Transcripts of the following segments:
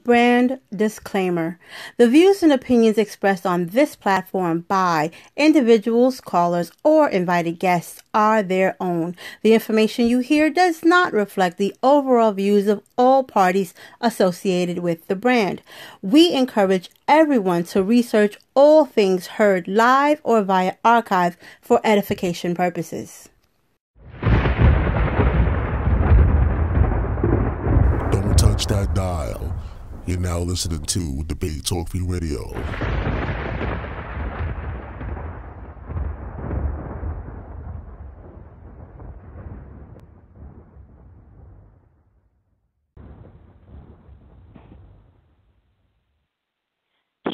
Brand disclaimer. The views and opinions expressed on this platform by individuals, callers, or invited guests are their own. The information you hear does not reflect the overall views of all parties associated with the brand. We encourage everyone to research all things heard live or via archive for edification purposes. Don't touch that dial. You're now listening to Debate Talk Free Radio.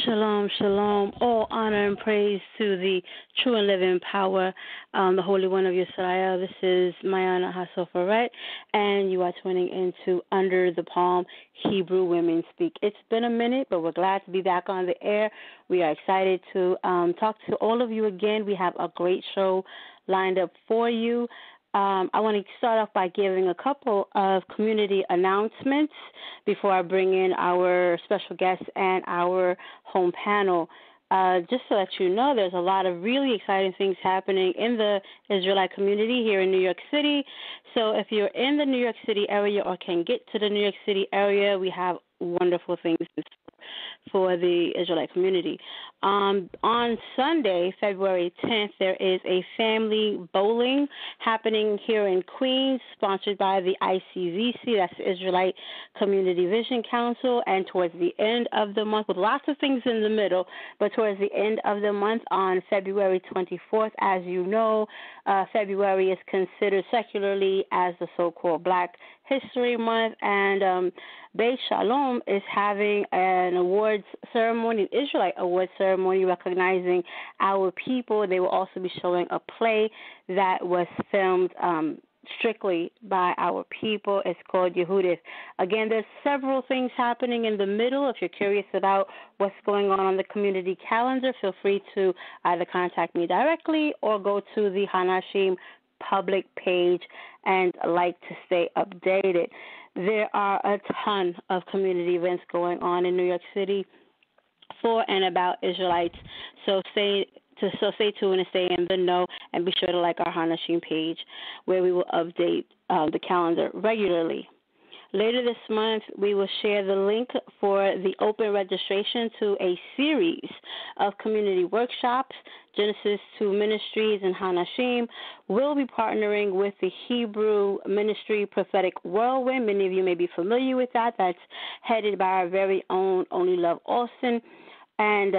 Shalom, shalom. All honor and praise to the true and living power, the Holy One of Yisrael. This is Mayana Hasofaret, and you are tuning into Under the Palm Hebrew Women Speak. It's been a minute, but we're glad to be back on the air. We are excited to talk to all of you again. We have a great show lined up for you. I want to start off by giving a couple of community announcements before I bring in our special guests and our home panel. Just to let you know, there's a lot of really exciting things happening in the Israelite community here in New York City. So if you're in the New York City area or can get to the New York City area, we have wonderful things for the Israelite community. On Sunday, February 10th, there is a family bowling happening here in Queens, sponsored by the ICVC, that's the Israelite Community Vision Council, and towards the end of the month, with lots of things in the middle, but towards the end of the month on February 24th, as you know, February is considered secularly as the so-called Black History Month, and Beit Shalom is having an awards ceremony, an Israelite awards ceremony, recognizing our people. They will also be showing a play that was filmed strictly by our people. It's called Yehudith. Again, there's several things happening in the middle. If you're curious about what's going on the community calendar, feel free to either contact me directly or go to the Hanashim public page and like to stay updated. There are a ton of community events going on in New York City for and about Israelites. So stay tuned and stay in the know, and be sure to like our Hanashim page where we will update the calendar regularly. Later this month, we will share the link for the open registration to a series of community workshops. Genesis 2 Ministries and Hanashim will be partnering with the Hebrew Ministry Prophetic Whirlwind. Many of you may be familiar with that. That's headed by our very own Only Love Austin. And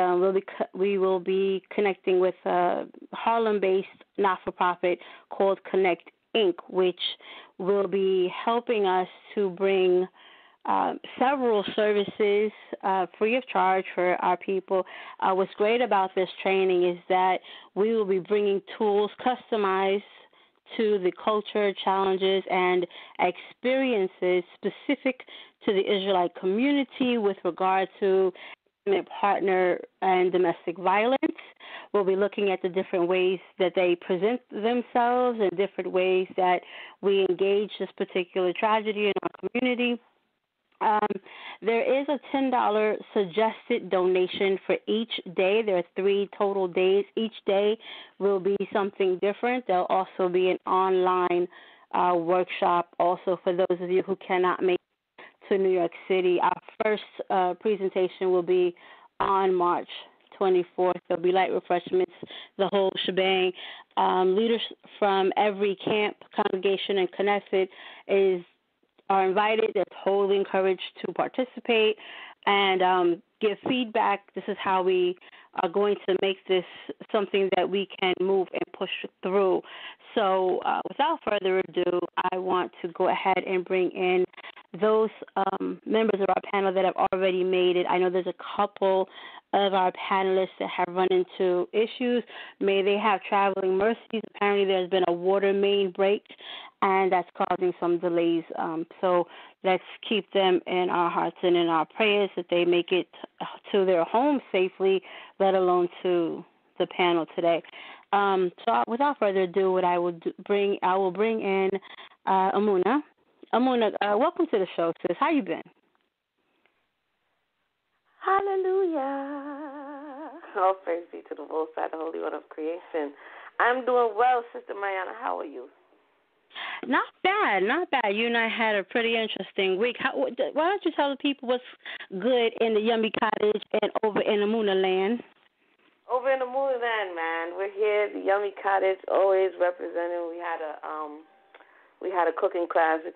we will be connecting with a Harlem-based not-for-profit called Connect Inc., which will be helping us to bring several services free of charge for our people. What's great about this training is that we will be bringing tools customized to the culture, challenges, and experiences specific to the Israelite community with regard to partner and domestic violence. We'll be looking at the different ways that they present themselves and different ways that we engage this particular tragedy in our community. There is a $10 suggested donation for each day. There are 3 total days. Each day will be something different. There'll also be an online workshop also for those of you who cannot make to New York City. Our first presentation will be on March 24th. There'll be light refreshments, the whole shebang. Leaders from every camp, congregation, and Knesset are invited. They're totally encouraged to participate and give feedback. This is how we are going to make this something that we can move and push through. So without further ado, I want to go ahead and bring in those members of our panel that have already made it. I know there's a couple of our panelists that have run into issues. May they have traveling mercies. Apparently there's been a water main break, and that's causing some delays. So let's keep them in our hearts and in our prayers that they make it to their home safely, let alone to the panel today. So without further ado, what I will bring in EMUNAH. EMUNAH, welcome to the show, sis. How you been? Hallelujah. All praise be to the Most High, the Holy One of Creation. I'm doing well, Sister Mayana. How are you? Not bad, not bad. You and I had a pretty interesting week. Why don't you tell the people what's good in the Yummy Cottage and over in EMUNAH land? Over in EMUNAH land, man. We're here, the Yummy Cottage, always representing. We had a cooking class. We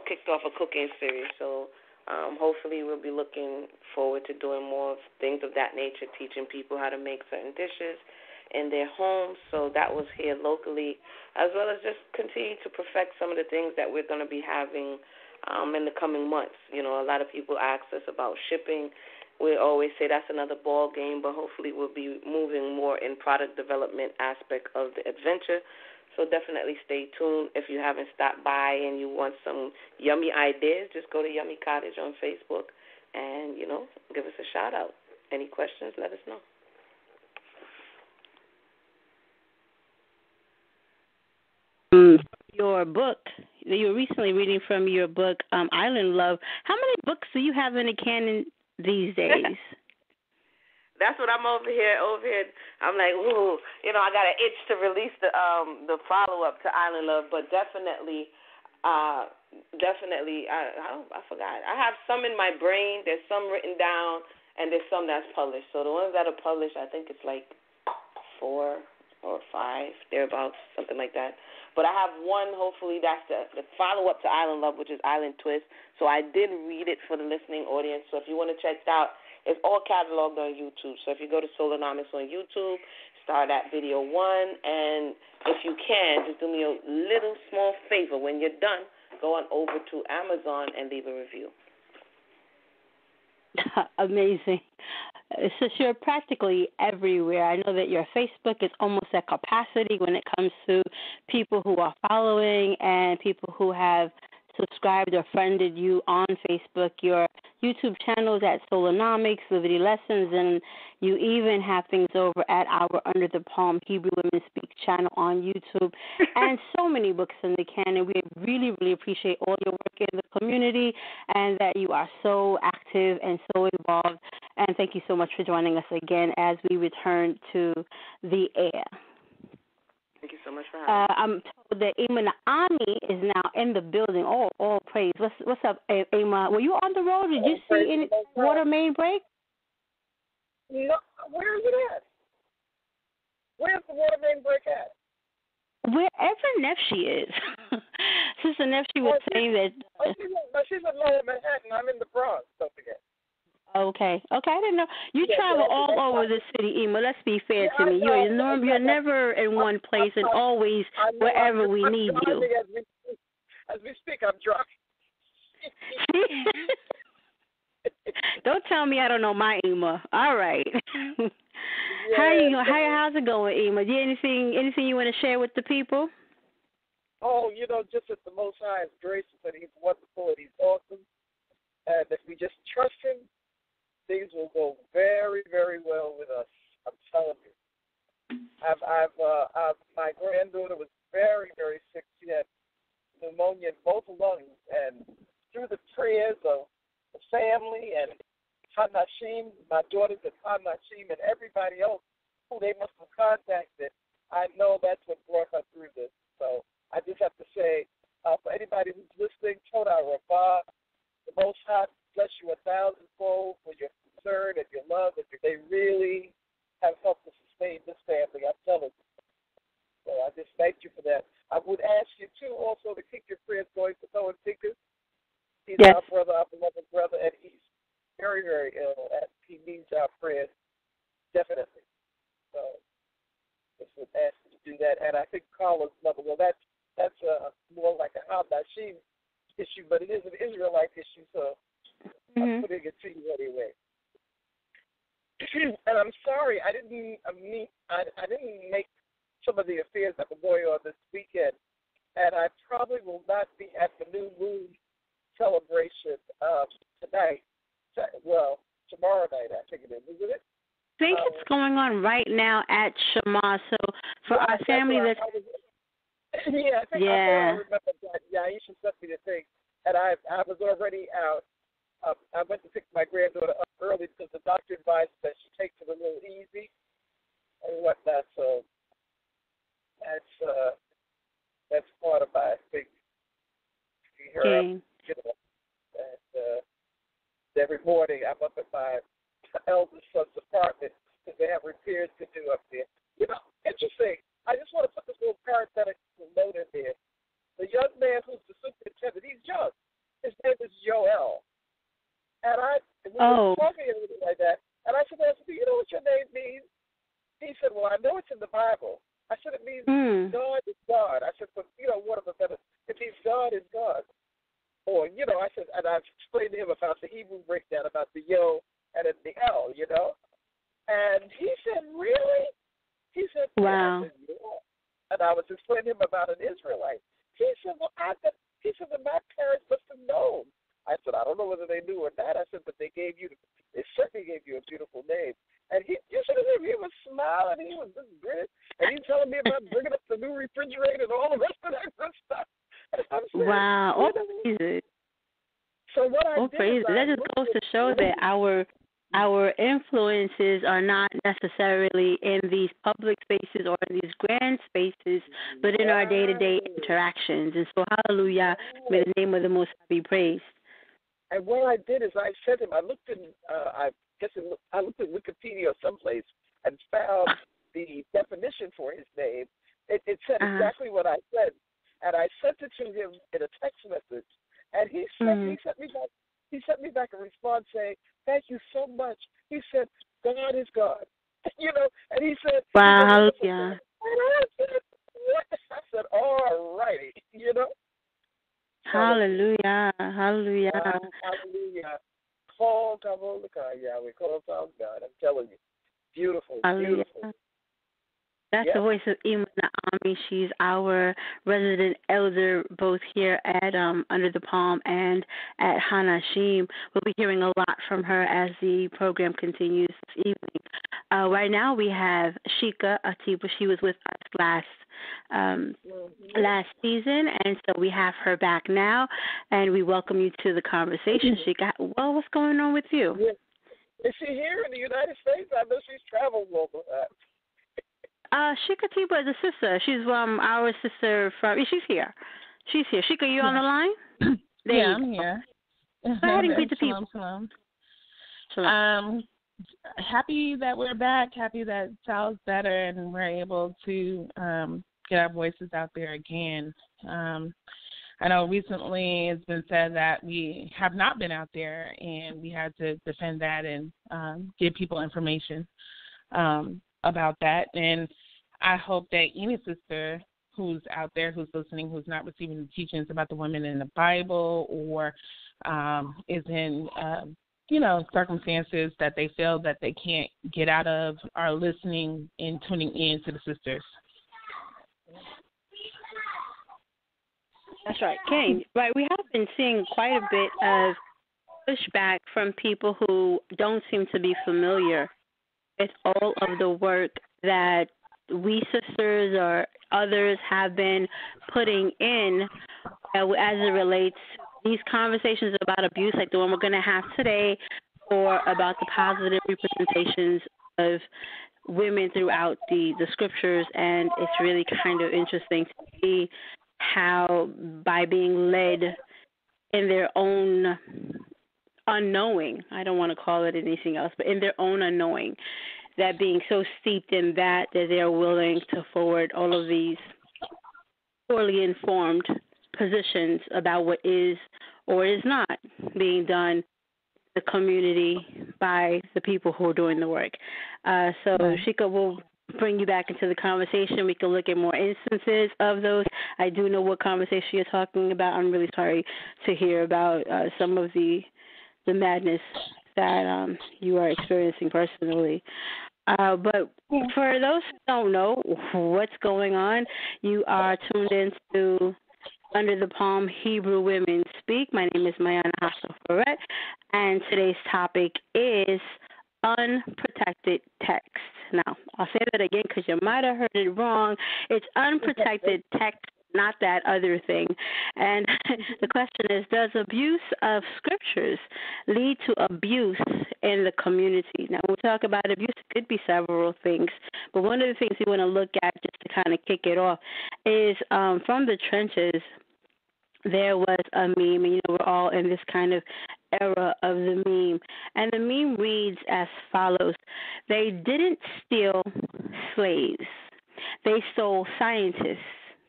kicked off a cooking series, so hopefully we'll be looking forward to doing more things of that nature, teaching people how to make certain dishes in their homes. So that was here locally, as well as just continue to perfect some of the things that we're going to be having in the coming months. You know, a lot of people ask us about shipping. We always say that's another ball game, but hopefully we'll be moving more in product development aspect of the adventure. So definitely stay tuned. If you haven't stopped by and you want some yummy ideas, just go to Yummy Cottage on Facebook and, you know, give us a shout out. Any questions, let us know. Your book, you were recently reading from your book, Island Love. How many books do you have in the canon these days? That's what I'm over here. I'm like, ooh, you know, I got an itch to release the follow-up to Island Love, but definitely, I forgot. I have some in my brain. There's some written down, and there's some that's published. So the ones that are published, I think it's like 4 or 5, thereabouts, something like that. But I have one, hopefully, that's the follow-up to Island Love, which is Island Twist. So I did read it for the listening audience. So if you want to check it out, it's all cataloged on YouTube. So if you go to Solonomics on YouTube, start at video 1, and if you can, just do me a little small favor. When you're done, go on over to Amazon and leave a review. Amazing. So you're practically everywhere. I know that your Facebook is almost at capacity when it comes to people who are following and people who have subscribed or friended you on Facebook. Your YouTube channel is at Solonomics, Liberty Lessons, and you even have things over at our Under the Palm Hebrew Women Speak channel on YouTube, and so many books in the canon. We really, really appreciate all your work in the community and that you are so active and so involved. And thank you so much for joining us again as we return to the air. Thank you so much for having me. I'm told that EMUNAH is now in the building. All praise. What's up, Emma? Were you on the road? Did you see any water main break? No. Where is it at? Where's the water main break at? Wherever Nefshi is. Sister Nefshi was saying that. She's in Lower Manhattan. I'm in the Bronx. Don't forget. Okay, I didn't know. You travel all over the city, Emma. Let's be fair to me. You're never in one place and always wherever we need you. As we speak, I'm driving. Don't tell me I don't know my Emma. All right. How's it going, Emma? Anything you want to share with the people? Oh, just that the Most High is gracious and He's wonderful and He's awesome. And if we just trust Him, things will go very, very well with us. I'm telling you. My granddaughter was very, very sick. She had pneumonia in both lungs, and through the prayers of the family and Hanashim, my daughters at Hanashim, and everybody else who they must have contacted, I know that's what brought her through this. So I just have to say, for anybody who's listening, Toda Rabbah, the Most High bless you 1,000-fold for your concern and your love, and they really have helped to sustain this family, I'm telling you. So I just thank you for that. I would ask you, too, also to keep your prayers going for Cohen Pickers. He's our brother, our beloved brother, and he's very, very ill, and he needs our prayers, definitely. So just would ask you to do that. And I think Carla's mother, well, that's more like a Hadashim issue, but it is an Israelite issue, so I'm putting it to you anyway. And I'm sorry, I didn't make some of the affairs that were going on this weekend, and I probably will not be at the New Moon celebration tonight. Well, tomorrow night, I think it is, isn't it? I think it's going on right now at Shema. So for our family that's... I remember that. Yahisha sent me the thing, and I was already out. I went to pick my granddaughter up early it because the doctor advised that she takes it a little easy and whatnot. So that's part of my thing. See her up, you know, and every morning I'm up at my eldest son's apartment because they have repairs to do up there. You know, interesting. I just want to put this little parenthetical note in there. The young man who's the superintendent, he's young. His name is Joel. And we were talking a little bit like that. And I said, do you know what your name means? He said, well, I know it's in the Bible. I said, it means God is God. I said, but, you know, what of a better, it means God is God. Or, you know, I said, and I explained to him about the Hebrew breakdown, about the Yo and the L, you know. And he said, really? He said, wow. Yeah. I said, yeah. And I was explaining to him about an Israelite. He said, well, my parents must have known. I said, I don't know whether they knew or not. I said, but they certainly gave you a beautiful name. And you should have seen him. He was smiling. He was just grinning. And he's telling me about bringing up the new refrigerator and all the rest of that good stuff. And I'm saying, wow. Oh, praise it. So what I did praise it. That just goes to show that our influences are not necessarily in these public spaces or in these grand spaces, but in our day-to-day interactions. And so, hallelujah, may the name of the Most High be praised. And what I did is I sent him. I looked in Wikipedia or someplace and found the definition for his name. It said exactly what I said, and I sent it to him in a text message. And he sent me back a response saying, "Thank you so much." He said, "God is God," you know. And he said, "Wow, yeah." And I said, "What?" I said, "All righty," you know. Hallelujah, hallelujah, hallelujah. Call Yahweh, call upon God. I'm telling you, beautiful, hallelujah. Beautiful. That's the voice of EMUNAH. She's our resident elder both here at Under the Palm and at Hanashim. We'll be hearing a lot from her as the program continues this evening. Right now we have Shika Atiba. She was with us last season, and so we have her back now, and we welcome you to the conversation, Shika. Well, what's going on with you? Yeah. Is she here in the United States? I know she's traveled over. Shika Tiba is a sister. She's our sister from. She's here. She's here. Shika, you on the line? Yeah, I'm here. Go ahead and greet the people. Shalom. Happy that we're back. Happy that Sal's better and we're able to get our voices out there again. I know recently it's been said that we have not been out there, and we had to defend that and give people information about that. And I hope that any sister who's out there, who's listening, who's not receiving the teachings about the women in the Bible, or is in, circumstances that they feel that they can't get out of, are listening and tuning in to the sisters. That's right, Kane. Right, we have been seeing quite a bit of pushback from people who don't seem to be familiar with all of the work that we sisters or others have been putting in as it relates to these conversations about abuse, like the one we're going to have today, or about the positive representations of women throughout the scriptures. And it's really kind of interesting to see how, by being led in their own unknowing, I don't want to call it anything else, but in their own unknowing, that being so steeped in that they are willing to forward all of these poorly informed positions about what is or is not being done in the community by the people who are doing the work. So Shika will bring you back into the conversation. We can look at more instances of those. I do know what conversation you're talking about. I'm really sorry to hear about some of the madness that you are experiencing personally. But for those who don't know what's going on, you are tuned into Under the Palm Hebrew Women Speak. My name is Yahisha, and today's topic is unprotected text. Now, I'll say that again because you might have heard it wrong. It's unprotected text not that other thing. And the question is, does abuse of scriptures lead to abuse in the community? Now, when we talk about abuse, it could be several things, but one of the things we want to look at, just to kind of kick it off, is from the trenches, there was a meme, and we're all in this kind of era of the meme. And the meme reads as follows: they didn't steal slaves. They stole scientists,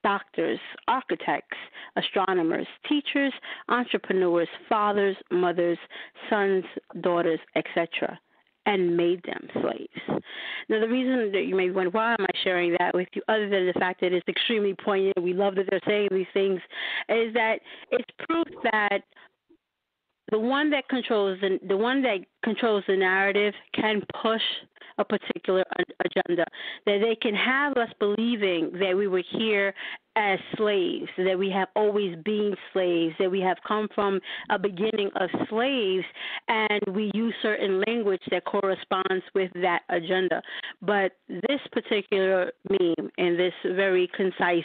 doctors, architects, astronomers, teachers, entrepreneurs, fathers, mothers, sons, daughters, etc., and made them slaves. Now, the reason that you may wonder, why am I sharing that with you, other than the fact that it's extremely poignant, we love that they're saying these things, is that it's proof that the one that controls the narrative can push a particular agenda, that they can have us believing that we were here as slaves, that we have always been slaves, that we have come from a beginning of slaves, and we use certain language that corresponds with that agenda. But this particular meme, in this very concise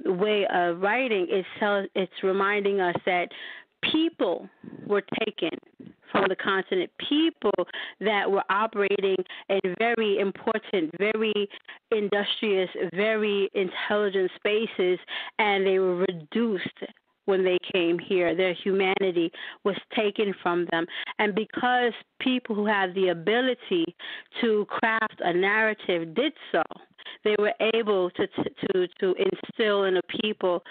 way of writing, it's reminding us that people were taken from the continent, people that were operating in very important, very industrious, very intelligent spaces, and they were reduced when they came here. Their humanity was taken from them. And because people who had the ability to craft a narrative did so, they were able to instill in a people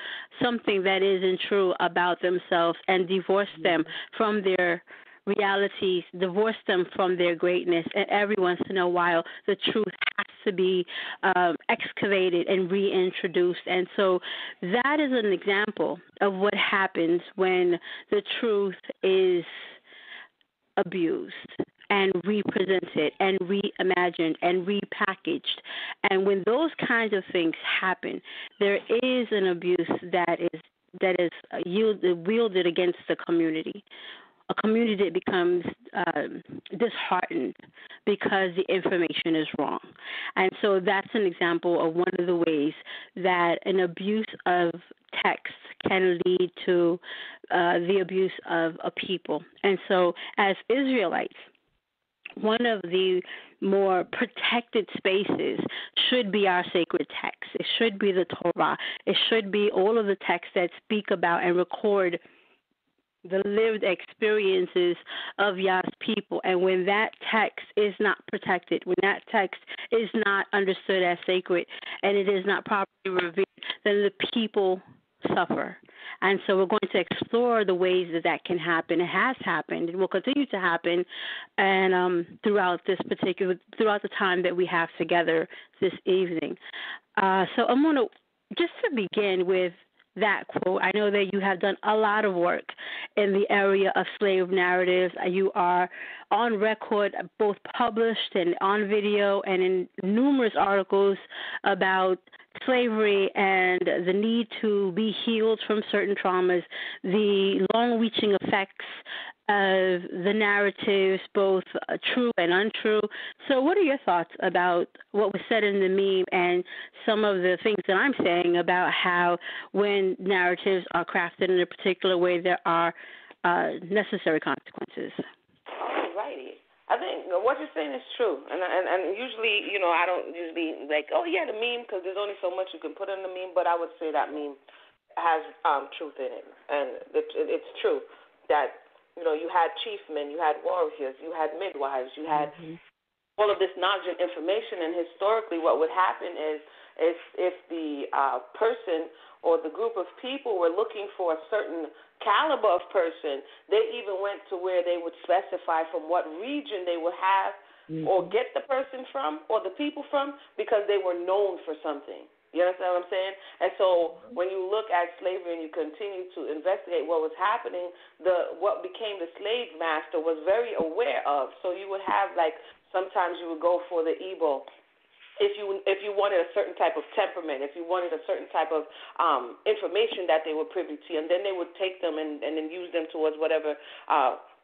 something that isn't true about themselves and divorce them from their realities, divorce them from their greatness. And every once in a while, the truth has to be excavated and reintroduced. And so that is an example of what happens when the truth is abused and represented and reimagined and repackaged. And when those kinds of things happen, there is an abuse that is wielded against the community. A community that becomes disheartened because the information is wrong. And so that's an example of one of the ways that an abuse of text can lead to the abuse of a people. And so as Israelites, one of the more protected spaces should be our sacred text. It should be the Torah. It should be all of the texts that speak about and record the lived experiences of Yah's people. And when that text is not protected, when that text is not understood as sacred and it is not properly revered, then the people suffer. And so we're going to explore the ways that can happen. It has happened. It will continue to happen, and throughout the time that we have together this evening. So I'm going to just to begin with that quote. I know that you have done a lot of work in the area of slave narratives. You are on record, both published and on video, and in numerous articles about slavery and the need to be healed from certain traumas, the long-reaching effects of the narratives, both true and untrue. So what are your thoughts about what was said in the meme and some of the things that I'm saying about how when narratives are crafted in a particular way, there are necessary consequences? All righty. I think what you're saying is true, and usually, I don't usually like, oh yeah, the meme, because there's only so much you can put in the meme. But I would say that meme has truth in it, and it's true that you had chiefmen, you had warriors, you had midwives, you had all of this knowledge and information. And historically, what would happen is if the person or the group of people were looking for a certain caliber of person, they even went to where they would specify from what region they would have or get the person from or the people from, because they were known for something. You understand what I'm saying? And so when you look at slavery and you continue to investigate what was happening, what became the slave master was very aware of. So you would have, like, sometimes you would go for the Igbo if you wanted a certain type of temperament, if you wanted a certain type of information that they were privy to, and then they would take them and then use them towards whatever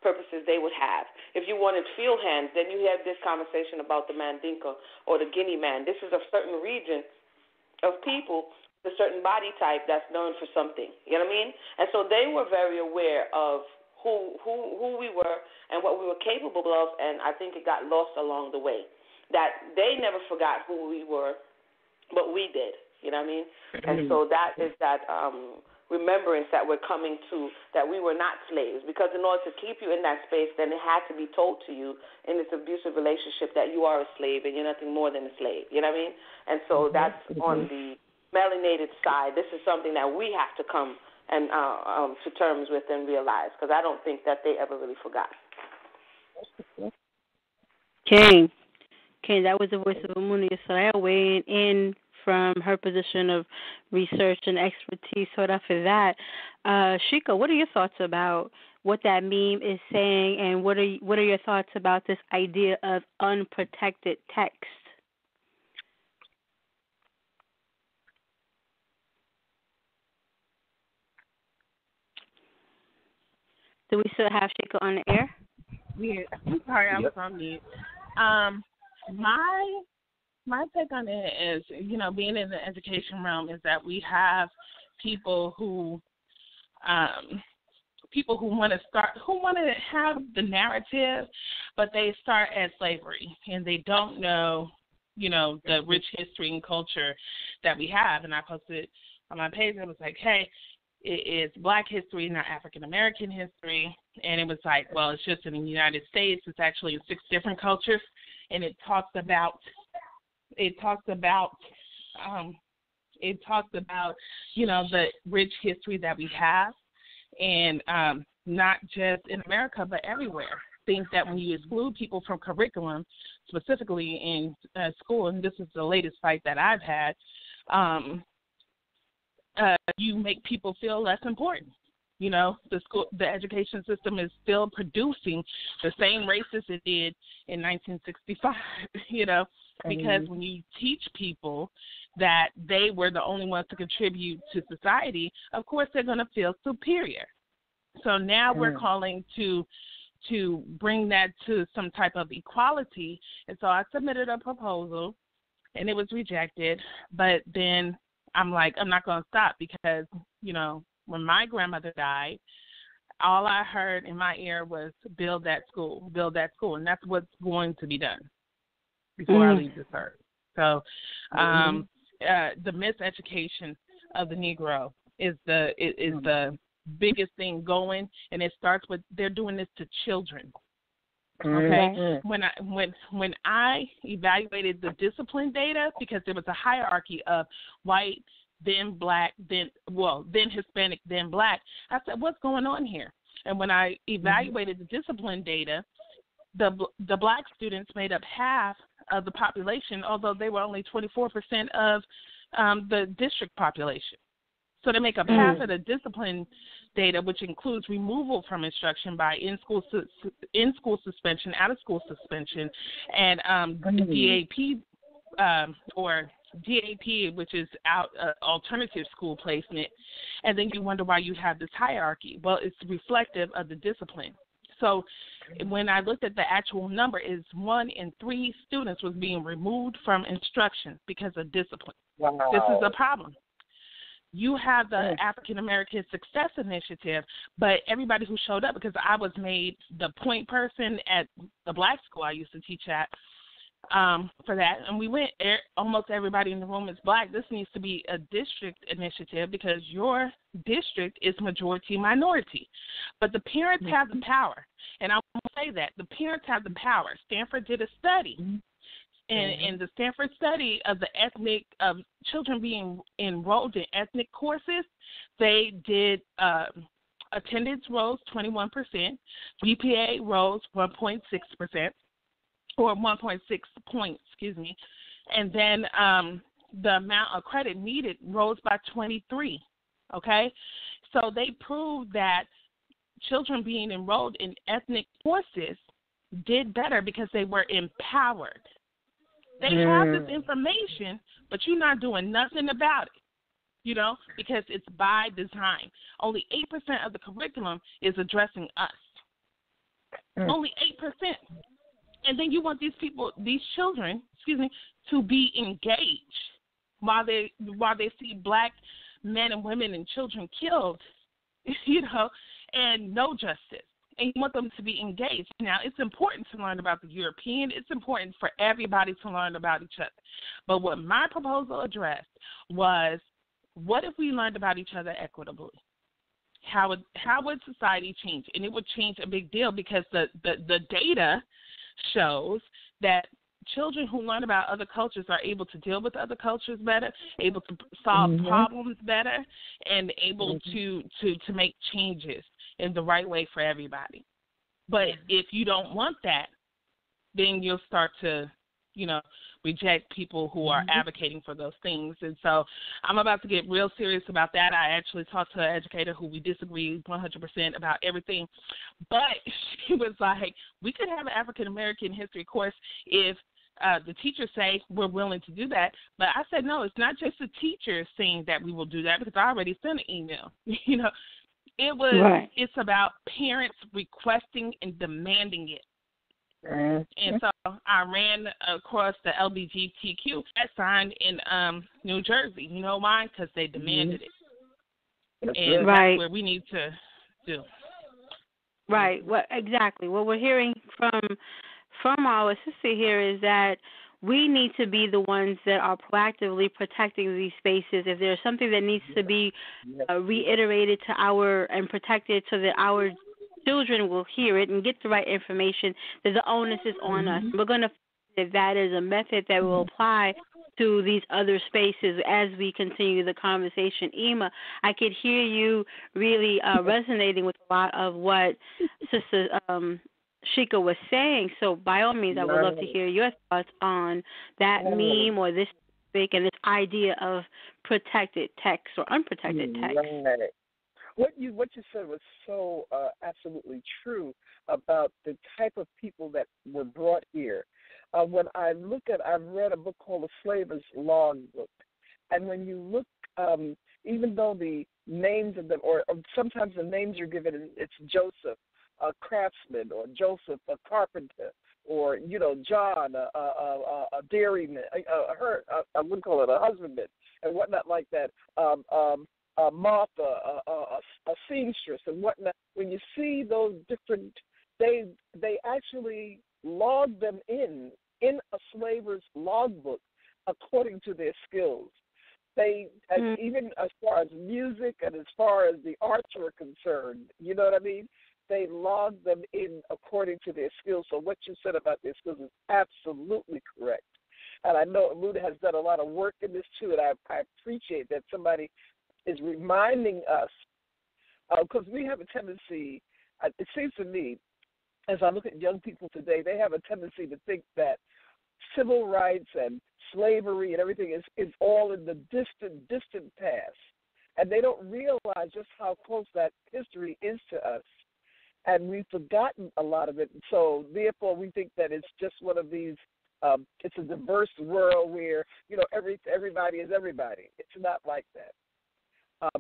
purposes they would have. If you wanted field hands, then you had this conversation about the Mandinka or the Guinea man. This is a certain region of people a certain body type that's known for something. You know what I mean? And so they were very aware of who we were and what we were capable of, and I think it got lost along the way. That they never forgot who we were, but we did. You know what I mean? And so that is that remembrance that we're coming to, that we were not slaves. Because in order to keep you in that space, then it had to be told to you in this abusive relationship that you are a slave and you're nothing more than a slave. You know what I mean? And so that's on the melanated side. This is something that we have to come and to terms with and realize, because I don't think that they ever really forgot. King, that was the voice of EMUNAH Yisrael weighing in from her position of research and expertise. So after that, Sheikah, what are your thoughts about what that meme is saying, and what are your thoughts about this idea of unprotected text? Do we still have Sheikah on the air? Yeah, I'm sorry, I was on mute. My take on it is, being in the education realm, is that we have people who want to have the narrative, but they start at slavery and they don't know, the rich history and culture that we have. And I posted on my page, it was like, hey, it is Black history, not African American history. And it was like, well, it's just in the United States. It's actually in 6 different cultures, and it talks about the rich history that we have, and not just in America but everywhere. Think that when you exclude people from curriculum, specifically in school, and this is the latest fight that I've had, you make people feel less important. The education system is still producing the same racists it did in 1965, because when you teach people that they were the only ones to contribute to society, of course they're going to feel superior. So now we're calling to bring that to some type of equality. And so I submitted a proposal, and it was rejected. But then I'm like, I'm not going to stop, because, when my grandmother died, all I heard in my ear was build that school, and that's what's going to be done before I leave this earth. So the miseducation of the Negro is the biggest thing going, and it starts with they're doing this to children. Okay. When I evaluated the discipline data, because there was a hierarchy of white, then Black, then Hispanic, then Black, I said, what's going on here? And when I evaluated the discipline data, the Black students made up half of the population, although they were only 24% of the district population. So they make up half of the discipline data, which includes removal from instruction by in-school suspension, out-of-school suspension, and DAP, or DAP, which is alternative school placement. And then you wonder why you have this hierarchy. Well, it's reflective of the discipline. So when I looked at the actual number, is 1 in 3 students was being removed from instruction because of discipline. Wow. This is a problem. You have the African American Success Initiative, but everybody who showed up, because I was made the point person at the Black school I used to teach at, for that, and we went, almost everybody in the room is Black. This needs to be a district initiative, because your district is majority minority. But the parents have the power, and I want to say that. The parents have the power. Stanford did a study, and the Stanford study of the of children being enrolled in ethnic courses, they did attendance rose 21%, GPA rose 1.6%. or 1.6 points, and then the amount of credit needed rose by 23, okay? So they proved that children being enrolled in ethnic courses did better because they were empowered. They have this information, but you're not doing nothing about it, because it's by design. Only 8% of the curriculum is addressing us. Only 8%. And then you want these children, to be engaged. while they see black men and women and children killed, and no justice. And you want them to be engaged. Now, it's important to learn about the European. It's important for everybody to learn about each other. But what my proposal addressed was, what if we learned about each other equitably? How would society change? And it would change a big deal, because the data shows that children who learn about other cultures are able to deal with other cultures better, able to solve problems better, and able to make changes in the right way for everybody. But if you don't want that, then you'll start to, reject people who are advocating for those things. And so I'm about to get real serious about that. I actually talked to an educator who we disagree 100% about everything. But she was like, we could have an African-American history course if the teachers say we're willing to do that. But I said, no, it's not just the teachers saying that we will do that, because I already sent an email. It's about parents requesting and demanding it. And so I ran across the LGBTQ that signed in New Jersey. You know why? Because they demanded it. And that's where we need to do. Right. Well, exactly. What we're hearing from our sister here is that we need to be the ones that are proactively protecting these spaces. If there's something that needs to be reiterated and protected so that our children will hear it and get the right information, that the onus is on us. We're going to find that is a method that will apply to these other spaces as we continue the conversation. Ema, I could hear you really resonating with a lot of what Sister Sheikah was saying. So by all means, I would love to hear your thoughts on that meme or this topic and this idea of protected text or unprotected text. What you said was so absolutely true about the type of people that were brought here. When I've read a book called The Slaver's Log Book, and when you look, even though the names of them, or sometimes the names are given, it's Joseph, a craftsman, or Joseph, a carpenter, or John, a dairyman, I wouldn't call it a husbandman, and whatnot like that. Martha, a seamstress, and whatnot. When you see those different, they actually log them in a slaver's logbook according to their skills. They, even as far as music and as far as the arts were concerned, you know what I mean? They log them in according to their skills. So what you said about their skills is absolutely correct. And I know EMUNAH has done a lot of work in this too, and I appreciate that somebody is reminding us, because we have a tendency, it seems to me, as I look at young people today, they have a tendency to think that civil rights and slavery and everything is all in the distant past. And they don't realize just how close that history is to us. And we've forgotten a lot of it. So therefore we think that it's just one of these, it's a diverse world where, everybody is everybody. It's not like that.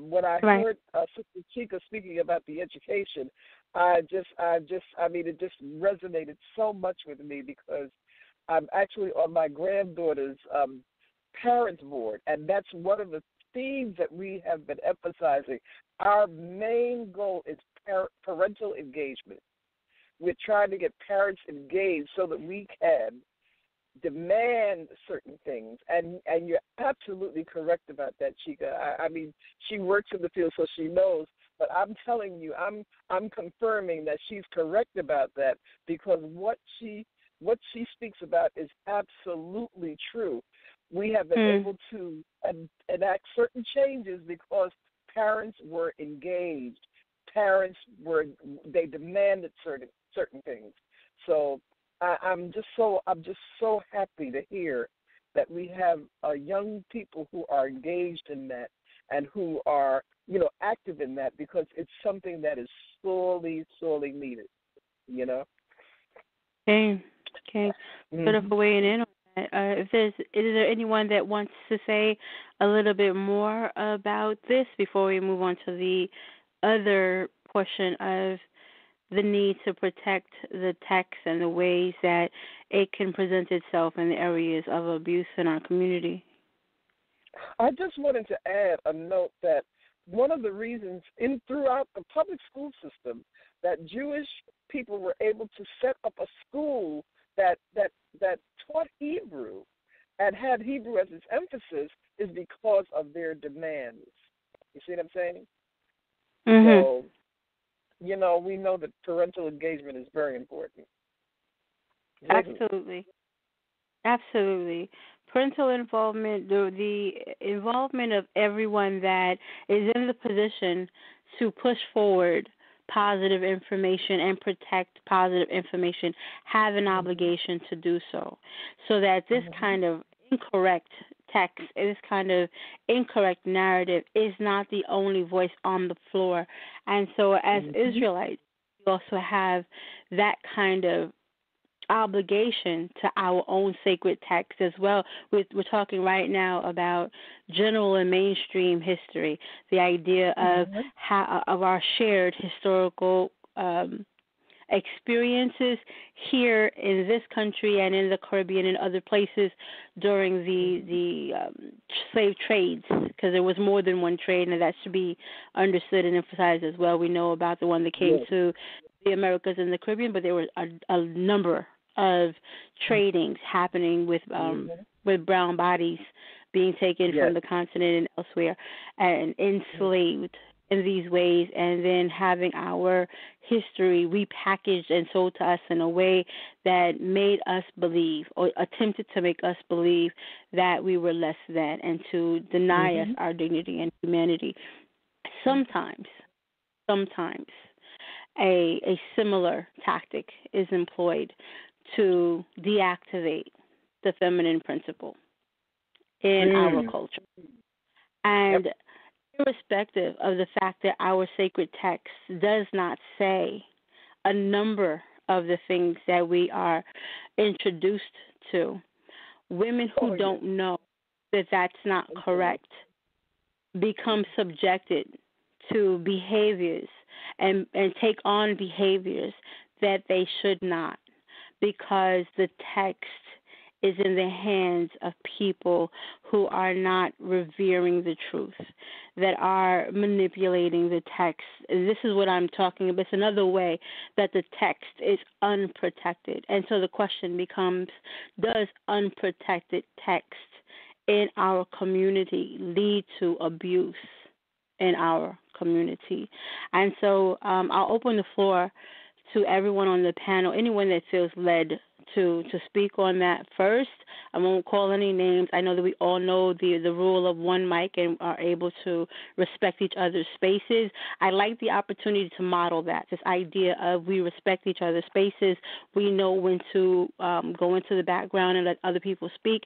When I heard Sister Sheikah speaking about the education, it just resonated so much with me, because I'm actually on my granddaughter's parents board, and that's one of the themes that we have been emphasizing. Our main goal is parental engagement. We're trying to get parents engaged so that we can demand certain things, and you're absolutely correct about that, Sheikah. I mean, she works in the field, so she knows. But I'm telling you, I'm confirming that she's correct about that, because what she speaks about is absolutely true. We have been able to enact certain changes because parents were engaged. Parents they demanded certain things. So I'm just so happy to hear that we have young people who are engaged in that and who are active in that, because it's something that is sorely needed. Okay. Sort of weighing in on that. Is there anyone that wants to say a little bit more about this before we move on to the other portion of the need to protect the text and the ways that it can present itself in the areas of abuse in our community? I just wanted to add a note that one of the reasons throughout the public school system that Jewish people were able to set up a school that taught Hebrew and had Hebrew as its emphasis is because of their demands. You see what I'm saying? Mm-hmm. So, we know that parental engagement is very important. Absolutely. Absolutely. Parental involvement, the involvement of everyone that is in the position to push forward positive information and protect positive information have an obligation to do so. So that this kind of incorrect text, this kind of incorrect narrative is not the only voice on the floor. And so as Israelites, we also have that kind of obligation to our own sacred text as well. We're talking right now about general and mainstream history, the idea of of our shared historical experiences here in this country and in the Caribbean and other places during the slave trades, because there was more than one trade, and that should be understood and emphasized as well. We know about the one that came to the Americas and the Caribbean, but there were a number of tradings happening with brown bodies being taken from the continent and elsewhere and enslaved in these ways, and then having our history repackaged and sold to us in a way that made us believe, or attempted to make us believe, that we were less than, and to deny us our dignity and humanity. Sometimes a similar tactic is employed to deactivate the feminine principle in our culture. And irrespective of the fact that our sacred text does not say a number of the things that we are introduced to, women who don't know that that's not correct become subjected to behaviors and take on behaviors that they should not, because the text is in the hands of people who are not revering the truth, that are manipulating the text. This is what I'm talking about. It's another way that the text is unprotected. And so the question becomes, does unprotected text in our community lead to abuse in our community? And so I'll open the floor to everyone on the panel, anyone that feels led to speak on that first. I won't call any names. I know that we all know the rule of one mic and are able to respect each other's spaces. I like the opportunity to model that, this idea of we respect each other's spaces. We know when to go into the background and let other people speak.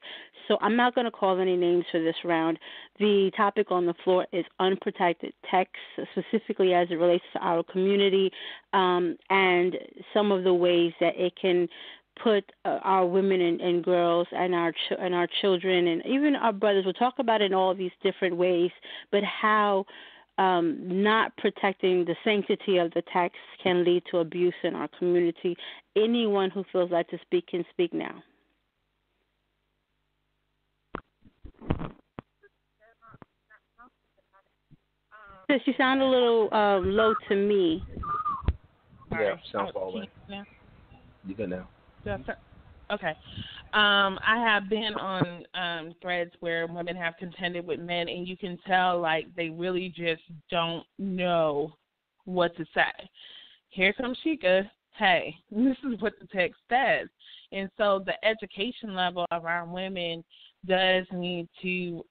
So I'm not going to call any names for this round. The topic on the floor is unprotected text, specifically as it relates to our community, and some of the ways that it can put our women and girls and our children and even our brothers, we'll talk about it in all these different ways, but how not protecting the sanctity of the text can lead to abuse in our community. Anyone who feels like to speak can speak now. Sis, you sound a little low to me. Yeah, sounds far away. You good now? Okay. I have been on threads where women have contended with men, and you can tell, like, they really just don't know what to say. Here comes Sheikah. Hey, this is what the text says. And so the education level of our women does need to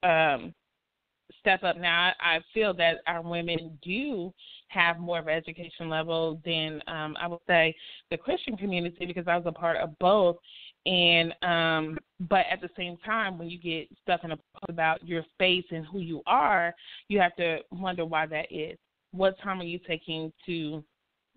step up. Now, I feel that our women do have more of an education level than, I would say, the Christian community, because I was a part of both. And but at the same time, when you get stuck in a post about your space and who you are, you have to wonder why that is. What time are you taking to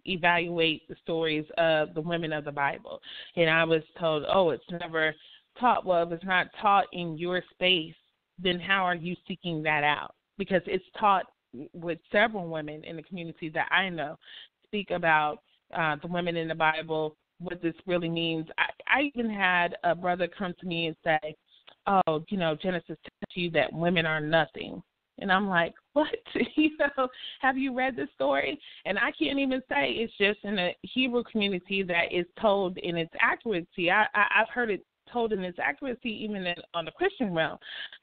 evaluate the stories of the women of the Bible? And I was told, it's never taught. Well, if it's not taught in your space, then how are you seeking that out? Because it's taught with several women in the community that I know speak about the women in the Bible, what this really means. I even had a brother come to me and say, oh, Genesis tells you that women are nothing. And I'm like, what? Have you read this story? And I can't even say it's just in the Hebrew community that is told in its accuracy. I've heard it told in its accuracy even on the Christian realm.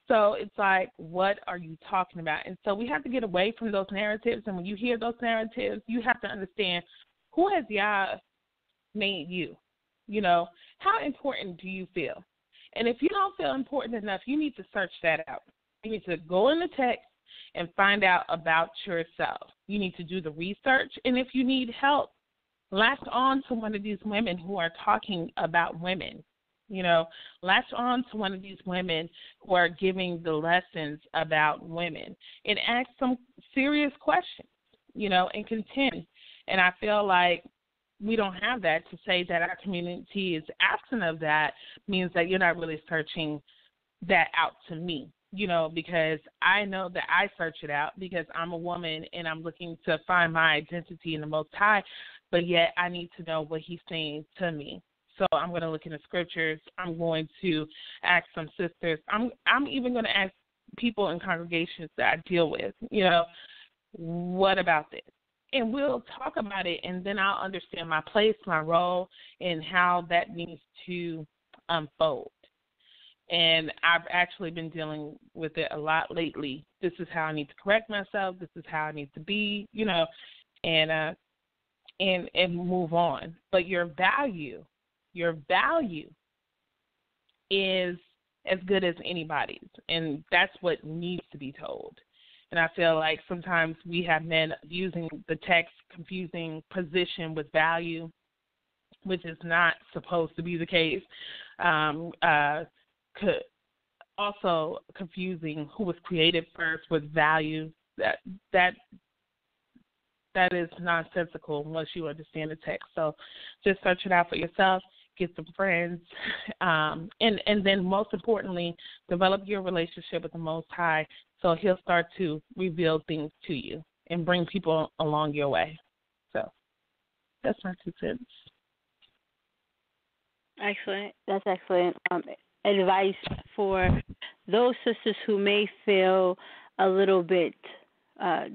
So it's like, what are you talking about? And so we have to get away from those narratives. And when you hear those narratives, you have to understand, who has Yah made you? How important do you feel? And if you don't feel important enough, you need to search that out. You need to go in the text and find out about yourself. You need to do the research. And if you need help, latch on to one of these women who are talking about women. Latch on to one of these women who are giving the lessons about women and ask some serious questions, and contend. And I feel like we don't have that. To say that our community is absent of that means that you're not really searching that out to me, because I know that I search it out because I'm a woman and I'm looking to find my identity in the Most High, but yet I need to know what he's saying to me. So I'm going to look in the scriptures. I'm going to ask some sisters. I'm even going to ask people in congregations that I deal with, what about this? And we'll talk about it, and then I'll understand my place, my role, and how that needs to unfold. And I've actually been dealing with it a lot lately. This is how I need to correct myself. This is how I need to be, and move on. But your value is as good as anybody's, and that's what needs to be told. And I feel like sometimes we have men using the text, confusing position with value, which is not supposed to be the case. Also confusing who was created first with value. That is nonsensical unless you understand the text. So just search it out for yourself. Get some friends, and then most importantly, develop your relationship with the Most High, so he'll start to reveal things to you and bring people along your way. So that's my 2 cents. Excellent. That's excellent advice for those sisters who may feel a little bit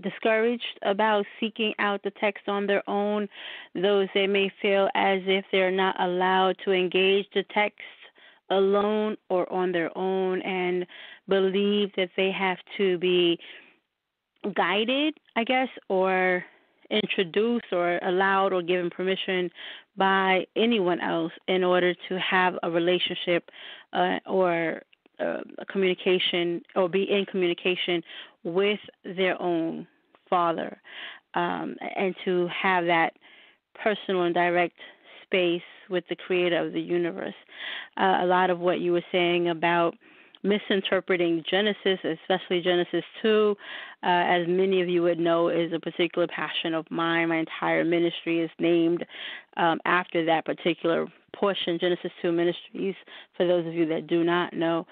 discouraged about seeking out the text on their own, those that may feel as if they're not allowed to engage the text alone or on their own and believe that they have to be guided, I guess, or introduced or allowed or given permission by anyone else in order to have a relationship or a communication or be in communication with their own Father, and to have that personal and direct space with the Creator of the universe. A lot of what you were saying about misinterpreting Genesis, especially Genesis 2, as many of you would know, is a particular passion of mine. My entire ministry is named after that particular portion. Genesis 2 Ministries, for those of you that do not know,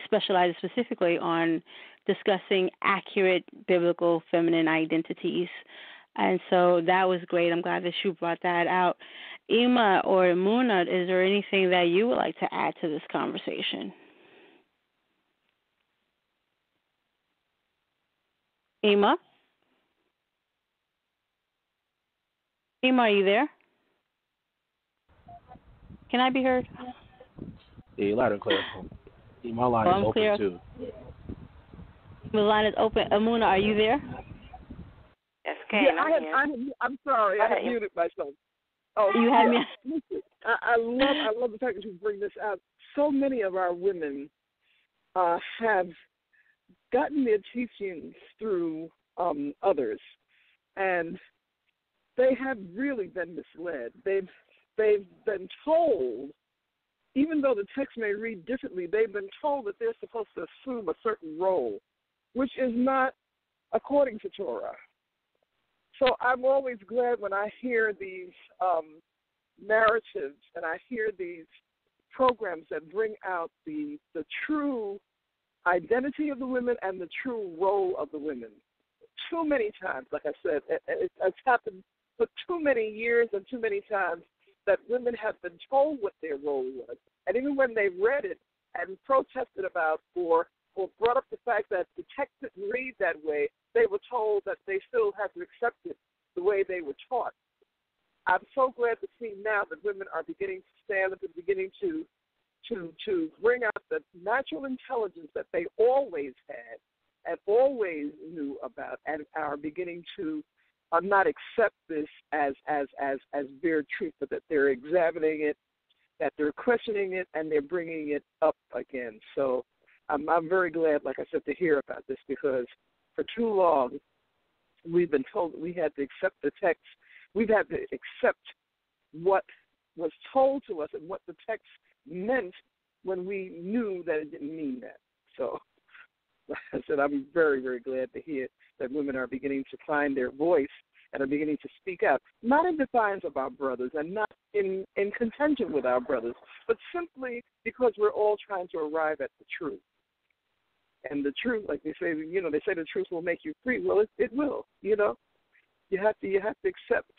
specializes specifically on discussing accurate biblical feminine identities. And so that was great. I'm glad that you brought that out. Ima or EMUNAH, is there anything that you would like to add to this conversation? Ima? Ima, are you there? Can I be heard? Yeah, loud and clear. My line is open, clear. Too. The line is open. EMUNAH, are you there? Yes, I'm sorry. I had muted myself. Oh, you had me. I love the fact that you bring this out. So many of our women have gotten their teachings through others, and they have really been misled. They've been told, even though the text may read differently, they've been told that they're supposed to assume a certain role, which is not according to Torah. So I'm always glad when I hear these narratives and I hear these programs that bring out the true identity of the women and the true role of the women. Too many times, like I said, it's happened for too many years and too many times that women have been told what their role was. And even when they read it and protested about or brought up the fact that the text didn't read that way, they were told that they still had to accept it the way they were taught. I'm so glad to see now that women are beginning to stand up and beginning to bring out the natural intelligence that they always had and always knew about, and are beginning to not accept this as bare truth, but that they're examining it, that they're questioning it, and they're bringing it up again. So I'm very glad, like I said, to hear about this, because for too long we've been told that we had to accept the text. We've had to accept what was told to us and what the text meant when we knew that it didn't mean that. So, like I said, I'm very, very glad to hear that women are beginning to find their voice and are beginning to speak out, not in defiance of our brothers and not in contention with our brothers, but simply because we're all trying to arrive at the truth. And the truth, like they say the truth will make you free. Well, it will, You have to accept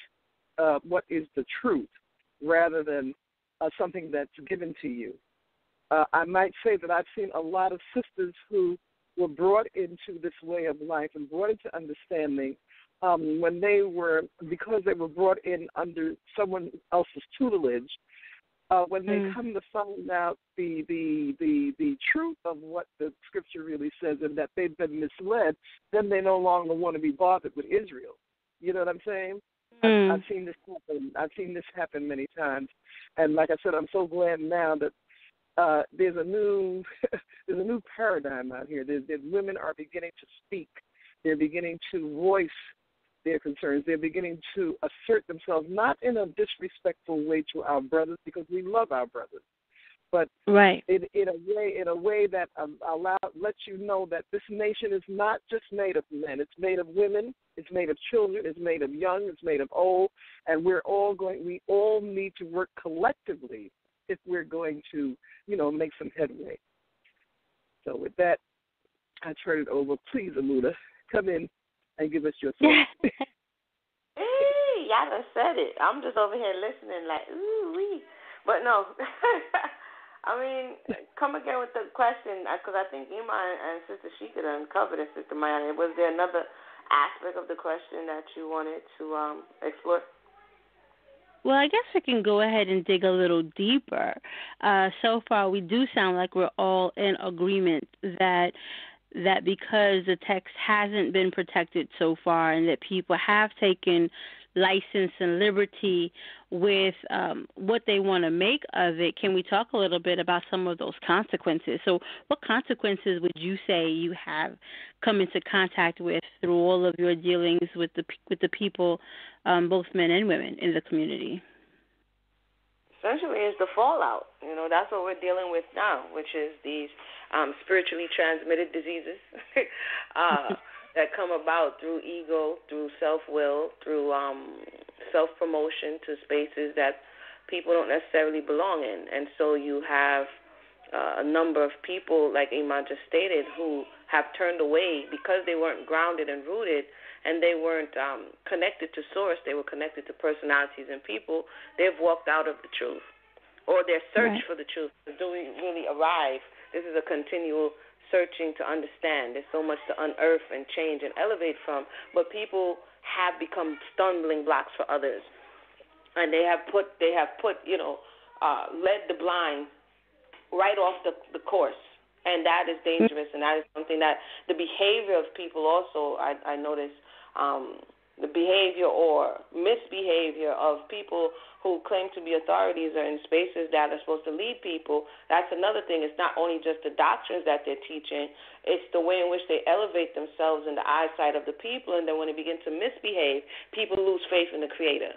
what is the truth rather than something that's given to you. I might say that I've seen a lot of sisters who were brought into this way of life and brought into understanding because they were brought in under someone else's tutelage. When they come to find out the truth of what the scripture really says and that they've been misled, then they no longer want to be bothered with Israel. You know what I'm saying? I've seen this happen. I've seen this happen many times, and like I said, I'm so glad now that there's a new paradigm out here. That women are beginning to speak. They're beginning to voice their concerns. They're beginning to assert themselves, not in a disrespectful way to our brothers, because we love our brothers, but in a way that lets you know that this nation is not just made of men. It's made of women. It's made of children. It's made of young. It's made of old. And we all need to work collectively if we're going to, make some headway. So with that, I turn it over. Please, EMUNAH, come in and give us your thoughts. Hey, y'all done said it. I'm just over here listening like, ooh, wee. But no, I mean, come again with the question, because I think Iman and Sister Sheikah done covered it, Sister Maya. Was there another aspect of the question that you wanted to explore? Well, I guess we can go ahead and dig a little deeper. So far, we do sound like we're all in agreement that because the text hasn't been protected so far and that people have taken license and liberty with what they want to make of it, can we talk a little bit about some of those consequences? So what consequences would you say you have come into contact with through all of your dealings with the people, both men and women in the community? Essentially, it's the fallout. That's what we're dealing with now, which is these spiritually transmitted diseases that come about through ego, through self-will, through self-promotion to spaces that people don't necessarily belong in. And so you have a number of people, like Iman just stated, who have turned away because they weren't grounded and rooted, and they weren't connected to source. They were connected to personalities and people. They've walked out of the truth, or their search for the truth. Do we really arrive? This is a continual searching to understand. There's so much to unearth and change and elevate from, but people have become stumbling blocks for others, and they have put led the blind right off the course. And that is dangerous, and that is something that the behavior of people also, I notice, the behavior or misbehavior of people who claim to be authorities or in spaces that are supposed to lead people. That's another thing. It's not only just the doctrines that they're teaching, it's the way in which they elevate themselves in the eyesight of the people, and then when they begin to misbehave, people lose faith in the Creator.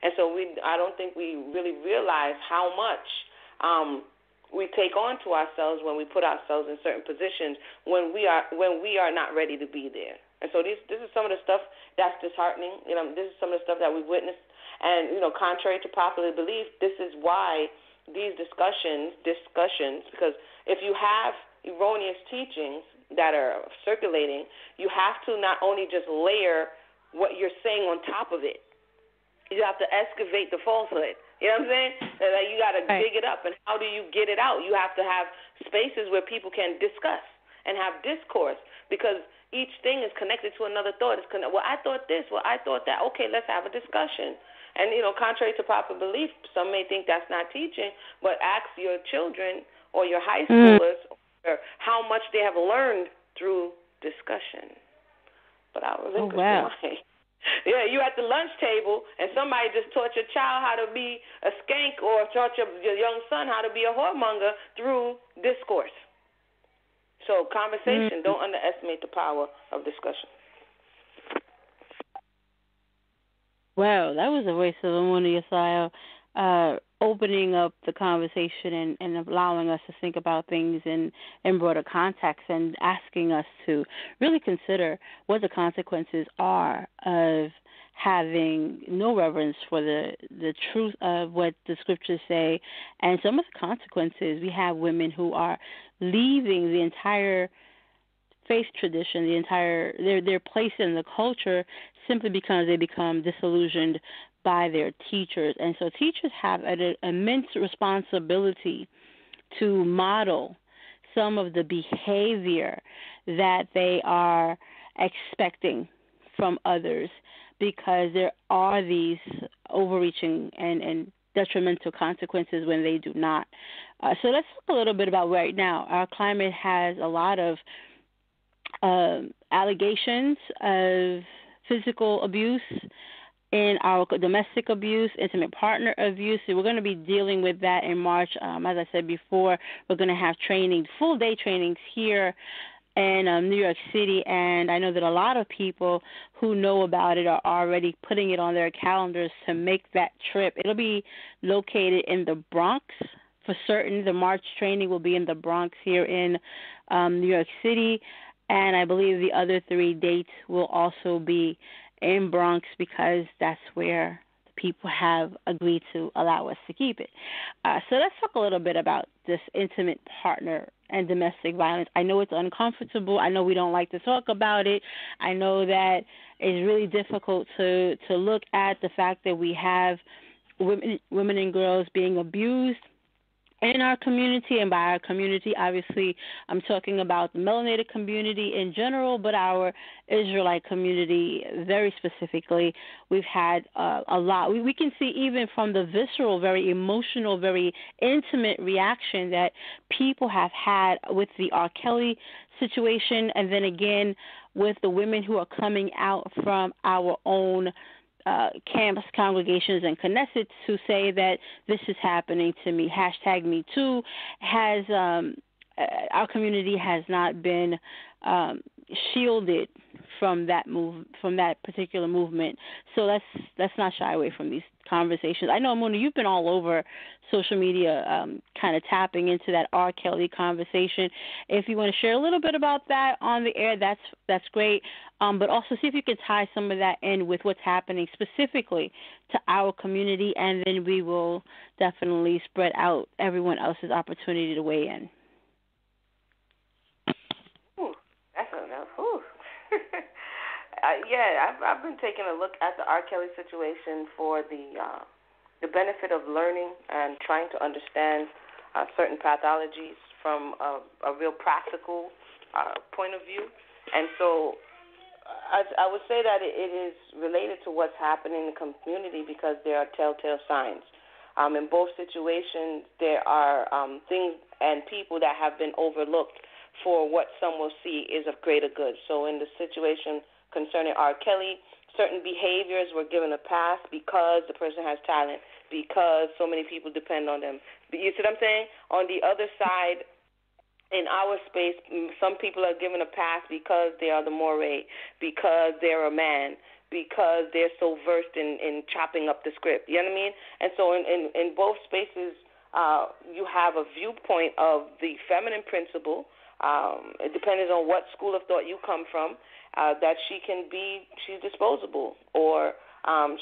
And so I don't think we really realize how much we take on to ourselves when we put ourselves in certain positions when we are not ready to be there. And so this is some of the stuff that's disheartening. This is some of the stuff that we've witnessed. And, contrary to popular belief, this is why these discussions, because if you have erroneous teachings that are circulating, you have to not only just layer what you're saying on top of it. You have to excavate the falsehood. You know what I'm saying? Like you got to dig it up, and how do you get it out? You have to have spaces where people can discuss and have discourse, because each thing is connected to another thought. Well, I thought this. Well, I thought that. Okay, let's have a discussion. And, contrary to popular belief, some may think that's not teaching, but ask your children or your high schoolers how much they have learned through discussion. But I was interested. Yeah, you at the lunch table, and somebody just taught your child how to be a skank, or taught your young son how to be a whoremonger through discourse. So conversation, don't underestimate the power of discussion. Wow, that was the voice of EMUNAH Yesiah, opening up the conversation and allowing us to think about things in broader context, and asking us to really consider what the consequences are of having no reverence for the truth of what the scriptures say. And some of the consequences, we have women who are leaving the entire faith tradition, their place in the culture, simply because they become disillusioned by their teachers. And so teachers have an immense responsibility to model some of the behavior that they are expecting from others, because there are these overreaching and detrimental consequences when they do not. So let's talk a little bit about right now. Our climate has a lot of allegations of physical abuse in our domestic abuse, intimate partner abuse. So we're going to be dealing with that in March. As I said before, we're going to have training, full-day trainings here in New York City, and I know that a lot of people who know about it are already putting it on their calendars to make that trip. It'll be located in the Bronx for certain. The March training will be in the Bronx here in New York City. And I believe the other 3 dates will also be in Bronx, because that's where the people have agreed to allow us to keep it. So let's talk a little bit about this intimate partner and domestic violence. I know it's uncomfortable. I know we don't like to talk about it. I know that it's really difficult to look at the fact that we have women and girls being abused in our community. And by our community, obviously, I'm talking about the melanated community in general, but our Israelite community very specifically. We've had a lot. We can see even from the visceral, very emotional, very intimate reaction that people have had with the R. Kelly situation, and then again with the women who are coming out from our own camps, congregations, and Knesset to say that this is happening to me. #MeToo has our community has not been shielded from that particular movement. So let's not shy away from these conversations. I know, EMUNAH, you've been all over social media, kind of tapping into that R. Kelly conversation. If you want to share a little bit about that on the air, that's great. But also see if you could tie some of that in with what's happening specifically to our community, and then we will definitely spread out everyone else's opportunity to weigh in. That's enough. I've been taking a look at the R. Kelly situation for the benefit of learning and trying to understand certain pathologies from a real practical point of view. And so I would say that it is related to what's happening in the community, because there are telltale signs. In both situations, there are things and people that have been overlooked for what some will see is of greater good. So in the situation concerning R. Kelly, certain behaviors were given a pass because the person has talent, because so many people depend on them. You see what I'm saying? On the other side, in our space, some people are given a pass because they are the moray, because they're a man, because they're so versed in chopping up the script. You know what I mean? And so in both spaces, you have a viewpoint of the feminine principle. It depends on what school of thought you come from, that she's disposable, or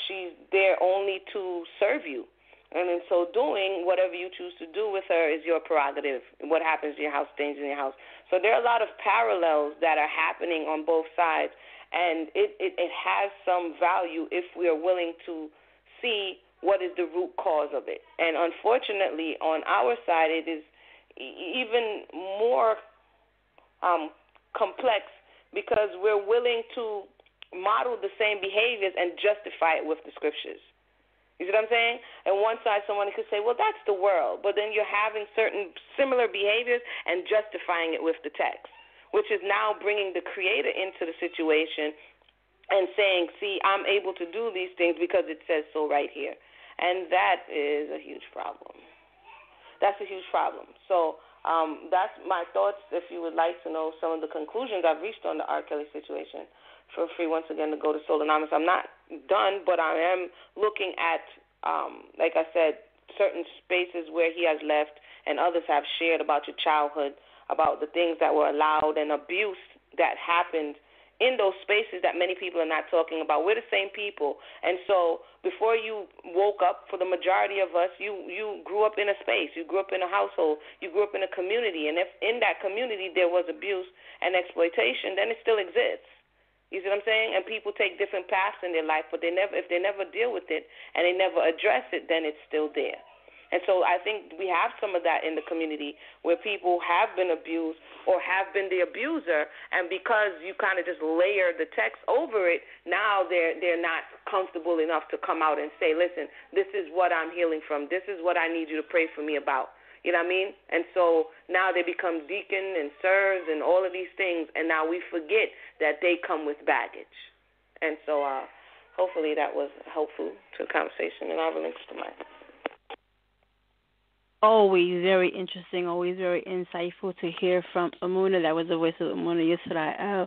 she's there only to serve you. And in so doing, whatever you choose to do with her is your prerogative. What happens in your house stays in your house. So there are a lot of parallels that are happening on both sides, and it has some value if we are willing to see what is the root cause of it. And unfortunately, on our side, it is even more complex because we're willing to model the same behaviors and justify it with the scriptures. You see what I'm saying? On one side, someone could say, well, that's the world. But then you're having certain similar behaviors and justifying it with the text, which is now bringing the Creator into the situation and saying, see, I'm able to do these things because it says so right here. And that is a huge problem. That's a huge problem. So that's my thoughts. If you would like to know some of the conclusions I've reached on the R. Kelly situation, feel free once again to go to Soul Anonymous. I'm not done, but I am looking at, like I said, certain spaces where he has left and others have shared about your childhood, about the things that were allowed and abuse that happened in those spaces that many people are not talking about. We're the same people. And so before you woke up, for the majority of us, you grew up in a space. You grew up in a household. You grew up in a community. And if in that community there was abuse and exploitation, then it still exists. You see what I'm saying? And people take different paths in their life, but if they never deal with it and they never address it, then it's still there. And so I think we have some of that in the community where people have been abused or have been the abuser, and because you kind of just layer the text over it, now they're not comfortable enough to come out and say, listen, this is what I'm healing from. This is what I need you to pray for me about. You know what I mean? And so now they become deacon and sirs and all of these things, and now we forget that they come with baggage. And so hopefully that was helpful to the conversation, and I'll relinquish the mic. Always very interesting, always very insightful to hear from EMUNAH. That was the voice of EMUNAH yesterday.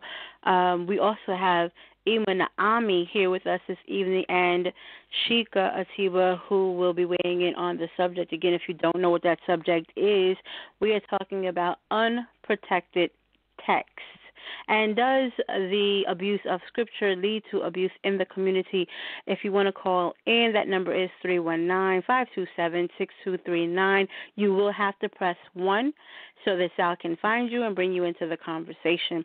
We also have EMUNAH here with us this evening, and Sheikah Atiba, who will be weighing in on the subject. Again, if you don't know what that subject is, we are talking about unprotected texts. And does the abuse of Scripture lead to abuse in the community? If you want to call in, that number is 319-527-6239. You will have to press 1 so that Sal can find you and bring you into the conversation.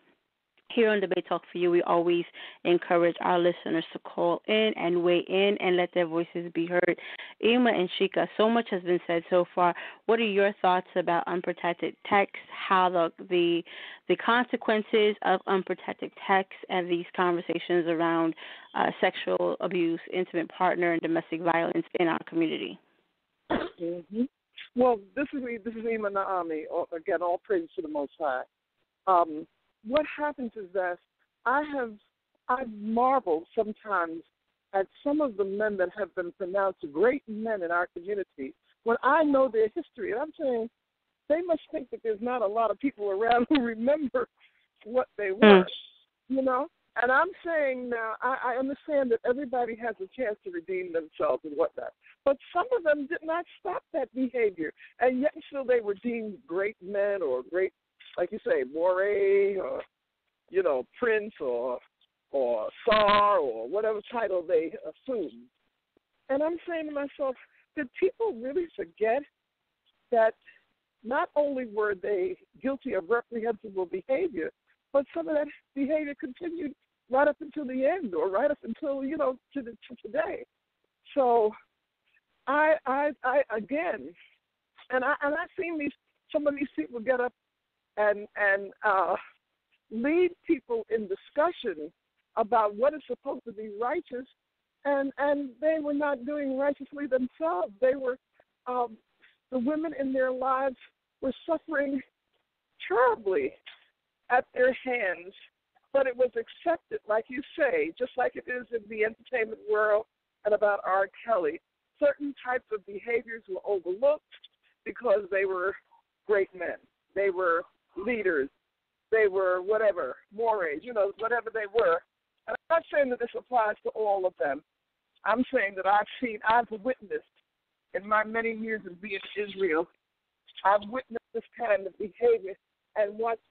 Here on Debate Talk for You, we always encourage our listeners to call in and weigh in and let their voices be heard. Ima and Sheikah, so much has been said so far. What are your thoughts about unprotected text, how the consequences of unprotected text and these conversations around sexual abuse, intimate partner, and domestic violence in our community? Mm-hmm. Well, this is EMUNAH. Again, all praise to the Most High. What happens is that I've marveled sometimes at some of the men that have been pronounced great men in our community when I know their history. And I'm saying they must think that there's not a lot of people around who remember what they were, you know? And I'm saying now, I understand that everybody has a chance to redeem themselves and whatnot, but some of them did not stop that behavior, and yet still they were deemed great men or great, like you say, Moray or, you know, Prince or Tsar or whatever title they assumed. And I'm saying to myself, did people really forget that not only were they guilty of reprehensible behavior, but some of that behavior continued right up until the end or right up until, you know, to today. So I again, and I've seen some of these people get up and lead people in discussion about what is supposed to be righteous, and they were not doing righteously themselves. They were, the women in their lives were suffering terribly at their hands, but it was accepted, like you say, just like it is in the entertainment world and about R. Kelly. Certain types of behaviors were overlooked because they were great men. They were leaders. They were whatever, mores, you know, whatever they were. And I'm not saying that this applies to all of them. I'm saying that I've witnessed in my many years of being in Israel, I've witnessed this kind of behavior and watched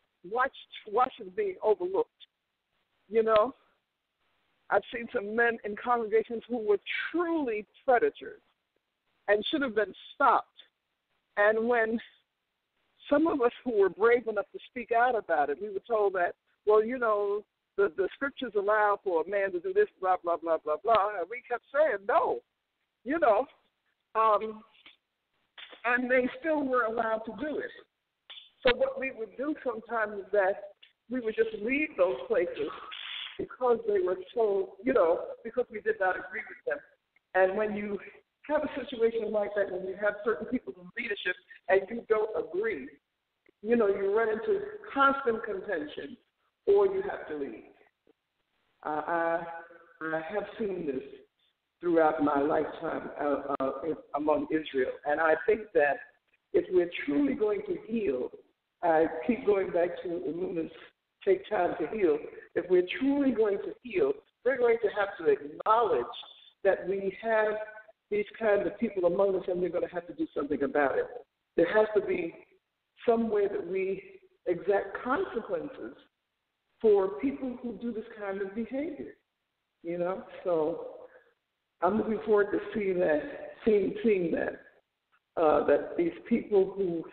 it being overlooked. You know, I've seen some men in congregations who were truly predators and should have been stopped. And when some of us who were brave enough to speak out about it, we were told that, well, you know, the scriptures allow for a man to do this, blah, blah, blah, blah, blah. And we kept saying, no, you know, and they still were allowed to do it. So what we would do sometimes is that we would just leave those places because they were so, you know, because we did not agree with them. And when you have a situation like that, when you have certain people in leadership and you don't agree, you know, you run into constant contention or you have to leave. I have seen this throughout my lifetime among Israel. And I think that if we're truly going to heal, I keep going back to EMUNAH's Take Time to Heal. If we're truly going to heal, we're going to have to acknowledge that we have these kinds of people among us and we're going to have to do something about it. There has to be some way that we exact consequences for people who do this kind of behavior, you know? So I'm looking forward to seeing that these people who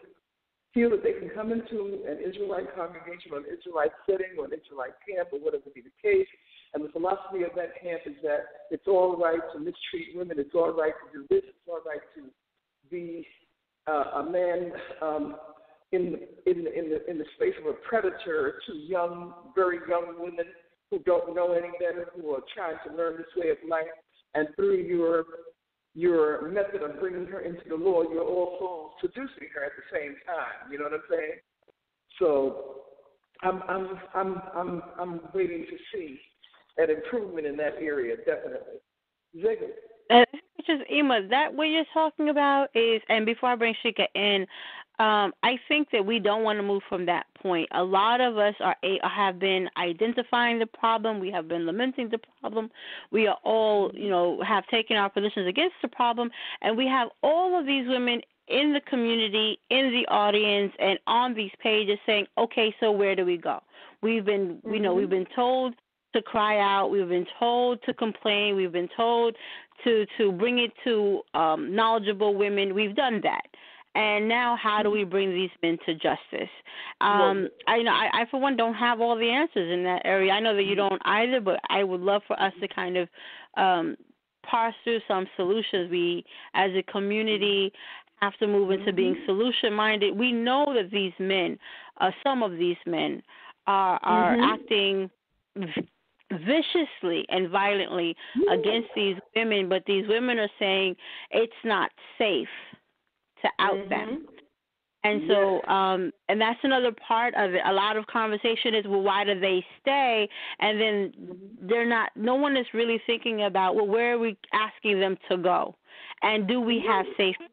feel that they can come into an Israelite congregation or an Israelite setting or an Israelite camp or whatever be the case, and the philosophy of that camp is that it's all right to mistreat women, it's all right to do this, it's all right to be a man in the space of a predator to young, very young women who don't know any better, who are trying to learn this way of life, and through your method of bringing her into the Lord, you're also seducing her at the same time. You know what I'm saying? So I'm waiting to see an improvement in that area, definitely. Jacob. Just Emma, that what you're talking about is, and before I bring Shika in, I think that we don't want to move from that point. A lot of us have been identifying the problem. We have been lamenting the problem. We are all, you know, have taken our positions against the problem, and we have all of these women in the community, in the audience, and on these pages saying, okay, so where do we go? We've been, you know, we've been told to cry out. We've been told to complain. We've been told to bring it to knowledgeable women. We've done that. And now how do we bring these men to justice? I for one, don't have all the answers in that area. I know that you don't either, but I would love for us to kind of parse through some solutions. We, as a community, have to move into being solution-minded. We know that these men, some of these men, are acting viciously and violently against these women, but these women are saying it's not safe to out them. And so, and that's another part of it. A lot of conversation is, well, why do they stay? And then no one is really thinking about, well, where are we asking them to go? And do we have safety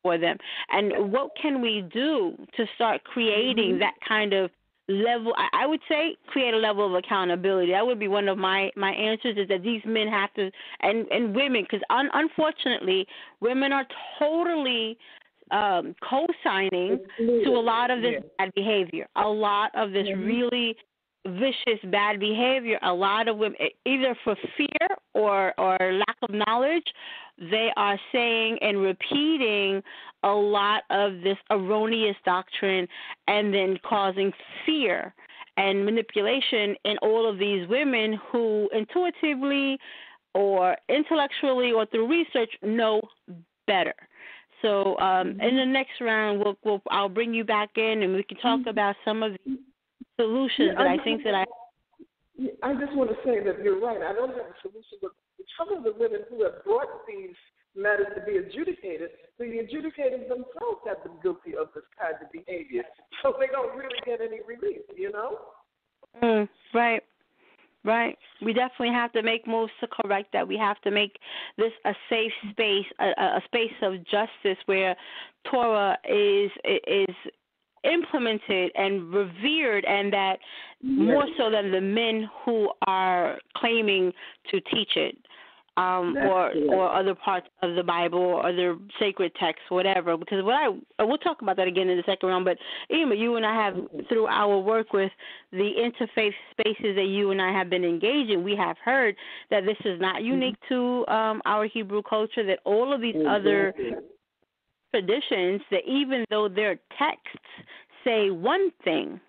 for them? And what can we do to start creating that kind of level? I would say create a level of accountability. That would be one of my answers, is that these men have to, and women, because unfortunately, women are totally co-signing to a lot of this bad behavior, a lot of this really vicious bad behavior. A lot of women, either for fear or lack of knowledge, they are saying and repeating a lot of this erroneous doctrine and then causing fear and manipulation in all of these women who intuitively or intellectually or through research know better. So in the next round, I'll bring you back in and we can talk about some of the solutions that I think that I just want to say that you're right. I don't have a solution, but some of the women who have brought these matters to be adjudicated, the adjudicators themselves have been guilty of this kind of behavior. So they don't really get any relief, you know? Right. Right. We definitely have to make moves to correct that. We have to make this a safe space, a space of justice where Torah is implemented and revered, and that more so than the men who are claiming to teach it, or other parts of the Bible or other sacred texts, whatever. Because we'll talk about that again in the second round. But Emma, you and I have, through our work with the interfaith spaces that you and I have been engaging, we have heard that this is not unique to our Hebrew culture. That all of these other traditions, that even though their texts say one thing,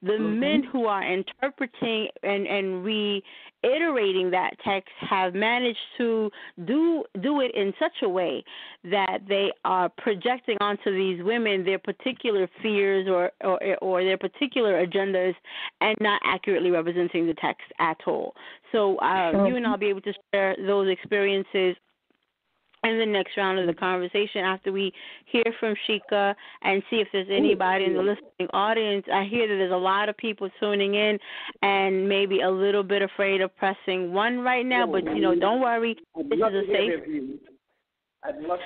the men who are interpreting and reiterating that text have managed to do it in such a way that they are projecting onto these women their particular fears or their particular agendas and not accurately representing the text at all. So you and I'll be able to share those experiences in the next round of the conversation after we hear from Sheikah and see if there's anybody in the listening audience. I hear that there's a lot of people tuning in and maybe a little bit afraid of pressing 1 right now, but, don't worry. This is a safe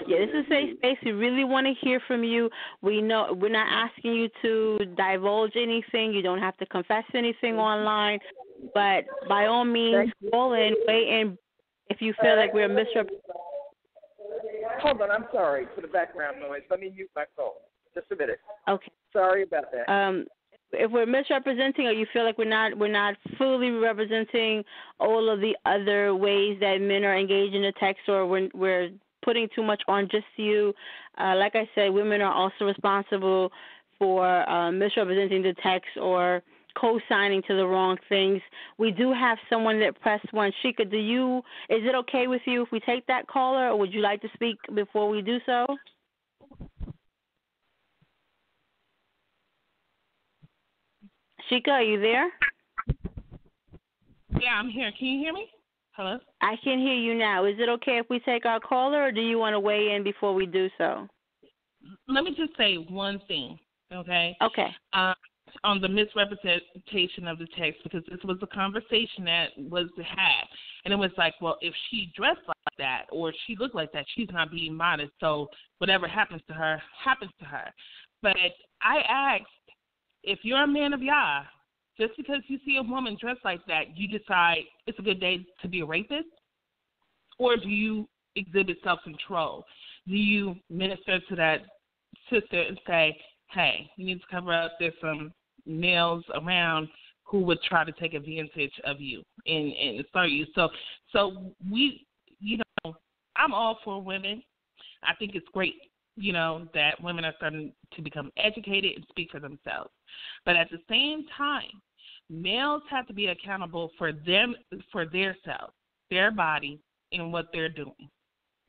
this is a safe space. We really want to hear from you. We know we're not asking you to divulge anything. You don't have to confess anything online, but by all means, call in, weigh in if you feel like we're misrepresenting. Hold on, I'm sorry for the background noise. Let me mute my phone. Just a minute. Okay. Sorry about that. If we're misrepresenting or you feel like we're not fully representing all of the other ways that men are engaged in the text, or we're putting too much on just you, like I said, women are also responsible for misrepresenting the text or co-signing to the wrong things. We do have someone that pressed 1. Sheikah, is it okay with you if we take that caller, or would you like to speak before we do so? Sheikah, are you there? Yeah, I'm here. Can you hear me? Hello? I can hear you now. Is it okay if we take our caller, or do you want to weigh in before we do so? Let me just say one thing, okay? Okay. On the misrepresentation of the text, because this was a conversation that was had. And it was like, well, if she dressed like that or she looked like that, she's not being modest. So whatever happens to her, happens to her. But I asked, if you're a man of Yah, just because you see a woman dressed like that, you decide it's a good day to be a rapist? Or do you exhibit self-control? Do you minister to that sister and say, hey, you need to cover up, there's some males around who would try to take advantage of you and start you. So we, I'm all for women. I think it's great, that women are starting to become educated and speak for themselves. But at the same time, males have to be accountable for their self, their body, and what they're doing.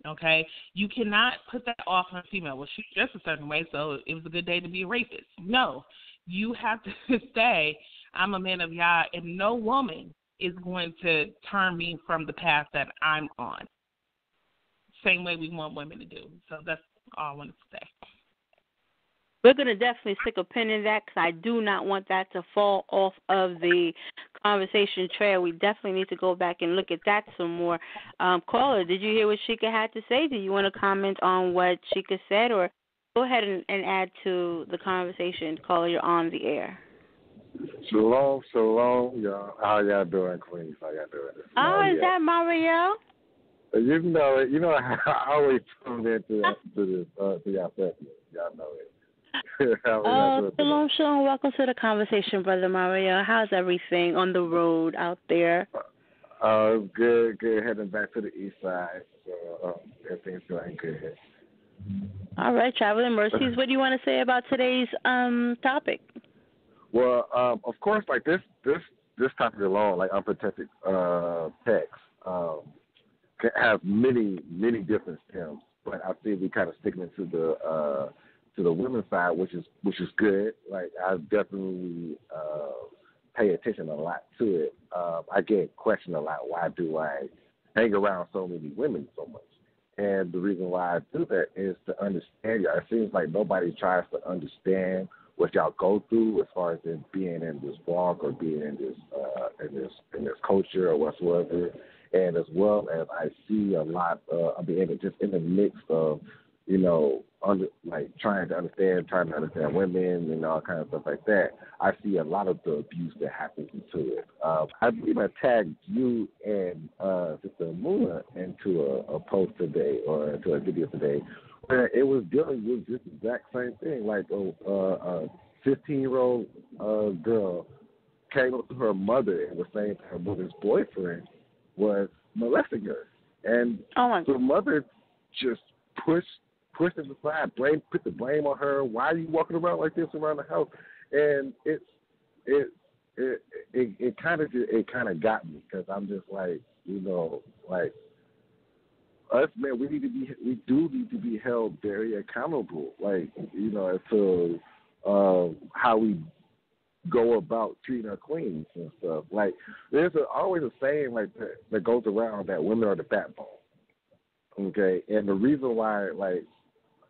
Okay? You cannot put that off on a female. Well, she's dressed a certain way, so it was a good day to be a rapist. No. You have to say, I'm a man of Yah, and no woman is going to turn me from the path that I'm on. Same way we want women to do. So that's all I wanted to say. We're going to definitely stick a pin in that because I do not want that to fall off of the conversation trail. We definitely need to go back and look at that some more. Caller, did you hear what Sheikah had to say? Do you want to comment on what Sheikah said, or go ahead and add to the conversation? Caller, you're on the air. Shalom, y'all. How y'all doing, Queens? How y'all doing? Is that Mario? You know, I always tune into this, to y'all session. Y'all know it. Shalom. Welcome to the conversation, Brother Mario. How's everything on the road out there? Good. Heading back to the east side. So everything's going good. All right, Traveling Mercies. What do you want to say about today's topic? Well, of course, like this topic alone, like unprotected text, can have many different stems. But I think we kind of sticking into the women's side, which is good. Like I definitely pay attention a lot to it. I get questioned a lot. Why do I hang around so many women so much? And the reason why I do that is to understand y'all. It seems like nobody tries to understand what y'all go through as far as in being in this walk or being in this culture or whatsoever. And as well as I see a lot, just in the midst of, trying to understand women and all kinds of stuff like that. I see a lot of the abuse that happens into it. I believe I tagged you and Sister EMUNAH into a post today or into a video today where it was dealing with this exact same thing. Like a 15-year-old girl came up to her mother and was saying her mother's boyfriend was molesting her. And the mother just pushed it aside, put the blame on her. Why are you walking around like this around the house? And it's it kind of got me because I'm just like, like us men, we do need to be held very accountable, like to how we go about treating our queens and stuff. Like there's always a saying like that goes around that women are the backbone. Okay, and the reason why like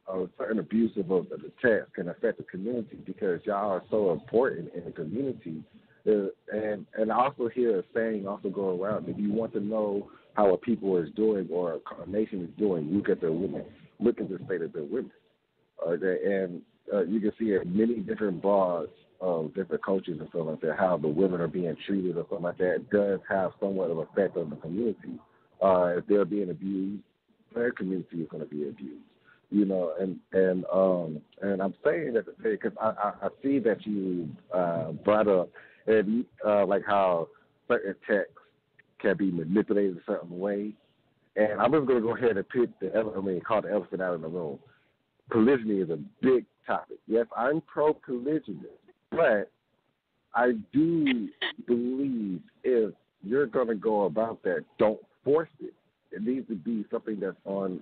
a certain abuse of the text can affect the community because y'all are so important in the community. And I also hear a saying also go around: if you want to know how a people is doing or a nation is doing, look at their women. Look at the state of their women. Okay, and you can see in many different blogs of different cultures and stuff like that how the women are being treated or something like that. It does have somewhat of an effect on the community. If they're being abused, their community is going to be abused. And I'm saying that to say because I see that you brought up and like how certain texts can be manipulated a certain way, and I'm just going to go ahead and call the elephant out in the room. Polygyny is a big topic. Yes, I'm pro-polygynous, but I do believe if you're going to go about that, don't force it. It needs to be something that's on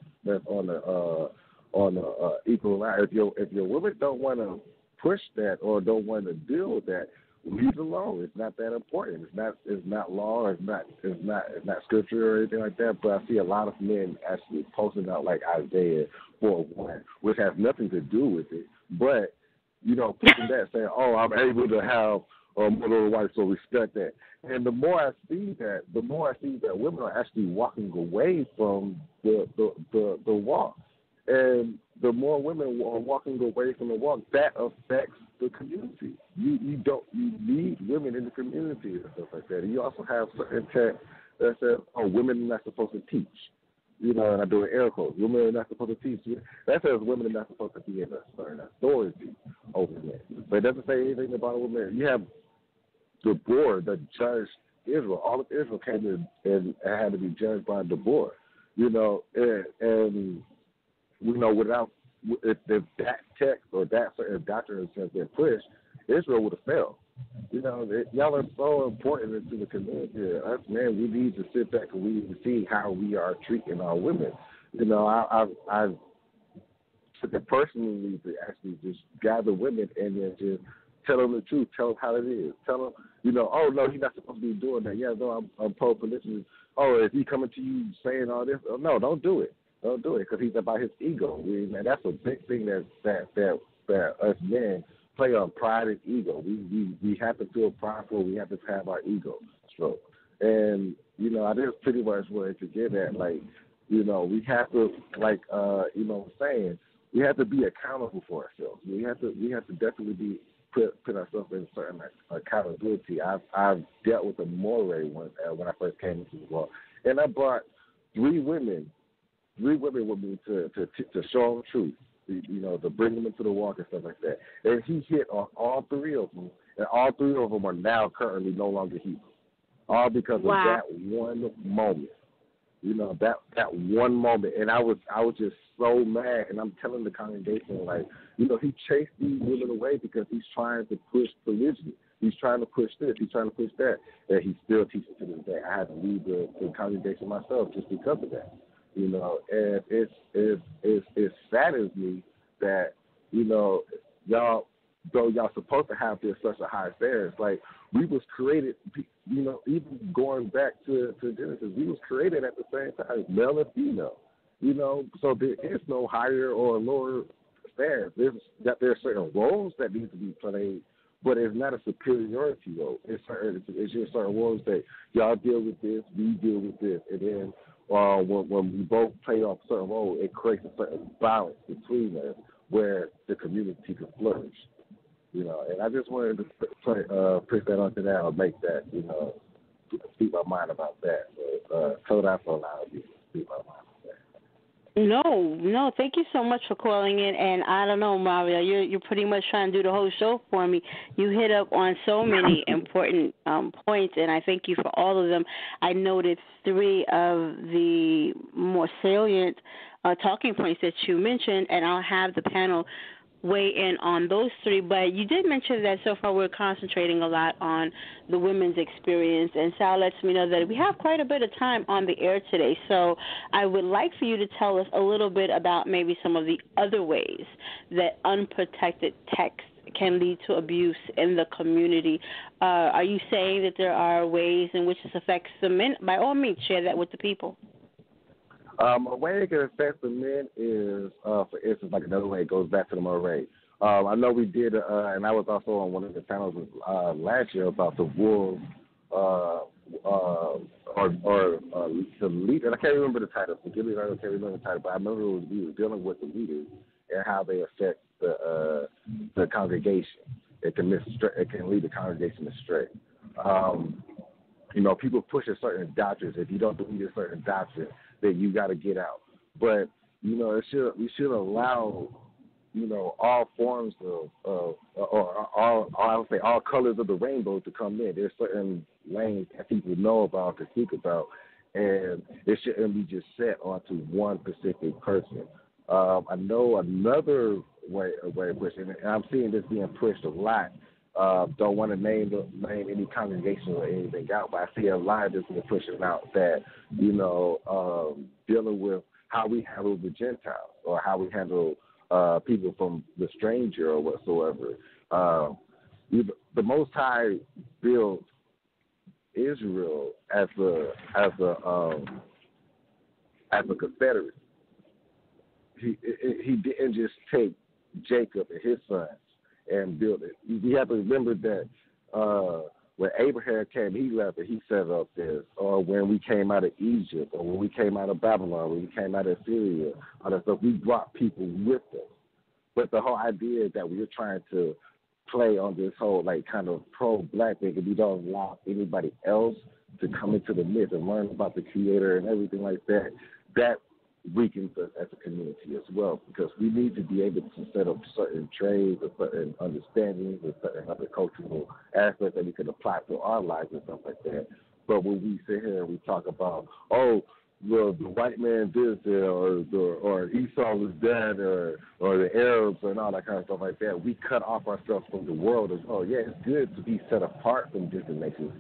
equal line. If your women don't want to push that or don't want to deal with that, leave it alone. It's not that important. It's not law. It's not scripture or anything like that. But I see a lot of men actually posting out like Isaiah 4:1, which has nothing to do with it. But pushing that, saying, "Oh, I'm able to have more wife, so respect that." And the more I see that women are actually walking away from the walk. And the more women are walking away from the walk, that affects the community. You need women in the community and stuff like that. And you also have certain text that says, "Oh, women are not supposed to teach." And I'm doing air quotes. Women are not supposed to teach. That says women are not supposed to be in a certain authority over men. But it doesn't say anything about a woman. You have Deborah that judged Israel. All of Israel came in and had to be judged by Deborah. And without if that text or that certain doctrine has been pushed, Israel would have failed. Y'all are so important into the community. Us men, we need to sit back and we need to see how we are treating our women. I took it personally to actually just gather women and then just tell them the truth, tell them how it is, tell them, oh no, he's not supposed to be doing that. Yeah, no, I'm pro-polygyny. Oh, is he coming to you saying all this? Oh, no, don't do it. Don't do it because he's about his ego. And that's a big thing that us men play on pride and ego. We have to feel prideful. We have to have our ego stroked. And I just pretty much wanted to get at we have to saying we have to be accountable for ourselves. We have to definitely be put ourselves in certain accountability. I've dealt with a moray once when I first came into the world, and I brought three women with me to show them the truth, to bring them into the walk and stuff like that. And he hit on all three of them, and all three of them are now currently no longer Hebrew, all because of that one moment. That one moment, and I was just so mad. And I'm telling the congregation, he chased these women away because he's trying to push polygyny. He's trying to push this. He's trying to push that. And he still teaches to this day. I had to leave the congregation myself just because of that. And it saddens me that y'all, though y'all supposed to have this such a high standard, like we was created, even going back to Genesis, we was created at the same time, male and female. So there is no higher or lower standards. There's certain roles that need to be played, but it's not a superiority role. It's just certain roles that y'all deal with this, we deal with this, and then when we both play off a certain role, it creates a certain balance between us where the community can flourish. And I just wanted to put that onto that or make that, speak my mind about that. So that's all I'll do, speak my mind about that. No, thank you so much for calling in. And I don't know, Mario, you're pretty much trying to do the whole show for me. You hit up on so many important points, and I thank you for all of them. I noted three of the more salient talking points that you mentioned, and I'll have the panel weigh in on those three. But you did mention that so far we're concentrating a lot on the women's experience, and Sal lets me know that we have quite a bit of time on the air today. So I would like for you to tell us a little bit about maybe some of the other ways that unprotected text can lead to abuse in the community. Are you saying that there are ways in which this affects the men? By all means, share that with the people. A way it can affect the men is, for instance, like another way, it goes back to the Moray. I know we did, and I was also on one of the panels last year about the wolves, or the leader. I can't remember the title. Forgive me, I can't remember the title, but I remember we were dealing with the leaders and how they affect the congregation. It can lead the congregation astray. People push a certain doctrines. If you don't believe a certain doctrine, then you got to get out. But we should allow all forms or I would say all colors of the rainbow to come in. There's certain lanes that people know about to speak about, and it shouldn't be just set onto one specific person. I know another way of pushing it, and I'm seeing this being pushed a lot. Don't want to name any congregation or anything out, but I see a lot of this being pushing out that, dealing with how we handle the Gentiles or how we handle people from the stranger or whatsoever. The Most High built Israel as a confederate. He didn't just take Jacob and his sons and build it. We have to remember that when Abraham came, he left it, he set up this. Or when we came out of Egypt, or when we came out of Babylon, when we came out of Syria, all that stuff, we brought people with us. But the whole idea is that we're trying to play on this whole kind of pro-black thing, and we don't allow anybody else to come into the midst and learn about the Creator and everything like that. That weakens us as a community as well, because we need to be able to set up certain trades or certain understandings or certain other cultural aspects that we can apply to our lives and stuff like that. But when we sit here and we talk about, the white man did this, or Esau was dead, or the Arabs and all that kind of stuff like that, we cut off ourselves from the world as well. Yeah, it's good to be set apart from different nations,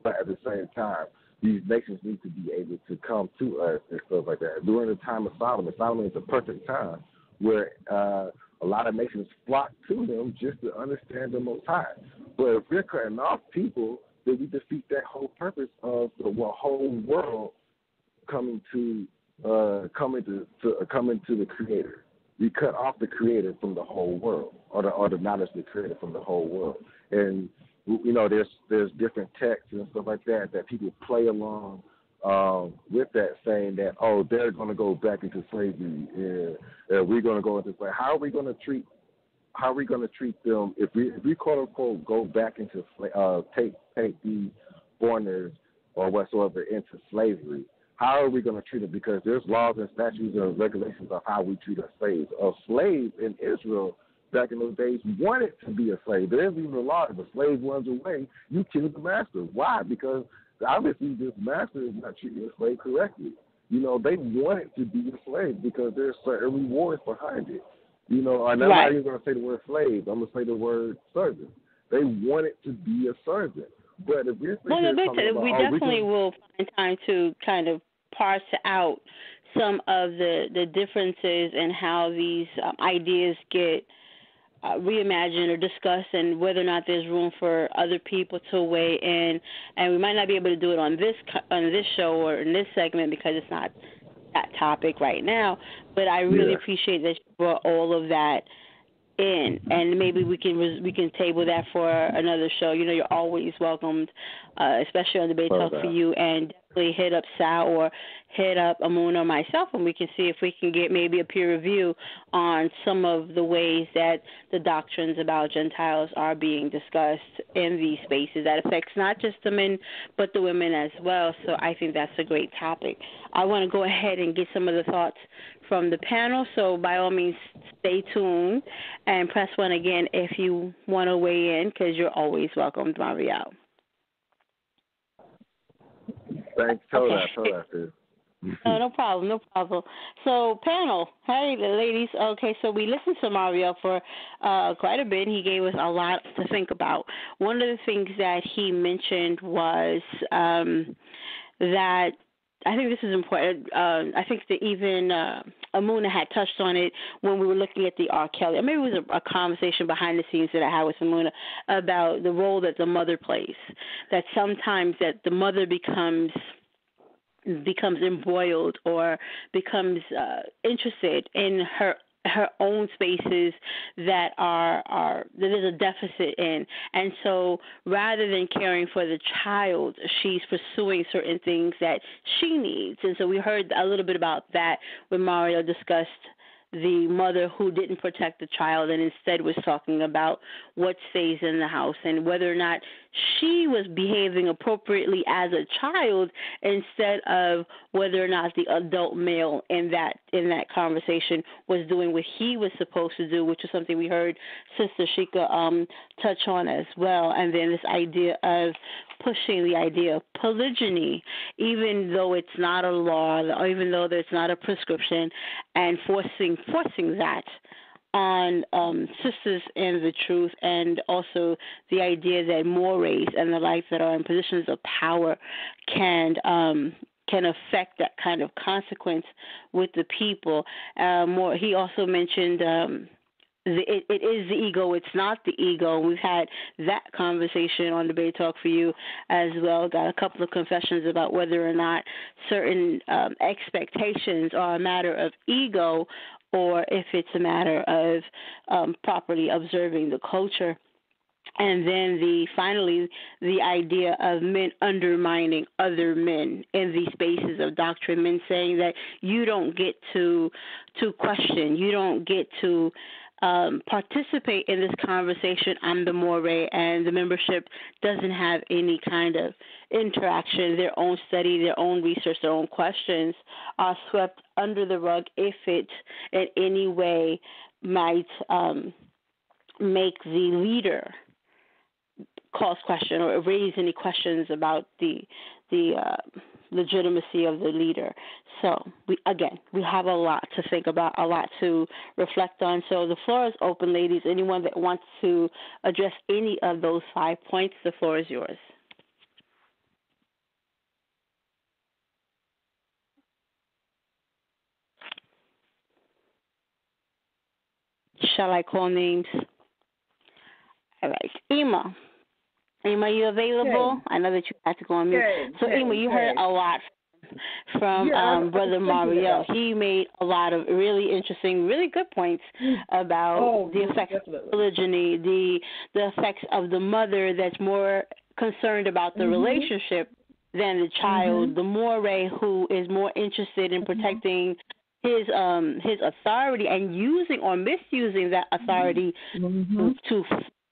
but at the same time, these nations need to be able to come to us and stuff like that. During the time of Solomon is a perfect time where a lot of nations flock to him just to understand the Most High. But if we're cutting off people, then we defeat that whole purpose of the whole world coming to the Creator. We cut off the Creator from the whole world, or the knowledge of the Creator from the whole world. And there's different texts and stuff like that people play along with that, saying that they're going to go back into slavery and we're going to go into slavery. How are we going to treat them if we quote unquote go back into take these foreigners or whatsoever into slavery? How are we going to treat them? Because there's laws and statutes and regulations of how we treat our slaves. A slave in Israel back in those days wanted to be a slave. There's even a law: if a slave runs away, you kill the master. Why? Because obviously this master is not treating the slave correctly. They wanted to be a slave because there's certain rewards behind it. I'm not even going to say the word slave. I'm going to say the word servant. They wanted to be a servant. But if we're we definitely will find time to kind of parse out some of the differences in how these ideas get reimagined or discussed, and whether or not there's room for other people to weigh in. And we might not be able to do it on this show or in this segment because it's not that topic right now. But I really appreciate that you brought all of that in, and maybe we can table that for another show. You're always welcomed, especially on Debate Talk for you, and definitely hit up Sal or hit up EMUNAH or myself, and we can see if we can get maybe a peer review on some of the ways that the doctrines about Gentiles are being discussed in these spaces. That affects not just the men, but the women as well. So I think that's a great topic. I want to go ahead and get some of the thoughts from the panel, so by all means stay tuned and press 1 again if you want to weigh in, because you're always welcomed, Mario. Thanks. Tell that, too. No problem, no problem. So, panel, hey, ladies. Okay, so we listened to Mario for quite a bit. He gave us a lot to think about. One of the things that he mentioned was that I think this is important. I think that even EMUNAH had touched on it when we were looking at the R. Kelly. Or maybe it was a conversation behind the scenes that I had with EMUNAH about the role that the mother plays. That sometimes that the mother becomes embroiled or becomes interested in her own spaces that are that there's a deficit in, and so rather than caring for the child, she's pursuing certain things that she needs. And so we heard a little bit about that when Mario discussed the mother who didn't protect the child and instead was talking about what stays in the house and whether or not she was behaving appropriately as a child instead of whether or not the adult male in that conversation was doing what he was supposed to do, which is something we heard Sister Sheikah touch on as well. And then this idea of pushing the idea of polygyny, even though it's not a law, or even though there's not a prescription, and forcing that on sisters in the truth, and also the idea that mores and the like that are in positions of power can affect that kind of consequence with the people. He also mentioned it is the ego, it's not the ego. We've had that conversation on Debate Talk for You as well. Got a couple of confessions about whether or not certain expectations are a matter of ego or if it's a matter of properly observing the culture. And then finally, the idea of men undermining other men in these spaces of doctrine, men saying that you don't get to question, you don't get to participate in this conversation. I'm the more, and the membership doesn't have any kind of interaction. Their own study, their own research, their own questions are swept under the rug if it in any way might make the leader cause question or raise any questions about the legitimacy of the leader. So we have a lot to think about, a lot to reflect on. So the floor is open, ladies. Anyone that wants to address any of those 5 points, the floor is yours. Shall I call names? All right. Ema, are you available? I know that you had to go on mute. So, Ema, you heard a lot from Brother Mario. He made a lot of really interesting, really good points about the effects of polygyny, the effects of the mother that's more concerned about the relationship than the child, the more who is more interested in protecting his authority and using or misusing that authority to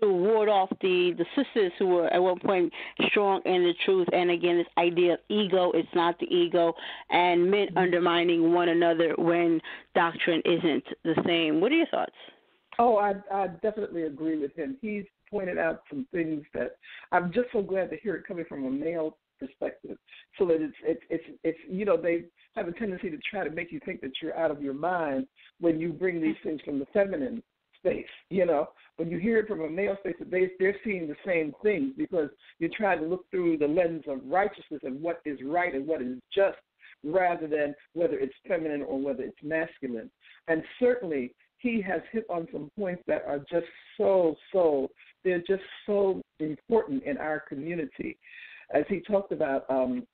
ward off the sisters who were at one point strong in the truth. And again, this idea of ego, it's not the ego, and men undermining one another when doctrine isn't the same. What are your thoughts? Oh, I definitely agree with him. He's pointed out some things that I'm just so glad to hear it coming from a male perspective, so that it's they have a tendency to try to make you think that you're out of your mind when you bring these things from the feminine space. When you hear it from a male space, they're seeing the same things because you try to look through the lens of righteousness and what is right and what is just, rather than whether it's feminine or whether it's masculine. And certainly he has hit on some points that are just they're just so important in our community. As he talked about, when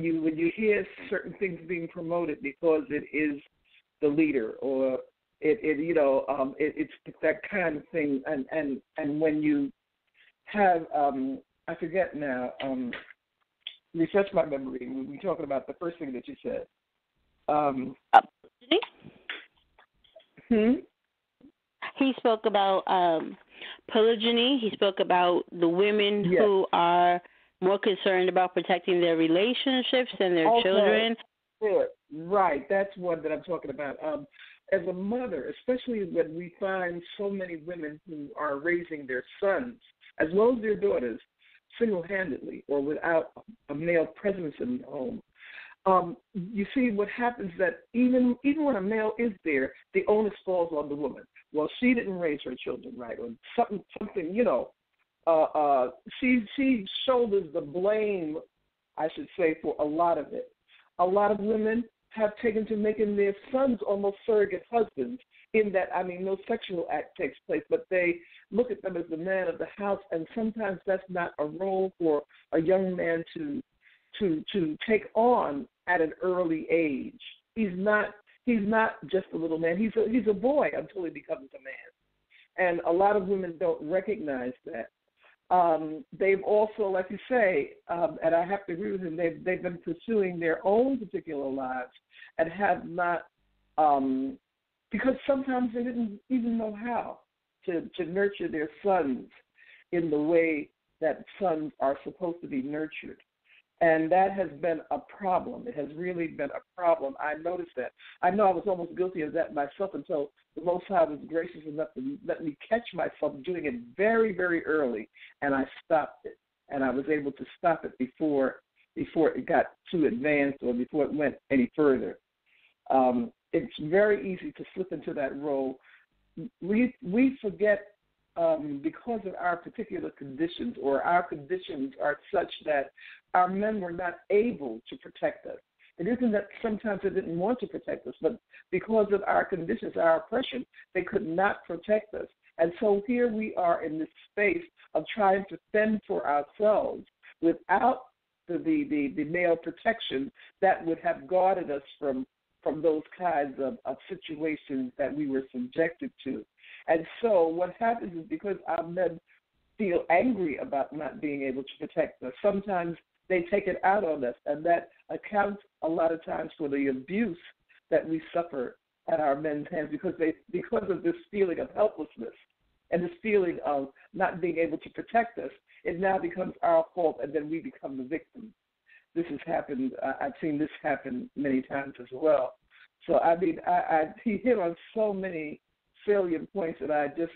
you hear certain things being promoted because it is the leader or it's that kind of thing, and when you have I forget now, refresh my memory. We were talking about the first thing that you said. He spoke about polygyny. He spoke about the women who are more concerned about protecting their relationships and their children. Good. Right, that's one that I'm talking about. As a mother, especially when we find so many women who are raising their sons as well as their daughters single-handedly or without a male presence in the home. You see what happens that even when a male is there, the onus falls on the woman. Well, she didn't raise her children right, or something, she shoulders the blame, I should say, for a lot of it. A lot of women have taken to making their sons almost surrogate husbands, in that, no sexual act takes place, but they look at them as the man of the house, and sometimes that's not a role for a young man to take on at an early age. He's not just a little man. He's a boy until he becomes a man. And a lot of women don't recognize that. They've also, like you say, and I have to agree with him, they've been pursuing their own particular lives and have not, because sometimes they didn't even know how to nurture their sons in the way that sons are supposed to be nurtured. And that has been a problem. It has really been a problem. I noticed that. I know I was almost guilty of that myself until the Most High was gracious enough to let me catch myself doing it very, very early, and I stopped it. And I was able to stop it before it got too advanced or before it went any further. It's very easy to slip into that role. We forget because of our particular conditions, or our conditions are such that our men were not able to protect us. It isn't that sometimes they didn't want to protect us, but because of our conditions, our oppression, they could not protect us. And so here we are in this space of trying to fend for ourselves without the male protection that would have guarded us from those kinds of situations that we were subjected to. And so what happens is, because our men feel angry about not being able to protect us, sometimes they take it out on us, and that accounts a lot of times for the abuse that we suffer at our men's hands because of this feeling of helplessness and this feeling of not being able to protect us. It now becomes our fault, and then we become the victim. This has happened. I've seen this happen many times as well. So he hit on so many salient points that I just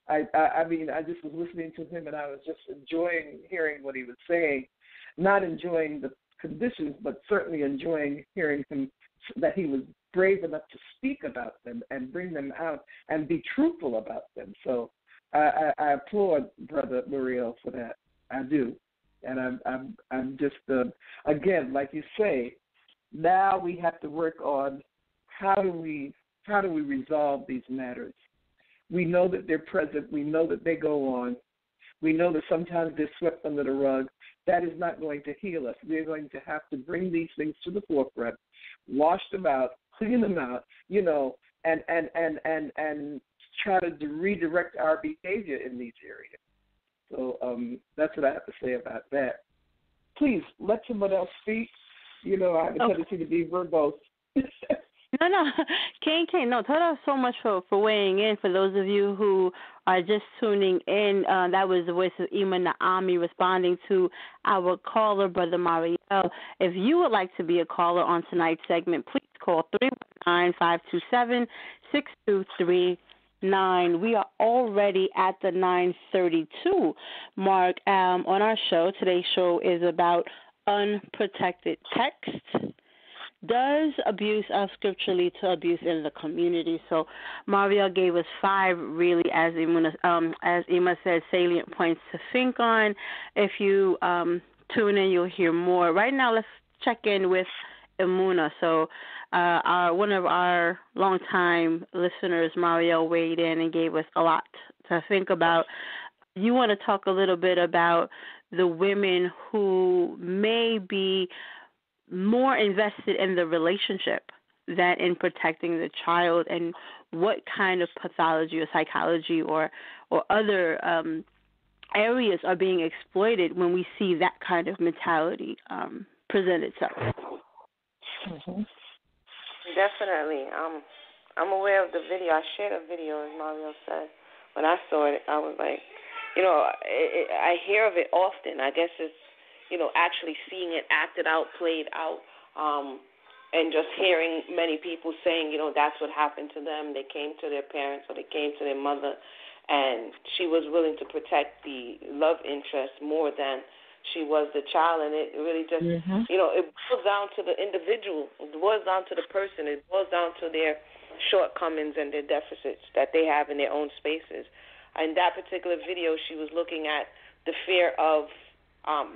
was listening to him, and I was just enjoying hearing what he was saying. Not enjoying the conditions, but certainly enjoying hearing him, that he was brave enough to speak about them and bring them out and be truthful about them. So I applaud Brother Muriel for that. I do. And I'm just, again, like you say, now we have to work on how do we resolve these matters. We know that they're present. We know that they go on. We know that sometimes they're swept under the rug. That is not going to heal us. We're going to have to bring these things to the forefront, wash them out, clean them out, and try to redirect our behavior in these areas. So that's what I have to say about that. Please let someone else speak. I have a tendency to be verbose. No, Kane, no, thank you so much for weighing in. For those of you who are just tuning in, that was the voice of EMUNAH responding to our caller, Brother Mariel. If you would like to be a caller on tonight's segment, please call 319-527-6239. We are already at the 9:32 mark on our show. Today's show is about unprotected text. Does abuse scripture lead to abuse in the community? So Mariel gave us 5 really, as Emma said, salient points to think on. If you tune in, you'll hear more. Right now, let's check in with EMUNAH. So one of our longtime listeners, Mariel, weighed in and gave us a lot to think about. You want to talk a little bit about the women who may be more invested in the relationship than in protecting the child, and what kind of pathology or psychology or other areas are being exploited when we see that kind of mentality present itself. Mm-hmm. Definitely. I'm aware of the video. I shared a video, as Mariel said. When I saw it, I was like, I hear of it often. I guess it's, actually seeing it acted out, played out, and just hearing many people saying, that's what happened to them. They came to their parents or they came to their mother, and she was willing to protect the love interest more than she was the child, and it really just, it boils down to the individual. It boils down to the person. It boils down to their shortcomings and their deficits that they have in their own spaces. In that particular video, she was looking at the fear of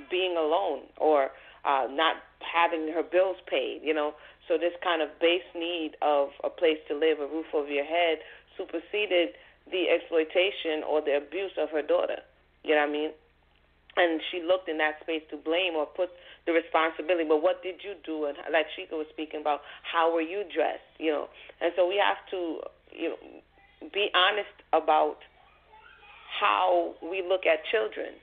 being alone or not having her bills paid, So this kind of base need of a place to live, a roof over your head, superseded the exploitation or the abuse of her daughter. You know what I mean? And she looked in that space to blame or put the responsibility. But what did you do? And like Sheikah was speaking about, how were you dressed? And so we have to, be honest about how we look at children.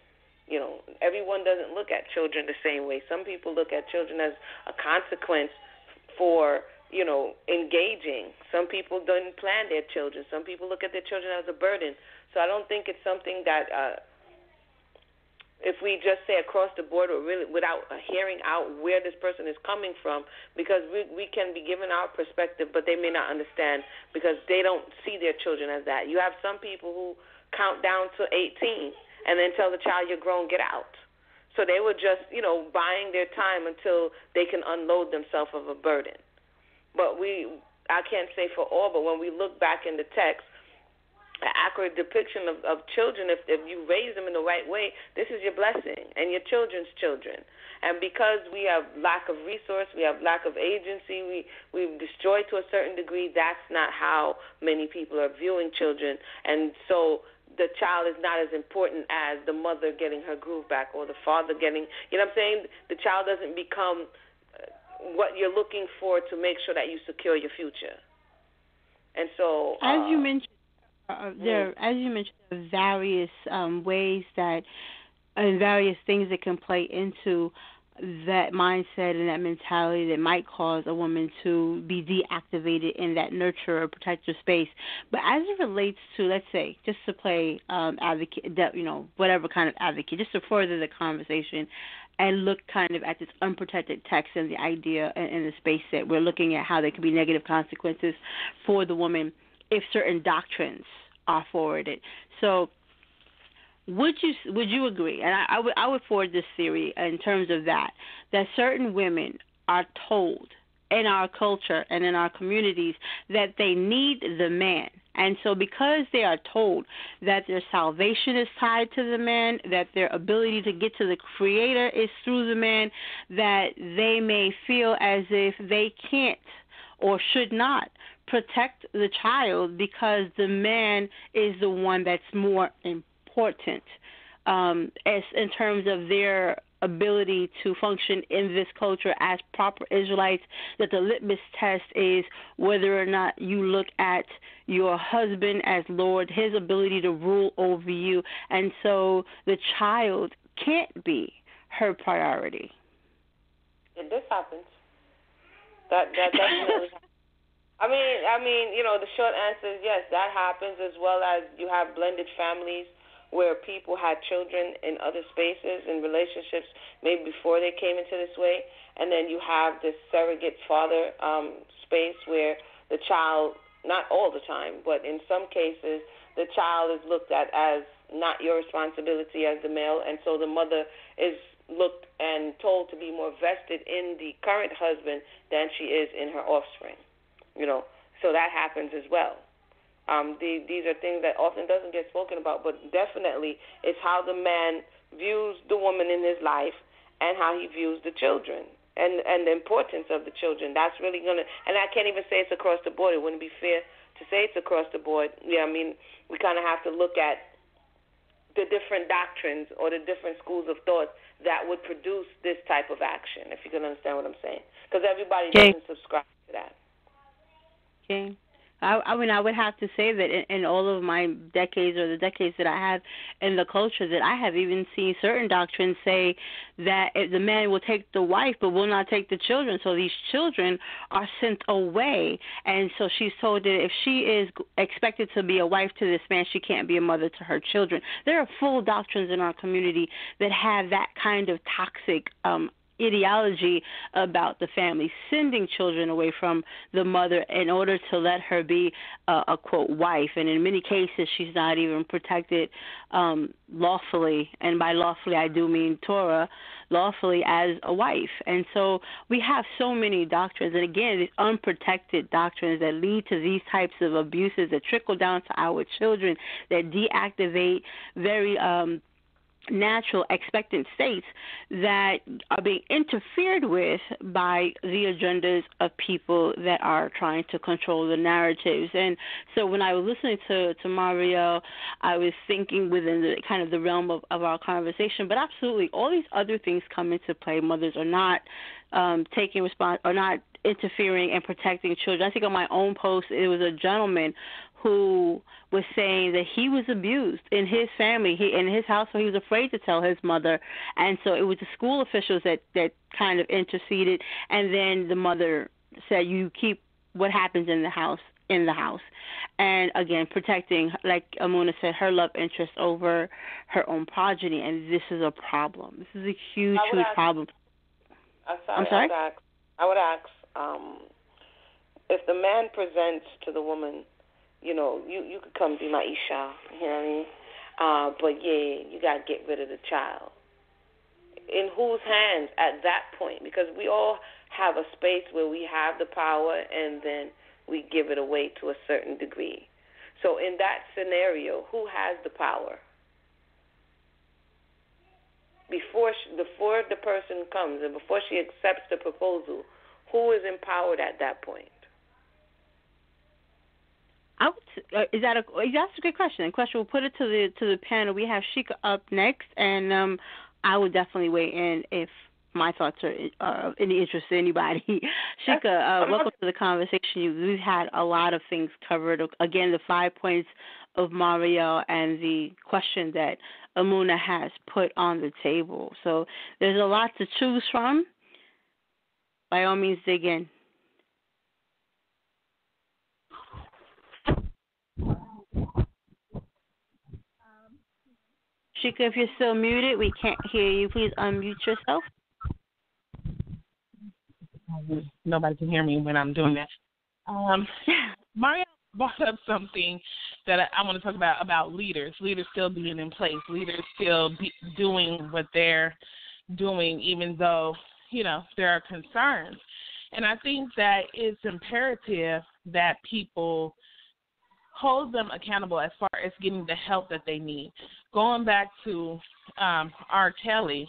Everyone doesn't look at children the same way. Some people look at children as a consequence for, engaging. Some people don't plan their children. Some people look at their children as a burden. So I don't think it's something that if we just say across the board or really without hearing out where this person is coming from, because we can be given our perspective, but they may not understand because they don't see their children as that. You have some people who count down to 18 and then tell the child, you're grown, get out. So they were just, buying their time until they can unload themselves of a burden. But I can't say for all, but when we look back in the text, an accurate depiction of children, if you raise them in the right way, this is your blessing and your children's children. And because we have lack of resource, we have lack of agency, we've destroyed to a certain degree, that's not how many people are viewing children. And so the child is not as important as the mother getting her groove back or the father getting, you know what I'm saying? The child doesn't become what you're looking for to make sure that you secure your future. And so as you mentioned, there are various ways that and various things that can play into that mindset and that mentality that might cause a woman to be deactivated in that nurture or protector space. But as it relates to, let's say, just to play advocate, whatever kind of advocate, just to further the conversation and look kind of at this unprotected text and the idea and the space that we're looking at how there could be negative consequences for the woman if certain doctrines are forwarded. So would you agree, and I would forward this theory in terms of that certain women are told in our culture and in our communities that they need the man. And so because they are told that their salvation is tied to the man, that their ability to get to the Creator is through the man, that they may feel as if they can't or should not protect the child because the man is the one that's more important as in terms of their ability to function in this culture as proper Israelites, that the litmus test is whether or not you look at your husband as Lord, his ability to rule over you, and so the child can't be her priority. And this happens. That definitely happens. I mean, the short answer is yes, that happens, as well as you have blended families where people had children in other spaces and relationships maybe before they came into this way, and then you have this surrogate father space where the child, not all the time, but in some cases, the child is looked at as not your responsibility as the male, and so the mother is looked and told to be more vested in the current husband than she is in her offspring. So that happens as well. These are things that often doesn't get spoken about, but definitely it's how the man views the woman in his life and how he views the children and the importance of the children. That's really going to, and I can't even say it's across the board. It wouldn't be fair to say it's across the board. Yeah, I mean, we kind of have to look at the different doctrines or the different schools of thought that would produce this type of action, if you can understand what I'm saying, because everybody doesn't subscribe to that. Okay. I mean, I would have to say that in all of my decades or the decades that I have in the culture, that I have even seen certain doctrines say that the man will take the wife but will not take the children. So these children are sent away. And so she's told that if she is expected to be a wife to this man, she can't be a mother to her children. There are full doctrines in our community that have that kind of toxic ideology about the family sending children away from the mother in order to let her be a quote wife, and in many cases she's not even protected lawfully, and by lawfully I do mean Torah lawfully, as a wife. And so we have so many doctrines, and again, these unprotected doctrines that lead to these types of abuses that trickle down to our children, that deactivate very natural expectant states that are being interfered with by the agendas of people that are trying to control the narratives. And so when I was listening to Mario, I was thinking within the kind of the realm of our conversation, but absolutely all these other things come into play. Mothers are not taking response, or not interfering and protecting children. I think on my own post, it was a gentleman who was saying that he was abused in his family, in his household. He was afraid to tell his mother, and so it was the school officials that kind of interceded, and then the mother said, you keep what happens in the house in the house. And again, protecting, like EMUNAH said, her love interest over her own progeny, and this is a problem. This is a huge, huge problem. I'm sorry? I would ask if the man presents to the woman, you know, you could come be my Isha, you know what I mean? But yeah, you got to get rid of the child. In whose hands at that point? Because we all have a space where we have the power and then we give it away to a certain degree. So in that scenario, who has the power? Before the person comes and before she accepts the proposal, who is empowered at that point? That's a good question. And question, we'll put it to the panel. We have Sheikah up next, and I will definitely weigh in if my thoughts are of any interest to anybody. Sheikah, welcome to the conversation. We've had a lot of things covered. Again, the 5 points of Mario and the question that EMUNAH has put on the table. So there's a lot to choose from. By all means, dig in. Sheikah, if you're still muted, we can't hear you. Please unmute yourself. Nobody can hear me when I'm doing that. Mario brought up something that I want to talk about leaders still being in place, leaders still doing what they're doing, even though, you know, there are concerns. And I think that it's imperative that people hold them accountable as far as getting the help that they need. Going back to R. Kelly,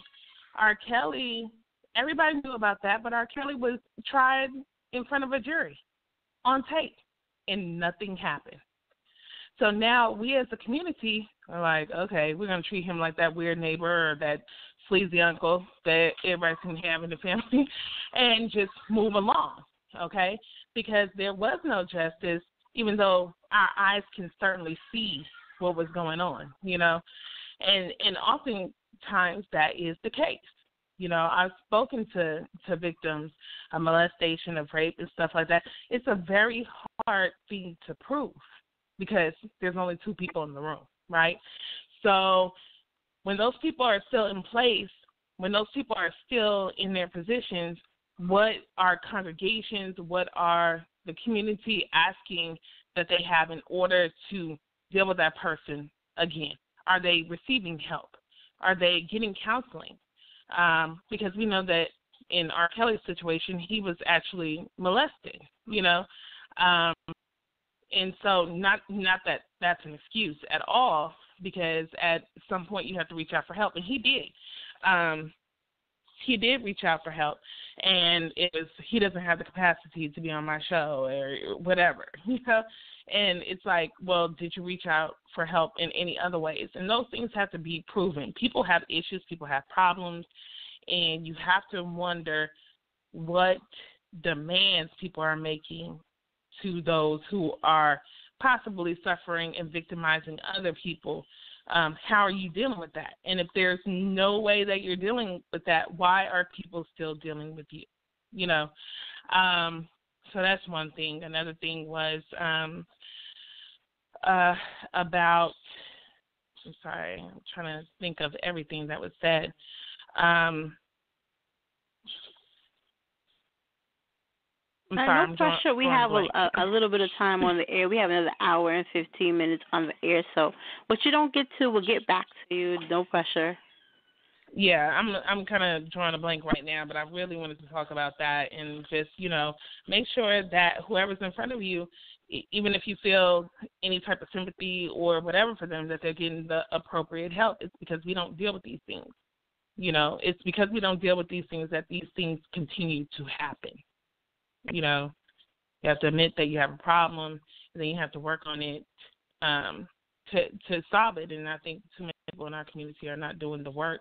everybody knew about that, but R. Kelly was tried in front of a jury on tape, and nothing happened. So now we as a community are like, okay, we're going to treat him like that weird neighbor or that sleazy uncle that everybody can have in the family and just move along, okay? Because there was no justice, even though our eyes can certainly see what was going on, you know. And oftentimes that is the case. You know, I've spoken to victims of molestation, of rape and stuff like that. It's a very hard thing to prove because there's only two people in the room, right? So when those people are still in place, when those people are still in their positions, what are congregations, what are the community asking that they have in order to deal with that person again? Are they receiving help? Are they getting counseling? Because we know that in R. Kelly's situation, he was actually molested, you know. And so not that that's an excuse at all, because at some point you have to reach out for help. And he did. He did reach out for help. And he doesn't have the capacity to be on my show or whatever, you know. And it's like, well, did you reach out for help in any other ways? And those things have to be proven. People have issues. People have problems. And you have to wonder what demands people are making to those who are possibly suffering and victimizing other people. How are you dealing with that? And if there's no way that you're dealing with that, why are people still dealing with you? You know, so that's one thing. Another thing was about, I'm sorry, I'm trying to think of everything that was said. No pressure. We have a little bit of time on the air. We have another hour and 15 minutes on the air. So what you don't get to, we'll get back to you. No pressure. Yeah, I'm kind of drawing a blank right now, but I really wanted to talk about that and just, make sure that whoever's in front of you, even if you feel any type of sympathy or whatever for them, that they're getting the appropriate help. It's because we don't deal with these things. It's because we don't deal with these things that these things continue to happen. You have to admit that you have a problem, and then you have to work on it to solve it. And I think too many people in our community are not doing the work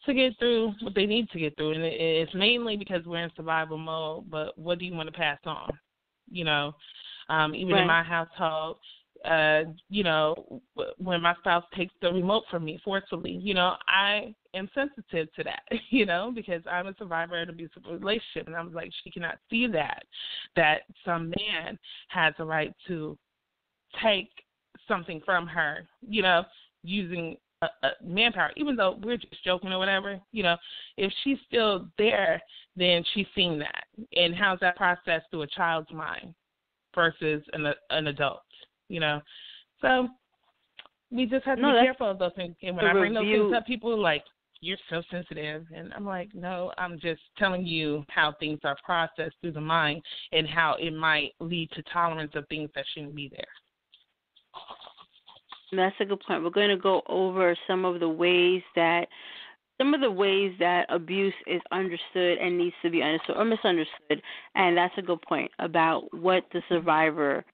to get through what they need to get through. And it's mainly because we're in survival mode, but what do you want to pass on? Even right. In my household, when my spouse takes the remote from me forcefully, I am sensitive to that, because I'm a survivor of an abusive relationship. And I was like, she cannot see that some man has a right to take something from her, using manpower, even though we're just joking or whatever, if she's still there, then she's seeing that. And how's that processed through a child's mind versus an adult, So we just have to be careful of those things. And when I bring those things up, people are like, you're so sensitive. And I'm like, no, I'm just telling you how things are processed through the mind and how it might lead to tolerance of things that shouldn't be there. That's a good point. We're going to go over some of the ways that abuse is understood and needs to be understood or misunderstood, and that's a good point about what the survivor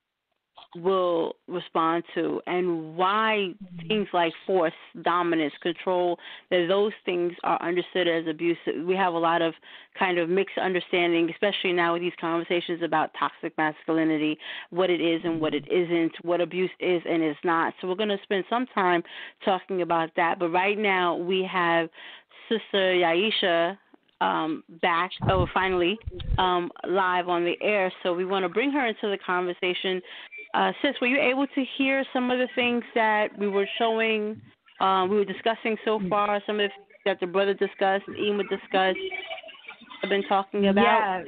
will respond to and why things like force, dominance, control, that those things are understood as abuse. We have a lot of kind of mixed understanding, especially now with these conversations about toxic masculinity, what it is and what it isn't, what abuse is and is not. So we're going to spend some time talking about that. But right now we have Sister Yahisha back, finally, live on the air. So we want to bring her into the conversation. Sis, were you able to hear some of the things that we were showing, we were discussing so far, some of the things that the brother discussed, Ema discussed, have been talking about?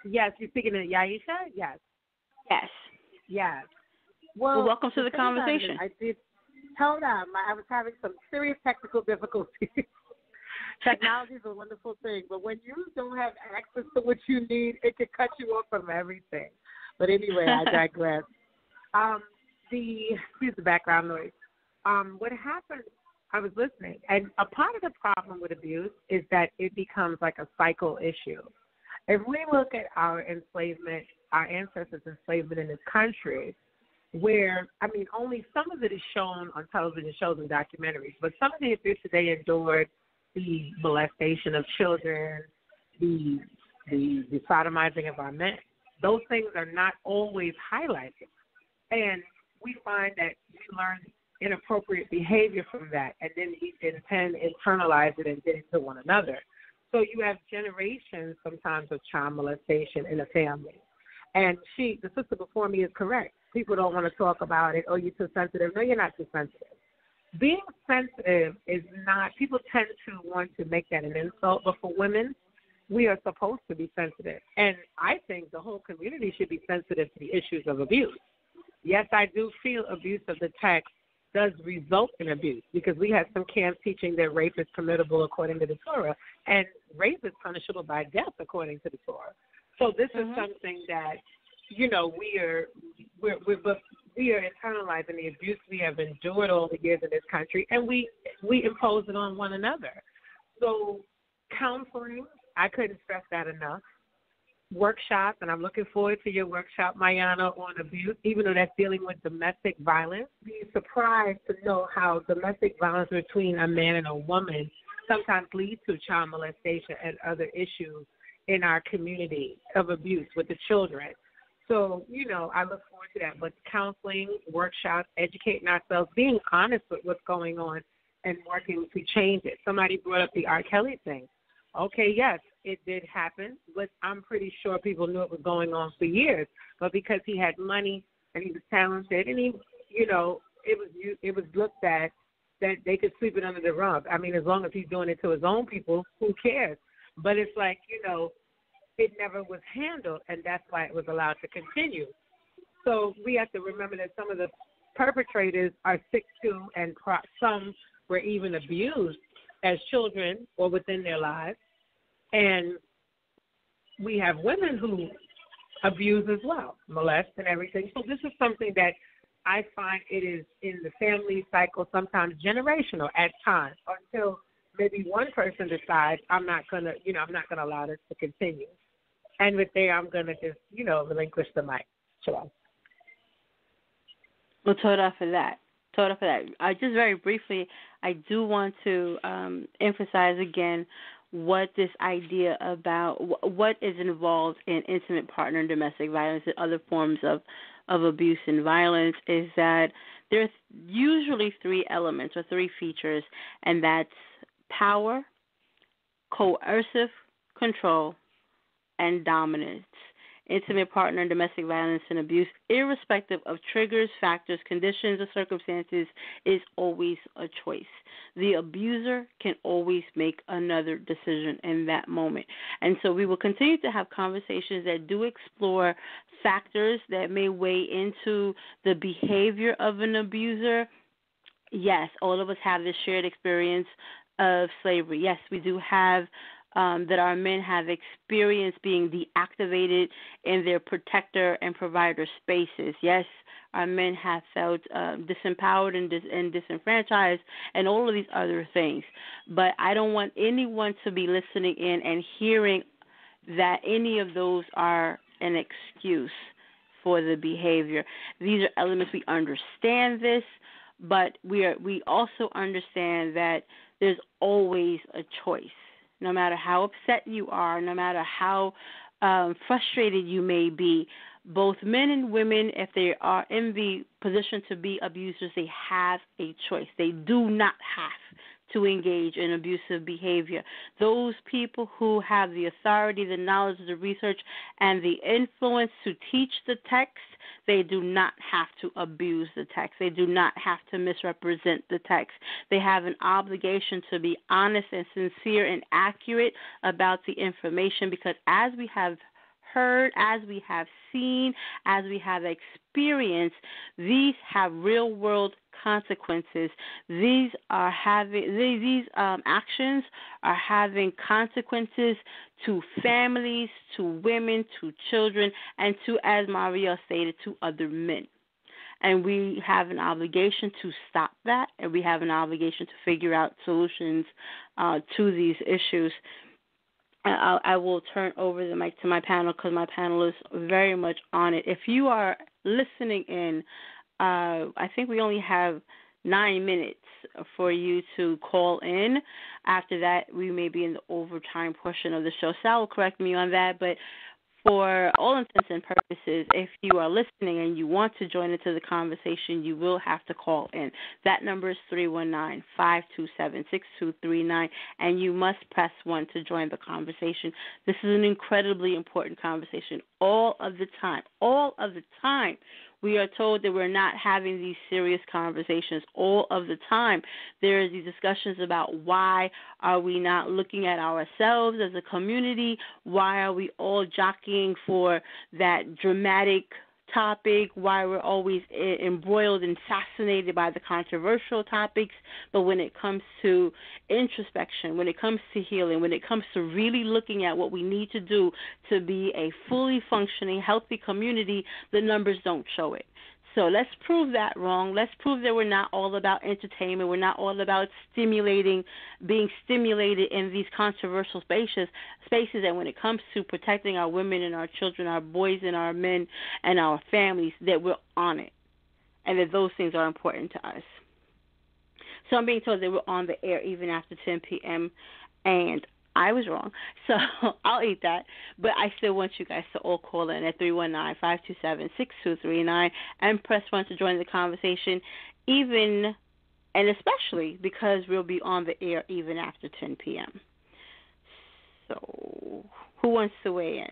Yes. You're speaking to Yahisha? Yes. Well, welcome to the conversation. I did. Hold on. I was having some serious technical difficulties. Technology is a wonderful thing, but when you don't have access to what you need, it can cut you off from everything. But anyway, I digress. Excuse the background noise. What happened, I was listening, and a part of the problem with abuse is that it becomes like a cycle issue. If we look at our enslavement, our ancestors' enslavement in this country, where, only some of it is shown on television shows and documentaries, but some of the abuse that they endured, the molestation of children, the sodomizing of our men, those things are not always highlighted. And we find that we learn inappropriate behavior from that, and then we can internalize it and get it to one another. So you have generations sometimes of child molestation in a family. And the sister before me is correct. People don't want to talk about it. Oh, you're too sensitive. No, you're not too sensitive. Being sensitive is not, people tend to want to make that an insult, but for women, we are supposed to be sensitive. And I think the whole community should be sensitive to the issues of abuse. Yes, I do feel abuse of the text does result in abuse, because we have some camps teaching that rape is permissible according to the Torah, and rape is punishable by death according to the Torah. So this is something that, we are internalizing the abuse we have endured all the years in this country, and we impose it on one another. So counseling, I couldn't stress that enough. Workshops, and I'm looking forward to your workshop, Mayana, on abuse, even though that's dealing with domestic violence. Be surprised to know how domestic violence between a man and a woman sometimes leads to child molestation and other issues in our community of abuse with the children. So, I look forward to that. But counseling, workshops, educating ourselves, being honest with what's going on and working to change it. Somebody brought up the R. Kelly thing. Okay, yes, it did happen, but I'm pretty sure people knew it was going on for years. But because he had money and he was talented, and it was looked at that they could sweep it under the rug. As long as he's doing it to his own people, who cares? But it's like, it never was handled, and that's why it was allowed to continue. So we have to remember that some of the perpetrators are sick too, and some were even abused as children or within their lives. And we have women who abuse as well, molest and everything. So this is something that I find it is in the family cycle, sometimes generational at times, until maybe one person decides I'm not gonna allow this to continue. And with there, I'm gonna just, relinquish the mic. Shalom. Well, Toda for that. Just very briefly, I do want to emphasize again what this idea about what is involved in intimate partner and domestic violence and other forms of abuse and violence is that there's usually three elements or three features, and that's power, coercive control, and dominance. Intimate partner and domestic violence and abuse, irrespective of triggers, factors, conditions, or circumstances, is always a choice. The abuser can always make another decision in that moment. And so we will continue to have conversations that do explore factors that may weigh into the behavior of an abuser. Yes, all of us have this shared experience of slavery. Yes, we do have that our men have experienced being deactivated in their protector and provider spaces. Yes, our men have felt disempowered and disenfranchised and all of these other things. But I don't want anyone to be listening in and hearing that any of those are an excuse for the behavior. These are elements. We understand this, but we also understand that there's always a choice. No matter how upset you are, no matter how frustrated you may be, both men and women, if they are in the position to be abusers, they have a choice. They do not have to engage in abusive behavior. Those people who have the authority, the knowledge, the research, and the influence to teach the text, they do not have to abuse the text. They do not have to misrepresent the text. They have an obligation to be honest and sincere and accurate about the information, because as we have heard, as we have seen, as we have experienced, these have real-world consequences. These actions are having consequences to families, to women, to children, and to, as Maria stated, to other men. And we have an obligation to stop that, and we have an obligation to figure out solutions to these issues. I will turn over the mic to my panel because my panel is very much on it. If you are listening in, I think we only have 9 minutes for you to call in. After that, we may be in the overtime portion of the show. Sal will correct me on that, but for all intents and purposes, if you are listening and you want to join into the conversation, you will have to call in. That number is 319-527-6239, and you must press 1 to join the conversation. This is an incredibly important conversation all of the time. All of the time. We are told that we're not having these serious conversations all of the time. There are these discussions about why are we not looking at ourselves as a community? Why are we all jockeying for that dramatic topic? Why we're always embroiled and fascinated by the controversial topics? But when it comes to introspection, when it comes to healing, when it comes to really looking at what we need to do to be a fully functioning, healthy community, the numbers don't show it. So let's prove that wrong. Let's prove that we're not all about entertainment. We're not all about being stimulated in these controversial spaces. And when it comes to protecting our women and our children, our boys and our men and our families, that we're on it, and that those things are important to us. So I'm being told that we're on the air even after 10 p.m., and I was wrong, so I'll eat that. But I still want you guys to all call in at 319-527-6239 and press 1 to join the conversation, even and especially because we'll be on the air even after 10 p.m. So who wants to weigh in?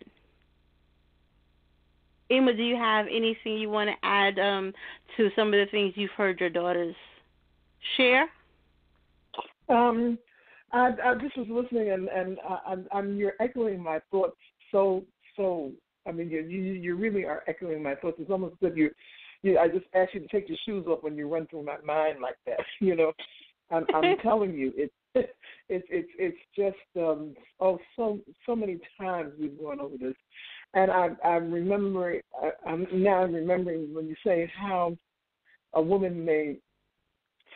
Emma, do you have anything you want to add to some of the things you've heard your daughters share? I just was listening, and you're echoing my thoughts so. I mean, you really are echoing my thoughts. It's almost as if I just asked you to take your shoes off when you run through my mind like that. You know, I'm telling you, it's just so many times we've gone over this, and I'm remembering when you say how a woman may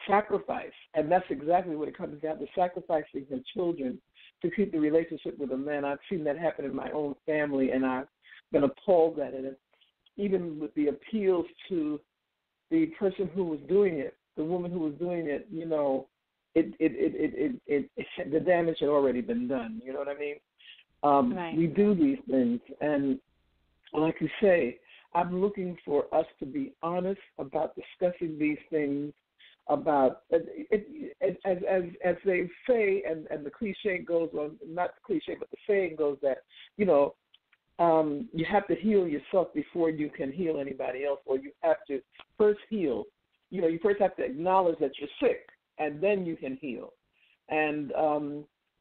sacrifice, and that's exactly what it comes down to, sacrificing her children to keep the relationship with a man. I've seen that happen in my own family, and I've been appalled at it. Even with the appeals to the person who was doing it, the woman who was doing it, you know, the damage had already been done. You know what I mean? Right. We do these things, and like you say, I'm looking for us to be honest about discussing these things. About it, as they say, and the cliche goes on, not the cliche, but the saying goes that, you know, you have to heal yourself before you can heal anybody else, or you have to first heal. You know, you first have to acknowledge that you're sick, and then you can heal. And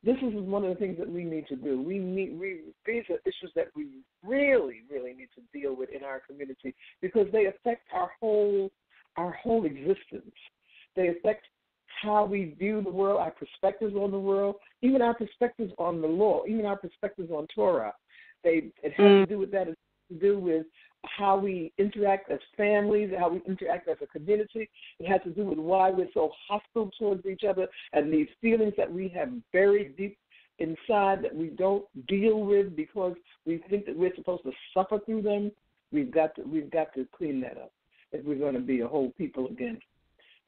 this is one of the things that we need to do. These are issues that we really, really need to deal with in our community because they affect our whole existence. They affect how we view the world, our perspectives on the world, even our perspectives on the law, even our perspectives on Torah. It has to do with that. It has to do with how we interact as families, how we interact as a community. It has to do with why we're so hostile towards each other and these feelings that we have buried deep inside that we don't deal with because we think that we're supposed to suffer through them. We've got to clean that up if we're going to be a whole people again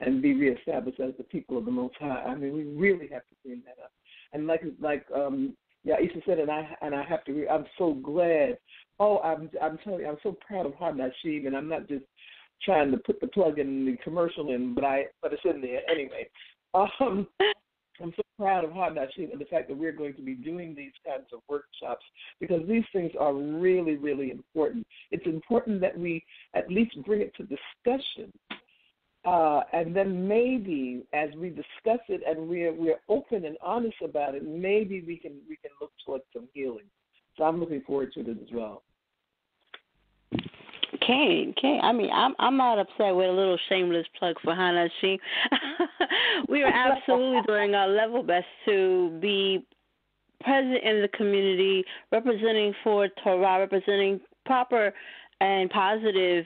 and be reestablished as the people of the Most High. I mean, we really have to clean that up. And like Yahisha said, and I have to. I'm so glad. Oh, I'm telling you, I'm so proud of Hadnashib, and I'm not just trying to put the plug in the commercial in, but it's in there anyway. I'm so proud of Hadnashib and the fact that we're going to be doing these kinds of workshops because these things are really, really important. It's important that we at least bring it to discussion. And then maybe as we discuss it and we're open and honest about it, maybe we can look towards some healing. So I'm looking forward to it as well. Okay. I mean, I'm not upset with a little shameless plug for Hannah. We are absolutely doing our level best to be present in the community, representing for Torah, representing proper and positive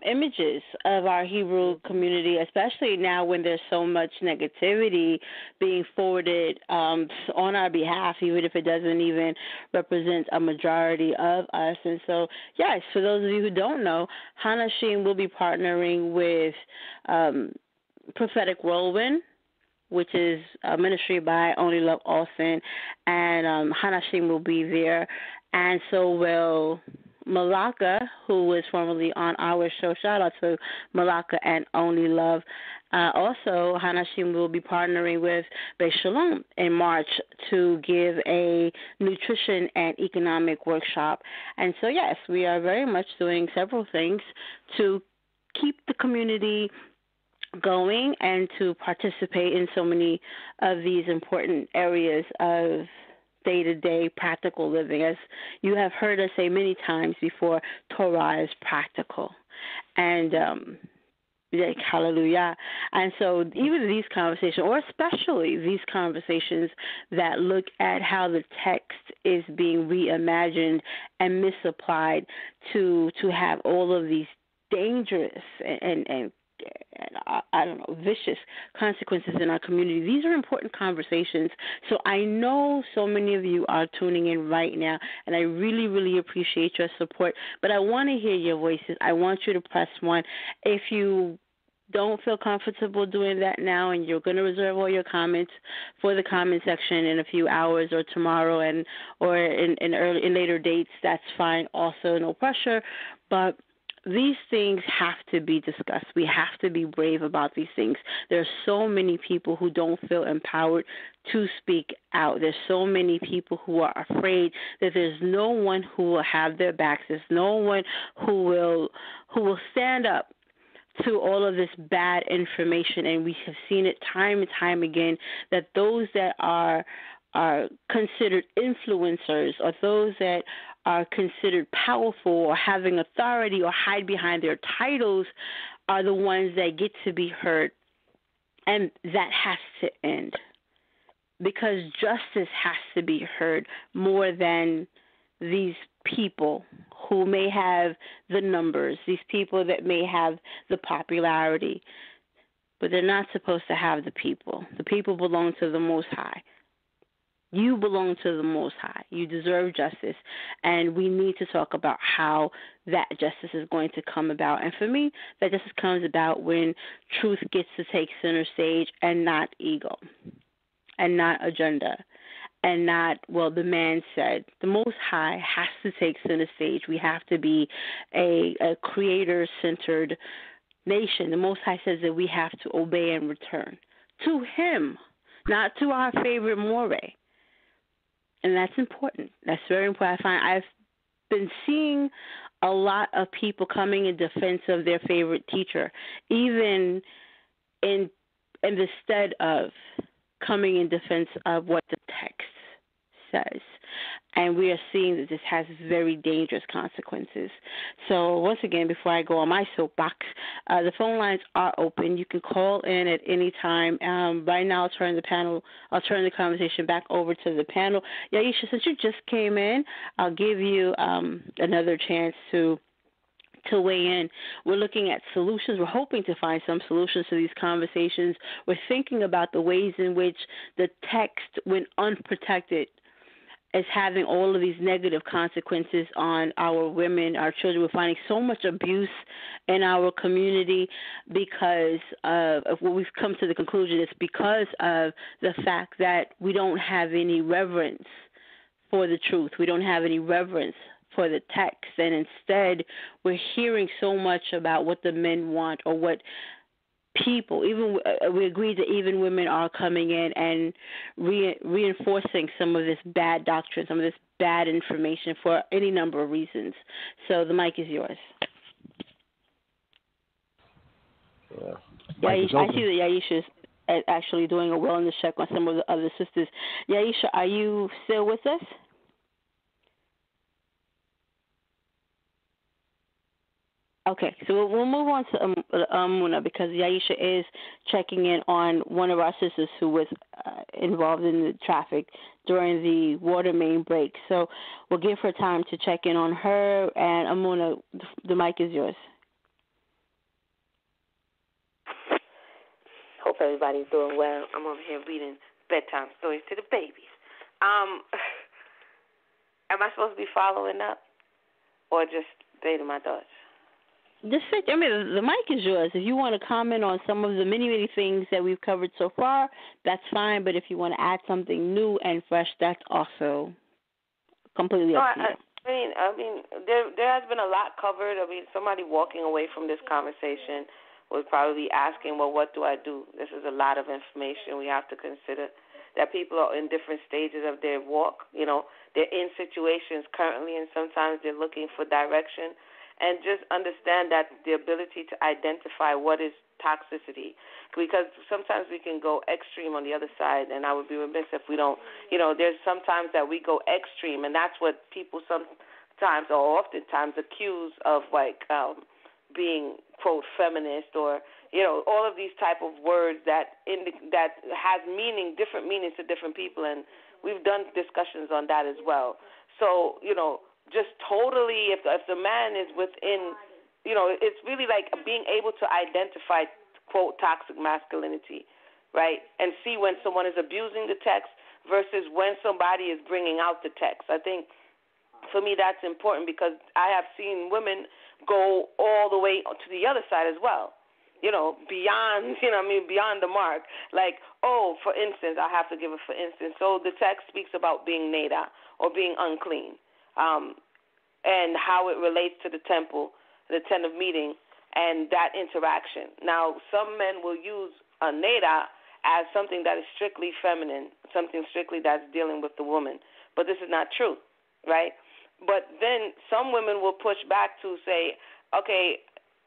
images of our Hebrew community, especially now when there's so much negativity being forwarded on our behalf, even if it doesn't even represent a majority of us. And so, yes, for those of you who don't know, Hanashim will be partnering with Prophetic Whirlwind, which is a ministry by Only Love Olsen, and Hanashim will be there, and so will Malaka, who was formerly on our show. Shout out to Malaka and Only Love. Also, Hanashim will be partnering with Beis Shalom in March to give a nutrition and economic workshop. And so, yes, we are very much doing several things to keep the community going and to participate in so many of these important areas of day-to-day practical living. As you have heard us say many times before, Torah is practical. And hallelujah. And so even these conversations, or especially these conversations that look at how the text is being reimagined and misapplied to have all of these dangerous and I don't know, vicious consequences in our community. These are important conversations. So I know so many of you are tuning in right now, and I really, really appreciate your support. But I want to hear your voices. I want you to press 1. If you don't feel comfortable doing that now and you're going to reserve all your comments for the comment section in a few hours or tomorrow or in later dates, that's fine. Also, no pressure. But these things have to be discussed. We have to be brave about these things. There are so many people who don't feel empowered to speak out. There's so many people who are afraid that there's no one who will have their backs. There's no one who will stand up to all of this bad information. And we have seen it time and time again that those that are considered influencers or those that are considered powerful or having authority or hide behind their titles are the ones that get to be heard. And that has to end, because justice has to be heard more than these people who may have the numbers, these people that may have the popularity, but they're not supposed to have the people. The people belong to the Most High. You belong to the Most High. You deserve justice, and we need to talk about how that justice is going to come about. And for me, that justice comes about when truth gets to take center stage, and not ego, and not agenda, and not, well, the man said. The Most High has to take center stage. We have to be a creator-centered nation. The Most High says that we have to obey and return to Him, not to our favorite moray. And that's important. That's very important. I've been seeing a lot of people coming in defense of their favorite teacher, even in the stead of coming in defense of what the text says. And we are seeing that this has very dangerous consequences. So once again, before I go on my soapbox, the phone lines are open. You can call in at any time. Right now, I'll turn the conversation back over to the panel. Yahisha, since you just came in, I'll give you another chance to weigh in. We're looking at solutions. We're hoping to find some solutions to these conversations. We're thinking about the ways in which the text, when unprotected, is having all of these negative consequences on our women, our children. We're finding so much abuse in our community because of what we've come to the conclusion. It's because of the fact that we don't have any reverence for the truth. We don't have any reverence for the text, and instead we're hearing so much about what the men want or what people, even we agreed that even women are coming in and reinforcing some of this bad doctrine, some of this bad information for any number of reasons. So the mic is yours. Yeah, I see that Yahisha is actually doing a wellness check on some of the other sisters. Yahisha, are you still with us? Okay, so we'll move on to EMUNAH, because Yahisha is checking in on one of our sisters who was involved in the traffic during the water main break. So we'll give her time to check in on her. And EMUNAH, the mic is yours. Hope everybody's doing well. I'm over here reading bedtime stories to the babies. Am I supposed to be following up or just dating my thoughts? The mic is yours. If you want to comment on some of the many, many things that we've covered so far, that's fine. But if you want to add something new and fresh, that's also completely up to you. I mean, there has been a lot covered. I mean, somebody walking away from this conversation would probably be asking, well, what do I do? This is a lot of information we have to consider. That people are in different stages of their walk. You know, they're in situations currently, and sometimes they're looking for direction. And just understand that the ability to identify what is toxicity, because sometimes we can go extreme on the other side, and I would be remiss if we don't, there's sometimes that we go extreme, and that's what people sometimes or oftentimes accuse of, like, being, quote, feminist, or, all of these type of words that has different meanings to different people, and we've done discussions on that as well. So, just totally, if the man is within, it's really like being able to identify, quote, toxic masculinity, right, and see when someone is abusing the text versus when somebody is bringing out the text. I think, for me, that's important, because I have seen women go all the way to the other side as well, beyond, beyond the mark. Like, for instance, I have to give it for instance. So the text speaks about being neda, or being unclean. And how it relates to the temple, the tent of meeting, and that interaction. Now, some men will use a neda as something that is strictly feminine, something strictly that's dealing with the woman. But this is not true, right? But then some women will push back to say, okay,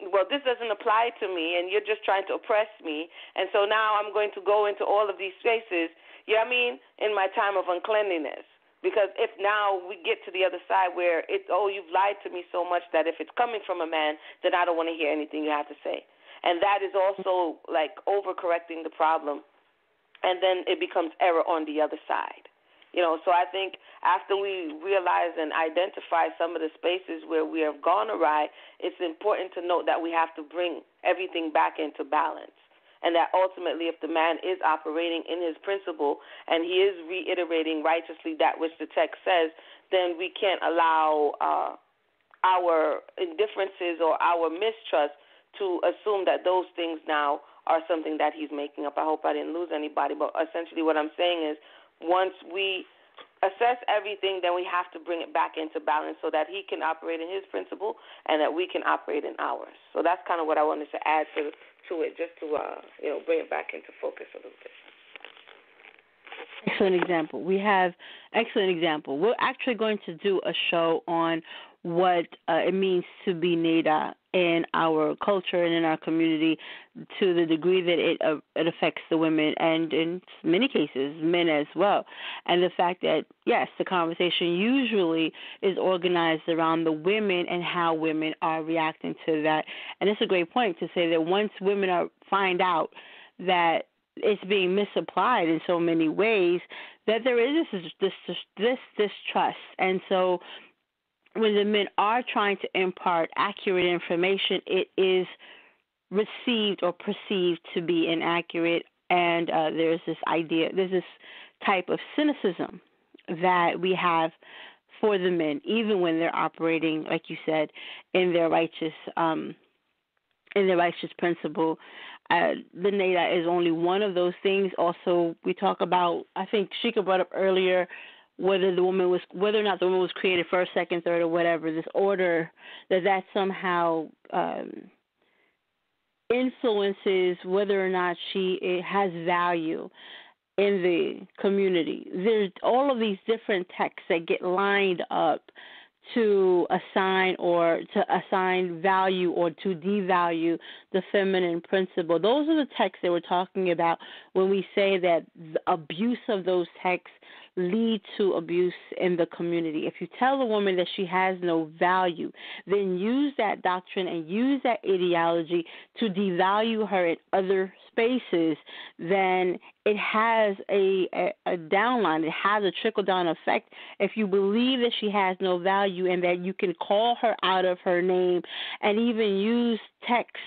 well, this doesn't apply to me, and you're just trying to oppress me, and so now I'm going to go into all of these spaces, in my time of uncleanliness. Because if now we get to the other side where it's, oh, you've lied to me so much that if it's coming from a man, then I don't want to hear anything you have to say. And that is also like overcorrecting the problem. And then it becomes error on the other side. So I think after we realize and identify some of the spaces where we have gone awry, it's important to note that we have to bring everything back into balance. And that ultimately, if the man is operating in his principle and he is reiterating righteously that which the text says, then we can't allow our indifferences or our mistrust to assume that those things now are something that he's making up. I hope I didn't lose anybody, but essentially what I'm saying is once we assess everything, then we have to bring it back into balance so that he can operate in his principle and that we can operate in ours. So that's kind of what I wanted to add to it, just to bring it back into focus a little bit. Excellent example. We're actually going to do a show on what it means to be Neda in our culture and in our community, to the degree that it affects the women and in many cases men as well. And the fact that, yes, the conversation usually is organized around the women and how women are reacting to that. And it's a great point to say that once women find out that it's being misapplied in so many ways, that there is this distrust. And so when the men are trying to impart accurate information, it is received or perceived to be inaccurate, and there's this type of cynicism that we have for the men, even when they're operating, like you said, in their righteous principle. The Neda is only one of those things. Also, we talk about, I think Sheikah brought up earlier, whether or not the woman was created first, second, third, or whatever, this order, that somehow influences whether or not she has value in the community. There's all of these different texts that get lined up to assign value or to devalue the feminine principle. Those are the texts that we're talking about when we say that the abuse of those texts lead to abuse in the community. If you tell a woman that she has no value, then use that doctrine and use that ideology to devalue her in other spaces, then it has a downline. It has a trickle-down effect. If you believe that she has no value and that you can call her out of her name and even use texts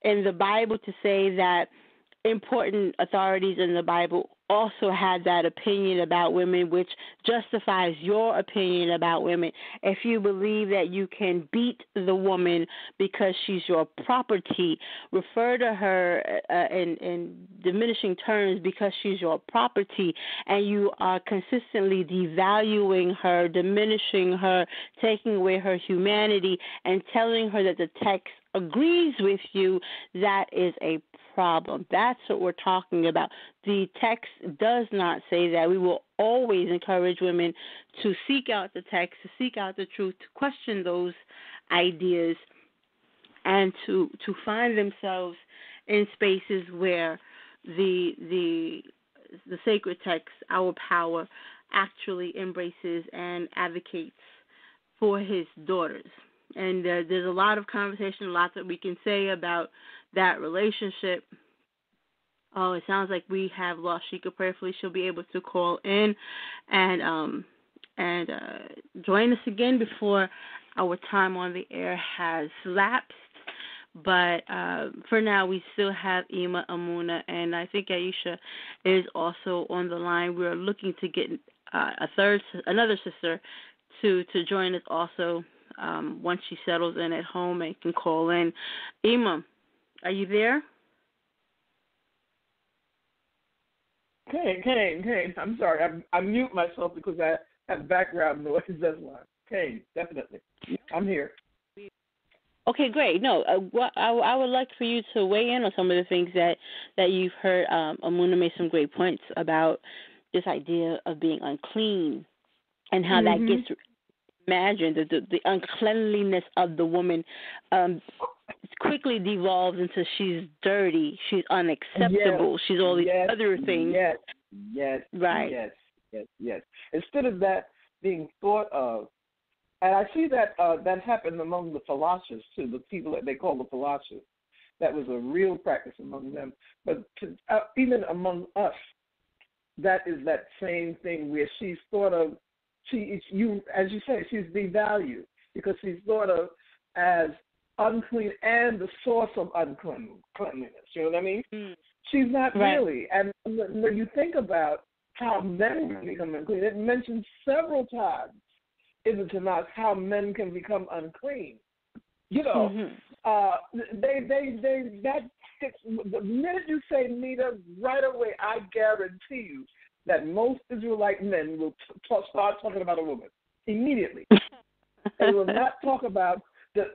in the Bible to say that important authorities in the Bible also had that opinion about women, which justifies your opinion about women. If you believe that you can beat the woman because she's your property, refer to her in diminishing terms because she's your property, and you are consistently devaluing her, diminishing her, taking away her humanity, and telling her that the text agrees with you, that is a problem. That's what we're talking about. The text does not say that. We will always encourage women to seek out the text, to seek out the truth, to question those ideas, and to find themselves in spaces where the sacred text, our power, actually embraces and advocates for his daughters. And there's a lot of conversation, lots that we can say about that relationship. Oh, it sounds like we have lost Sheikah. Prayerfully, she'll be able to call in and join us again before our time on the air has lapsed. But for now, we still have EMUNAH, and I think Yahisha is also on the line. We're looking to get another sister to join us also once she settles in at home and can call in. EMUNAH, are you there? Kane. I'm sorry. I mute myself because I have background noise. That's why. Kane, definitely. I'm here. Okay, great. No, I would like for you to weigh in on some of the things that you've heard. EMUNAH made some great points about this idea of being unclean and how that gets imagined. The uncleanliness of the woman quickly devolves into she's dirty, she's unacceptable, she's all these other things. Yes. Right. Yes. Yes. Instead of that being thought of, and I see that that happened among the philosophers too, the people that they call the philosophers. That was a real practice among them. But even among us, that is that same thing where she's thought of, as you say, she's devalued because she's thought of as unclean and the source of uncleanliness. You know what I mean? Mm. She's not really. And when you think about how men can become unclean, it mentions several times in the Tanakh how men can become unclean. You know, that sticks. The minute you say Nita, right away, I guarantee you that most Israelite men will start talking about a woman immediately. They will not talk about.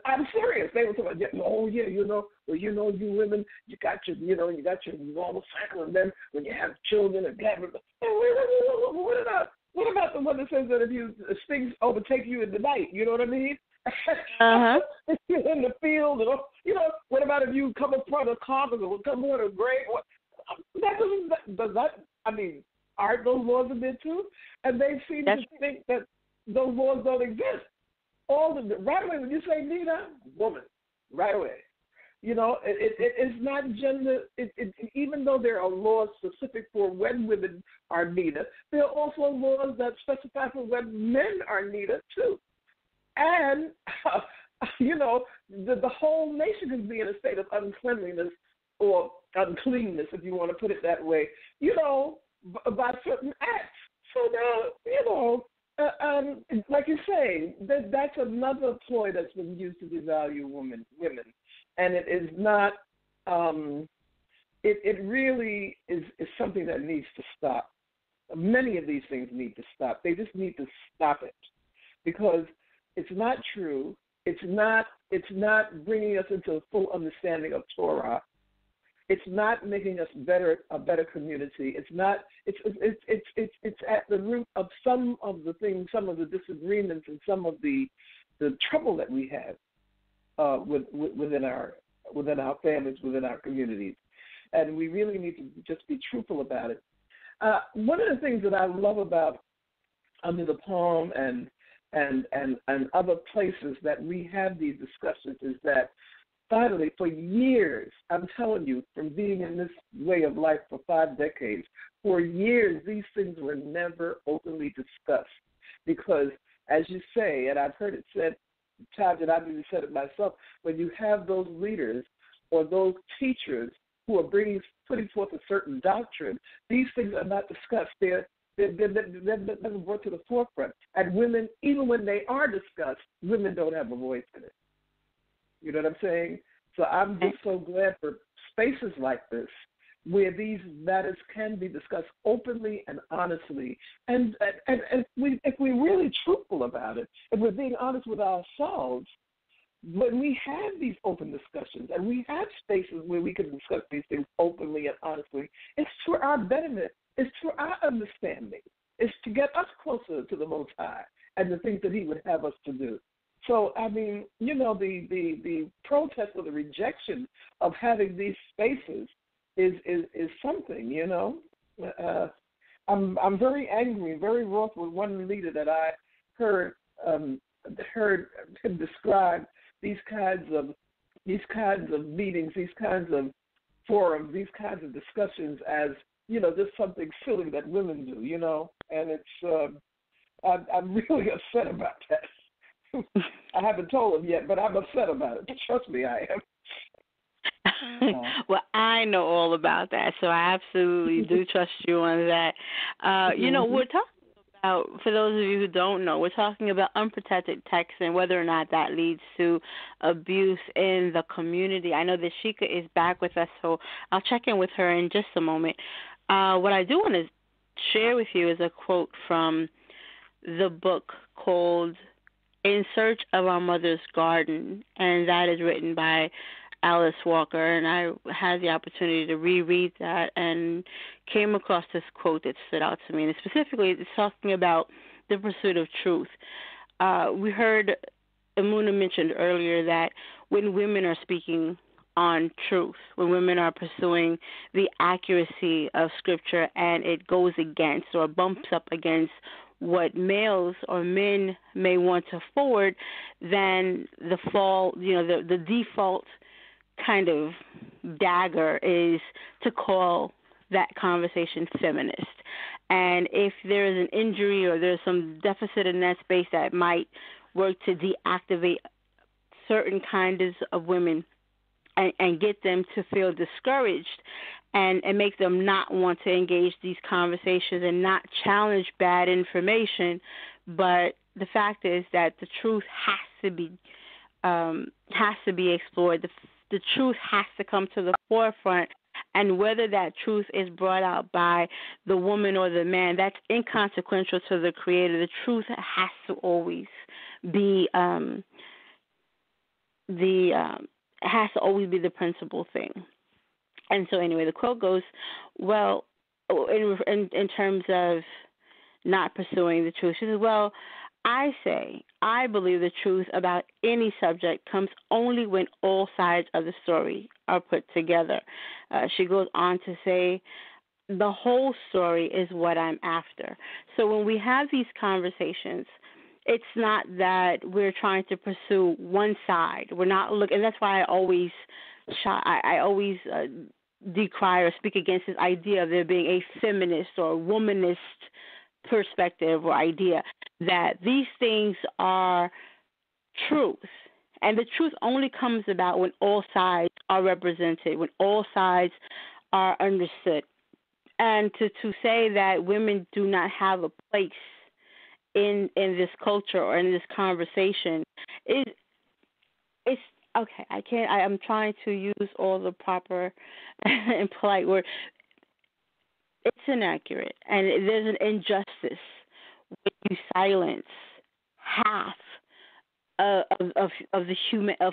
I'm serious. They will talk about, you women, you got your normal cycle, and then when you have children and what about the one that says that if things overtake you in the night, you know what I mean? If you're in the field, what about if you come upon a carpenter or come upon a grave? Aren't those laws in there too? And they seem to think that those laws don't exist. Right away when you say Nita, woman, right away. It's not gender. Even though there are laws specific for when women are Nita, there are also laws that specify for when men are Nita too. And, the whole nation can be in a state of uncleanliness or uncleanness, if you want to put it that way, by certain acts. So now, like you say, that's another ploy that's been used to devalue women. And it is not, it really is something that needs to stop. Many of these things need to stop. They just need to stop it because it's not true. It's not bringing us into a full understanding of Torah. It's not making us a better community. It's not. It's at the root of some of the things, some of the disagreements, and some of the trouble that we have within our families, within our communities, and we really need to just be truthful about it. One of the things that I love about Under the Palm and other places that we have these discussions is that finally, for years, I'm telling you, from being in this way of life for 5 decades, for years these things were never openly discussed because, as you say, and I've heard it said times, and I've even said it myself, when you have those leaders or those teachers who are putting forth a certain doctrine, these things are not discussed. They're never brought to the forefront. And women, even when they are discussed, women don't have a voice in it. You know what I'm saying? So I'm just so glad for spaces like this where these matters can be discussed openly and honestly. And if we're really truthful about it, if we're being honest with ourselves, when we have these open discussions and we have spaces where we can discuss these things openly and honestly, it's for our betterment. It's for our understanding. It's to get us closer to the Most High and the things that He would have us to do. So, the protest or the rejection of having these spaces is something, I'm very angry, very wroth with one leader that I heard him describe these kinds of meetings, these kinds of forums, these kinds of discussions as, just something silly that women do, and it's I'm really upset about that. I haven't told him yet, but I'm upset about it. Trust me, I am. Well, I know all about that, so I absolutely do trust you on that. We're talking about, for those of you who don't know, we're talking about unprotected text and whether or not that leads to abuse in the community. I know that Sheikah is back with us, so I'll check in with her in just a moment. What I do want to share with you is a quote from the book called In Search of Our Mother's Garden, and that is written by Alice Walker, and I had the opportunity to reread that and came across this quote that stood out to me, and specifically it's talking about the pursuit of truth. We heard EMUNAH mentioned earlier that when women are speaking on truth, when women are pursuing the accuracy of Scripture and it goes against or bumps up against what males or men may want to forward, then the default kind of dagger is to call that conversation feminist. And if there is an injury or there's some deficit in that space that might work to deactivate certain kinds of women and get them to feel discouraged and make them not want to engage these conversations and not challenge bad information. But the fact is that the truth has to be explored. The truth has to come to the forefront, and whether that truth is brought out by the woman or the man, that's inconsequential to the Creator. The truth has to always be the principal thing. And so anyway, the quote goes, well, in terms of not pursuing the truth, she says, well, I believe the truth about any subject comes only when all sides of the story are put together. She goes on to say, the whole story is what I'm after. So when we have these conversations, it's not that we're trying to pursue one side. We're not looking, and that's why I always decry or speak against this idea of there being a feminist or womanist perspective or idea, that these things are truth. And the truth only comes about when all sides are represented, when all sides are understood. And to say that women do not have a place in this culture or in this conversation it's okay. I'm trying to use all the proper and polite word. It's inaccurate, and there's an injustice when you silence half of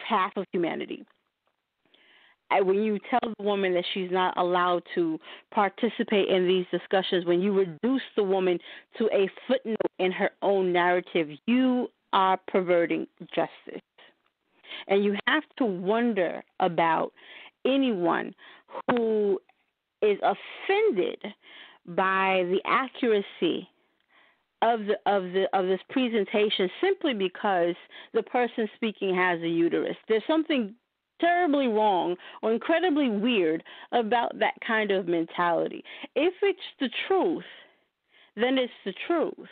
half of humanity. And when you tell the woman that she's not allowed to participate in these discussions, when you reduce the woman to a footnote in her own narrative, you are perverting justice. And you have to wonder about anyone who is offended by the accuracy of this presentation simply because the person speaking has a uterus. There's something terribly wrong or incredibly weird about that kind of mentality. If it's the truth, then it's the truth.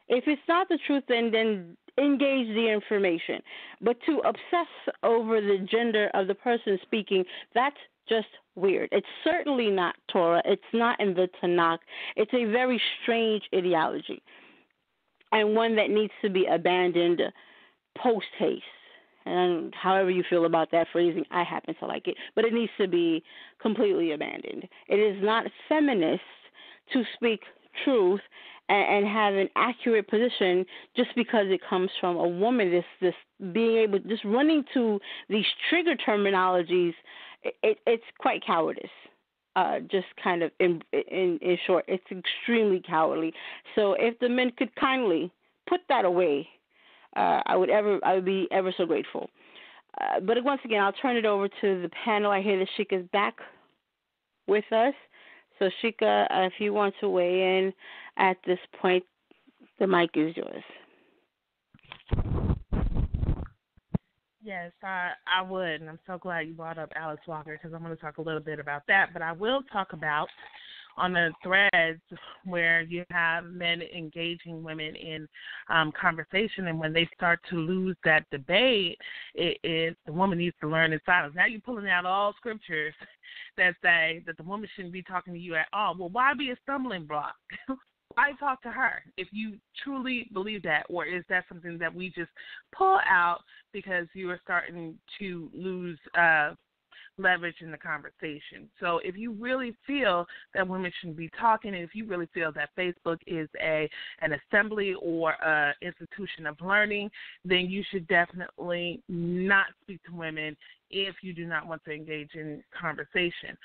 If it's not the truth, then engage the information. But to obsess over the gender of the person speaking, that's just weird. It's certainly not Torah. It's not in the Tanakh. It's a very strange ideology, and one that needs to be abandoned post haste. And however you feel about that phrasing, I happen to like it. But it needs to be completely abandoned. It is not feminist to speak truth and have an accurate position just because it comes from a woman. This being able, just running to these trigger terminologies, it's quite cowardice. Just kind of in short, it's extremely cowardly. So if the men could kindly put that away, I would be ever so grateful. But once again, I'll turn it over to the panel. I hear that Sheikah's back with us. So Sheikah, if you want to weigh in at this point, the mic is yours. Yes, I would, and I'm so glad you brought up Alice Walker because I'm going to talk a little bit about that. But I will talk about on the threads where you have men engaging women in conversation, and when they start to lose that debate, the woman needs to learn in silence. Now you're pulling out all scriptures that say that the woman shouldn't be talking to you at all. Well, why be a stumbling block? Why talk to her if you truly believe that, or is that something that we just pull out because you are starting to lose leverage in the conversation? So if you really feel that women shouldn't be talking, and if you really feel that Facebook is an assembly or an institution of learning, then you should definitely not speak to women if you do not want to engage in conversation.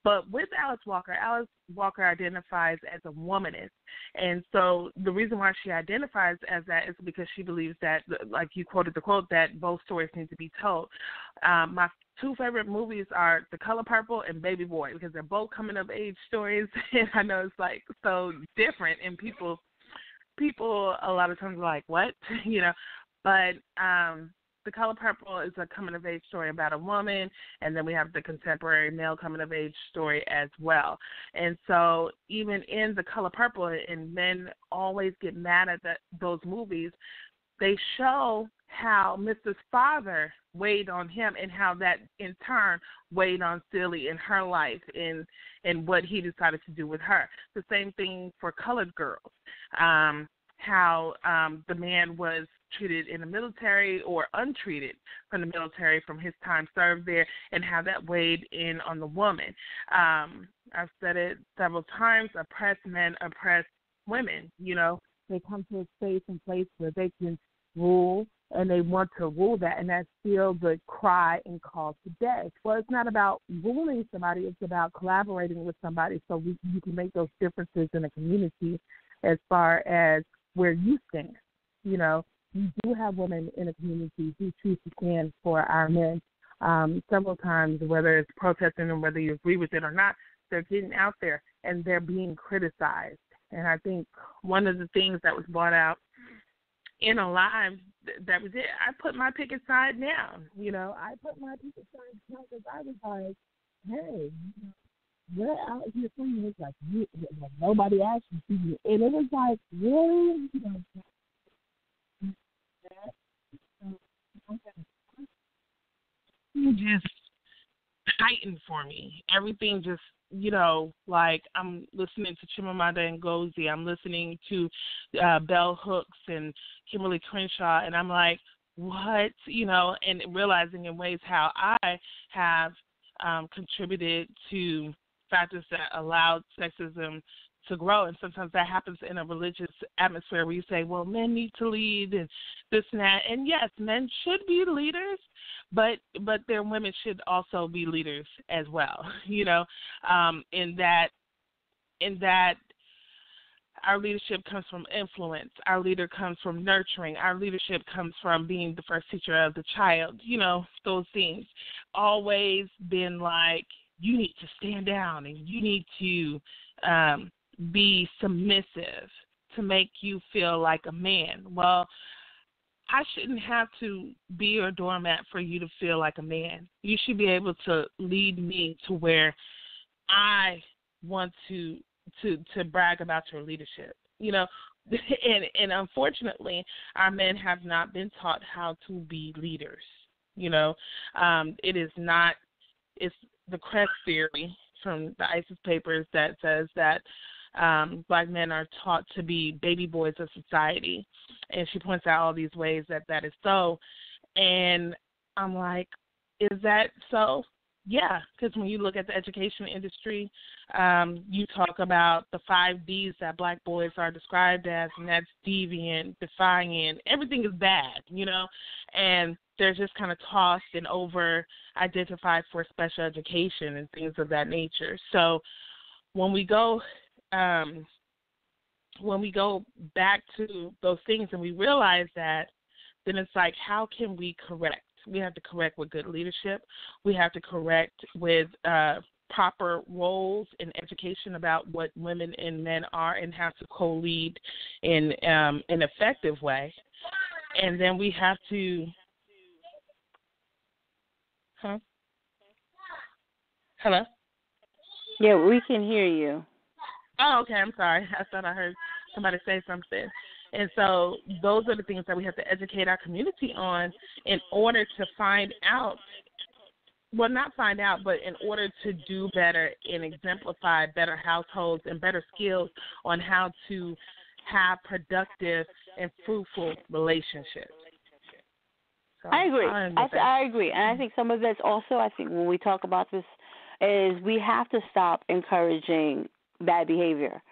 But with Alice Walker identifies as a womanist. And so the reason why she identifies as that is because she believes that, like you quoted the quote, that both stories need to be told. My two favorite movies are The Color Purple and Baby Boy, because they're both coming of age stories, and I know it's like so different, and people a lot of times are like, what? But The Color Purple is a coming of age story about a woman, and then we have the contemporary male coming of age story as well. And so even in The Color Purple, and men always get mad at those movies, they show how Mr.'s father weighed on him, and how that in turn weighed on Celie in her life, and what he decided to do with her. The same thing for Colored Girls, how the man was treated in the military or untreated from the military from his time served there, and how that weighed in on the woman. I've said it several times, oppressed men oppress women. They come to a space and place where they can rule, and they want to rule that, and that's still the cry and call today. Well, it's not about ruling somebody, it's about collaborating with somebody so you can make those differences in a community as far as where you stand. You do have women in a community who choose to stand for our men. Several times, whether it's protesting and whether you agree with it or not, they're getting out there and they're being criticized. And I think one of the things that was brought out in a live that we did, I put my picket sign down. I put my picket sign down because I was like, hey, we're out here saying it's like nobody asked you to. And it was like, really? Just heightened for me. Everything just, like I'm listening to Chimamanda Ngozi, I'm listening to Bell Hooks and Kimberly Crenshaw, and I'm like, what? And realizing in ways how I have contributed to factors that allowed sexism to grow. And sometimes that happens in a religious atmosphere where you say, well, men need to lead and this and that. And yes, men should be leaders, but their women should also be leaders as well, in that our leadership comes from influence. Our leader comes from nurturing. Our leadership comes from being the first teacher of the child, those things. Always been like, you need to stand down and you need to be submissive to make you feel like a man. Well, I shouldn't have to be your doormat for you to feel like a man. You should be able to lead me to where I want to brag about your leadership, and unfortunately, our men have not been taught how to be leaders. It is not. It's the Crest theory from the ISIS papers that says that Black men are taught to be baby boys of society, and she points out all these ways that is so. And I'm like, is that so? Yeah, because when you look at the education industry, you talk about the 5 Ds that Black boys are described as, and that's deviant, defiant, everything is bad, and they're just kind of tossed and over-identified for special education and things of that nature. So when we go back to those things and we realize that, then it's like, how can we correct? We have to correct with good leadership. We have to correct with proper roles in education about what women and men are and how to co-lead in an effective way. And then we have to... Hello? Yeah, we can hear you. Oh, okay. I'm sorry. I thought I heard somebody say something. And so those are the things that we have to educate our community on in order to find out, well, not find out, but in order to do better and exemplify better households and better skills on how to have productive and fruitful relationships. So, I agree. I agree. And I think some of that's also, I think when we talk about this, is we have to stop encouraging bad behavior.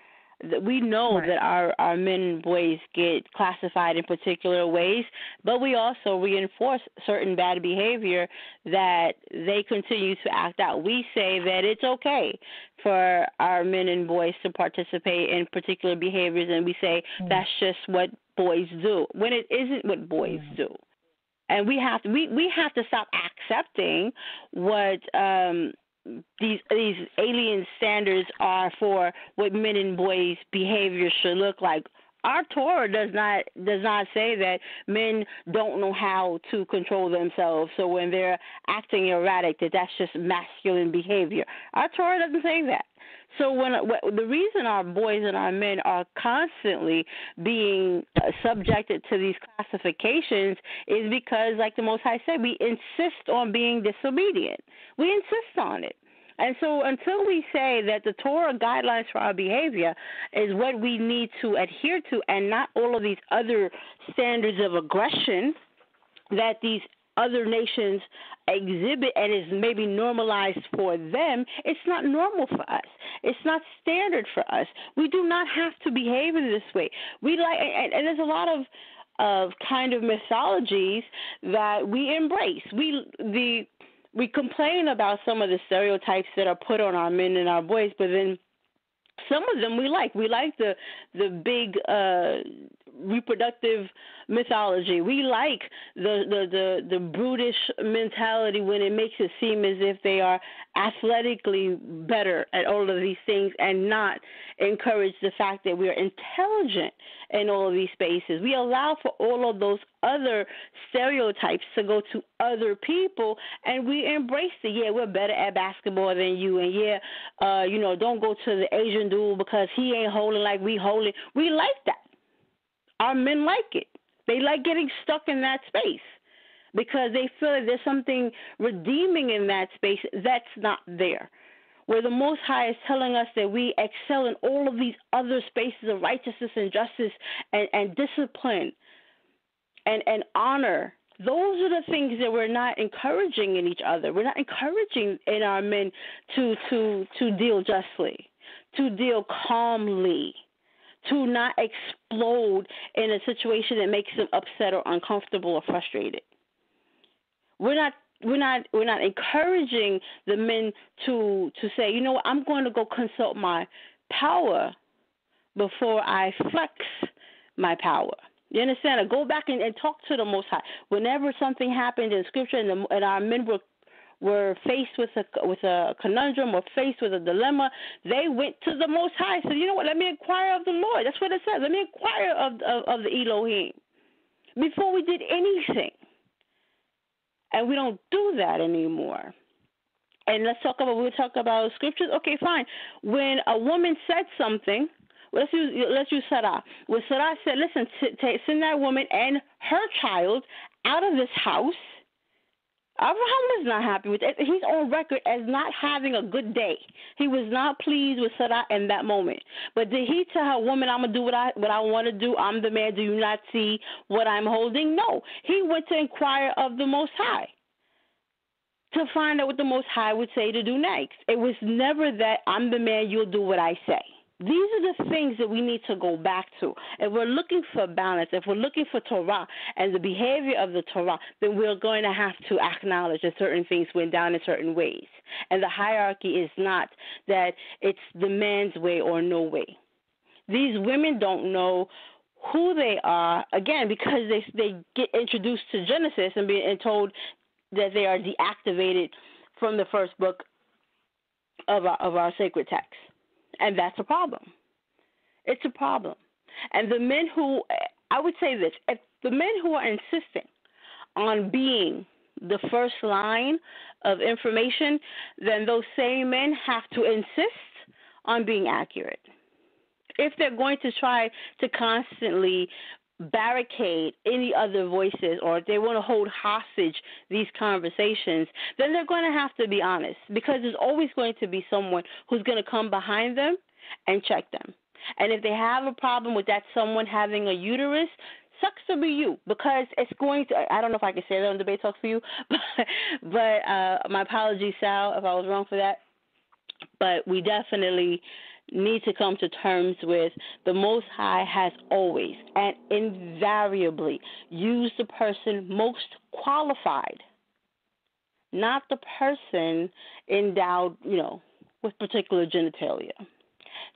We know that our men and boys get classified in particular ways, but we also reinforce certain bad behavior that they continue to act out. We say that it's okay for our men and boys to participate in particular behaviors, and we say that's just what boys do, when it isn't what boys do. And we have to stop accepting what these alien standards are for what men and boys' behavior should look like. Our Torah does not say that men don't know how to control themselves. So when they're acting erratic, that's just masculine behavior. Our Torah doesn't say that. So the reason our boys and our men are constantly being subjected to these classifications is because, like the Most High said, we insist on being disobedient. We insist on it. And so until we say that the Torah guidelines for our behavior is what we need to adhere to and not all of these other standards of aggression that these other nations exhibit and is maybe normalized for them, it's not normal for us. It's not standard for us. We do not have to behave in this way. And there's a lot of kind of mythologies that we embrace. We complain about some of the stereotypes that are put on our men and our boys, but then some of them we like. We like the big reproductive mythology. We like the brutish mentality when it makes it seem as if they are athletically better at all of these things and not encourage the fact that we are intelligent in all of these spaces. We allow for all of those other stereotypes to go to other people, and we embrace it. Yeah, we're better at basketball than you, and don't go to the Asian dude because he ain't holding like we holding. We like that. Our men like it. They like getting stuck in that space because they feel that there's something redeeming in that space that's not there. Where the Most High is telling us that we excel in all of these other spaces of righteousness and justice and discipline and honor. Those are the things that we're not encouraging in each other. We're not encouraging in our men to deal justly, to deal calmly, to not explode in a situation that makes them upset or uncomfortable or frustrated. We're not encouraging the men to say, you know what, I'm going to go consult my power before I flex my power. You understand? I go back and talk to the Most High. Whenever something happened in Scripture and our men were faced with a conundrum or faced with a dilemma, they went to the Most High. So you know what? Let me inquire of the Lord. That's what it says. Let me inquire of the Elohim before we did anything. And we don't do that anymore. And we'll talk about scriptures. Okay, fine. When a woman said something, let's use Sarah. When Sarah said, listen, send that woman and her child out of this house, Abraham was not happy with it. He's on record as not having a good day. He was not pleased with Sarah in that moment. But did he tell her, woman, I'm going to do what I want to do. I'm the man. Do you not see what I'm holding? No. He went to inquire of the Most High to find out what the Most High would say to do next. It was never that I'm the man, you'll do what I say. These are the things that we need to go back to. If we're looking for balance, if we're looking for Torah and the behavior of the Torah, then we're going to have to acknowledge that certain things went down in certain ways. And the hierarchy is not that it's the man's way or no way. These women don't know who they are, again, because they get introduced to Genesis and told that they are deactivated from the first book of our sacred text. And that's a problem. It's a problem. And the men who, I would say this, if the men who are insisting on being the first line of information, then those same men have to insist on being accurate. If they're going to try to constantly barricade any other voices or if they want to hold hostage these conversations, then they're going to have to be honest, because there's always going to be someone who's going to come behind them and check them. And if they have a problem with that someone having a uterus, sucks to be you, because it's going to, I don't know if I can say that on Debate Talk for you, but my apologies, Sal, if I was wrong for that. But we definitely need to come to terms with the Most High has always and invariably used the person most qualified, not the person endowed, with particular genitalia.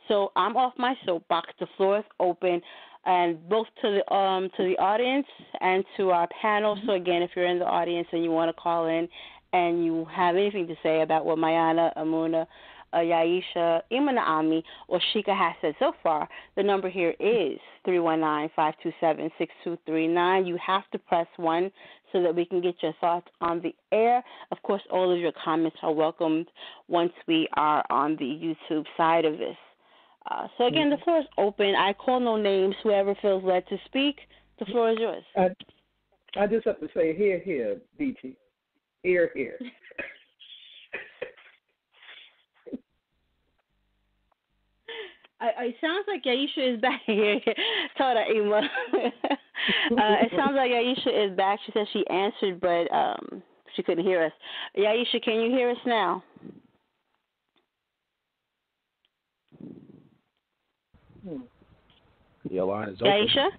So I'm off my soapbox. The floor is open. and both to the audience and to our panel. So again, if you're in the audience and you want to call in and you have anything to say about what Mayana, EMUNAH, Yahisha, EMUNAH, or Sheikah has said so far, the number here is 319-527-6239. You have to press 1 so that we can get your thoughts on the air. Of course, all of your comments are welcomed once we are on the YouTube side of this. So again, the floor is open. I call no names. Whoever feels led to speak, the floor is yours. I just have to say, here, BT. Here. It sounds like Yahisha is back here. Told her, Ema. It sounds like Yahisha is back. She said she answered, but she couldn't hear us. Yahisha, can you hear us now? Your line is open. Yahisha?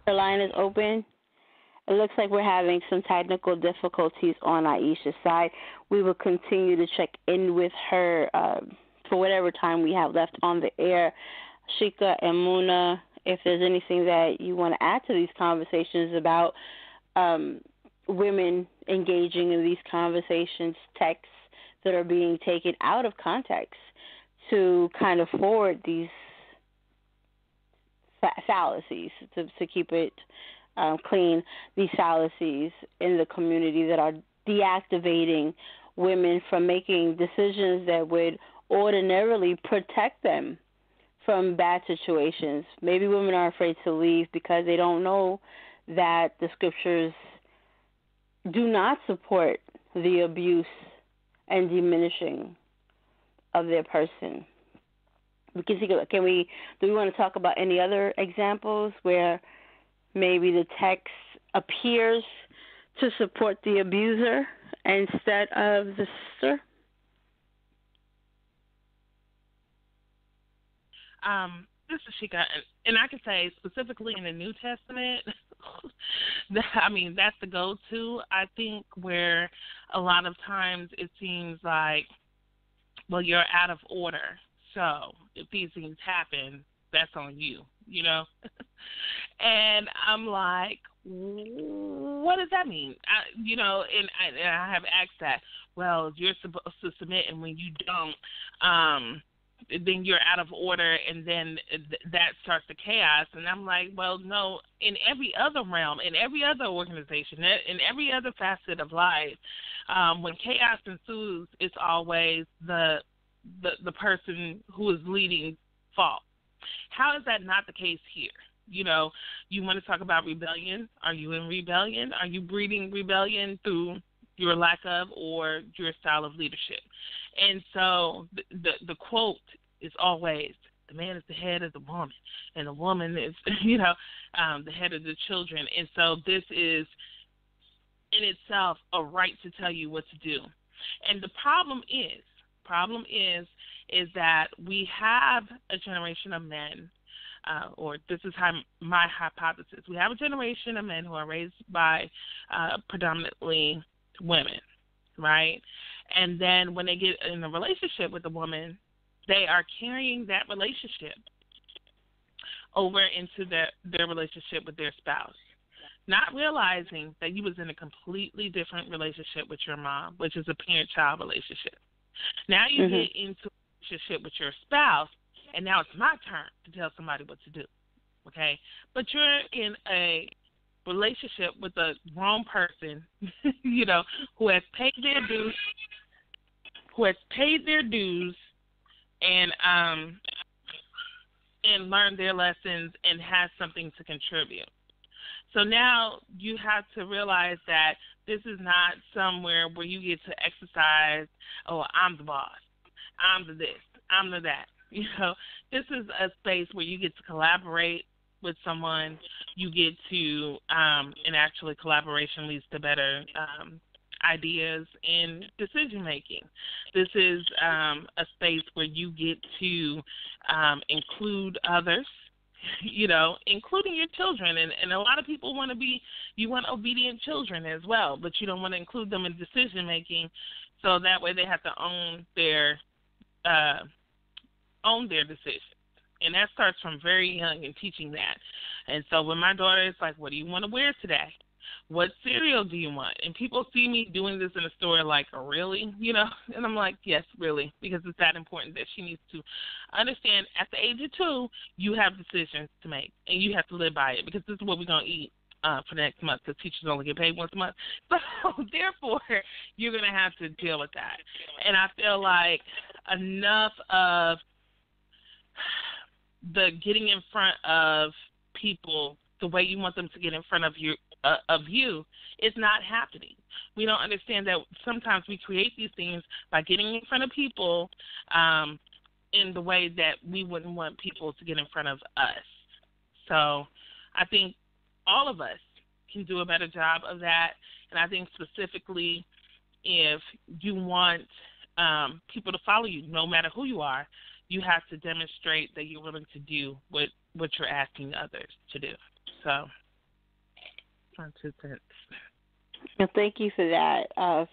Her line is open. It looks like we're having some technical difficulties on Aisha's side. We will continue to check in with her for whatever time we have left on the air. Sheikah and EMUNAH, if there's anything that you want to add to these conversations about women engaging in these conversations, texts that are being taken out of context to kind of forward these fallacies, to keep it clean, these fallacies in the community that are deactivating women from making decisions that would ordinarily protect them from bad situations. Maybe women are afraid to leave because they don't know that the scriptures do not support the abuse and diminishing of their person. Do we want to talk about any other examples where maybe the text appears to support the abuser instead of the sister? This is Sheikah, and I can say specifically in the New Testament, that's the go-to, I think, where a lot of times it seems like, well, you're out of order. So if these things happen, that's on you, And I'm like, what does that mean? And I have asked that. Well, you're supposed to submit, and when you don't, then you're out of order, and then that starts the chaos. And I'm like, well, no, in every other realm, in every other organization, in every other facet of life, when chaos ensues, it's always the person who is leading fault. How is that not the case here? You want to talk about rebellion. Are you in rebellion? Are you breeding rebellion through your lack of or your style of leadership? And so the quote is always, the man is the head of the woman, and the woman is, the head of the children. And so this is in itself a right to tell you what to do. And the problem is that we have a generation of men, or this is my hypothesis, we have a generation of men who are raised by predominantly women, right? And then when they get in a relationship with a woman, they are carrying that relationship over into their relationship with their spouse, not realizing that you was in a completely different relationship with your mom, which is a parent-child relationship. Now you get into a relationship with your spouse, and now it's my turn to tell somebody what to do, okay? But you're in a relationship with a grown person, who has paid their dues, and learned their lessons and has something to contribute. So now you have to realize that this is not somewhere where you get to exercise, oh, I'm the boss, I'm the this, I'm the that. This is a space where you get to collaborate with someone. You get to, and actually collaboration leads to better ideas and decision making. This is a space where you get to include others, including your children. And a lot of people want obedient children as well, but you don't want to include them in decision making, so that way they have to own their decisions. And that starts from very young and teaching that. And so when my daughter is like, what do you want to wear today? What cereal do you want? And people see me doing this in a store like, oh, really? You know? And I'm like, yes, really, because it's that important that she needs to understand at the age of 2, you have decisions to make, and you have to live by it, because this is what we're going to eat for the next month, because teachers only get paid once a month. So, therefore, you're going to have to deal with that. And I feel like enough of the getting in front of people the way you want them to get in front of you is not happening. We don't understand that sometimes we create these things by getting in front of people in the way that we wouldn't want people to get in front of us. So I think all of us can do a better job of that. And I think specifically if you want people to follow you, no matter who you are, you have to demonstrate that you're willing to do what you're asking others to do. So, 2 cents. Well, thank you for that.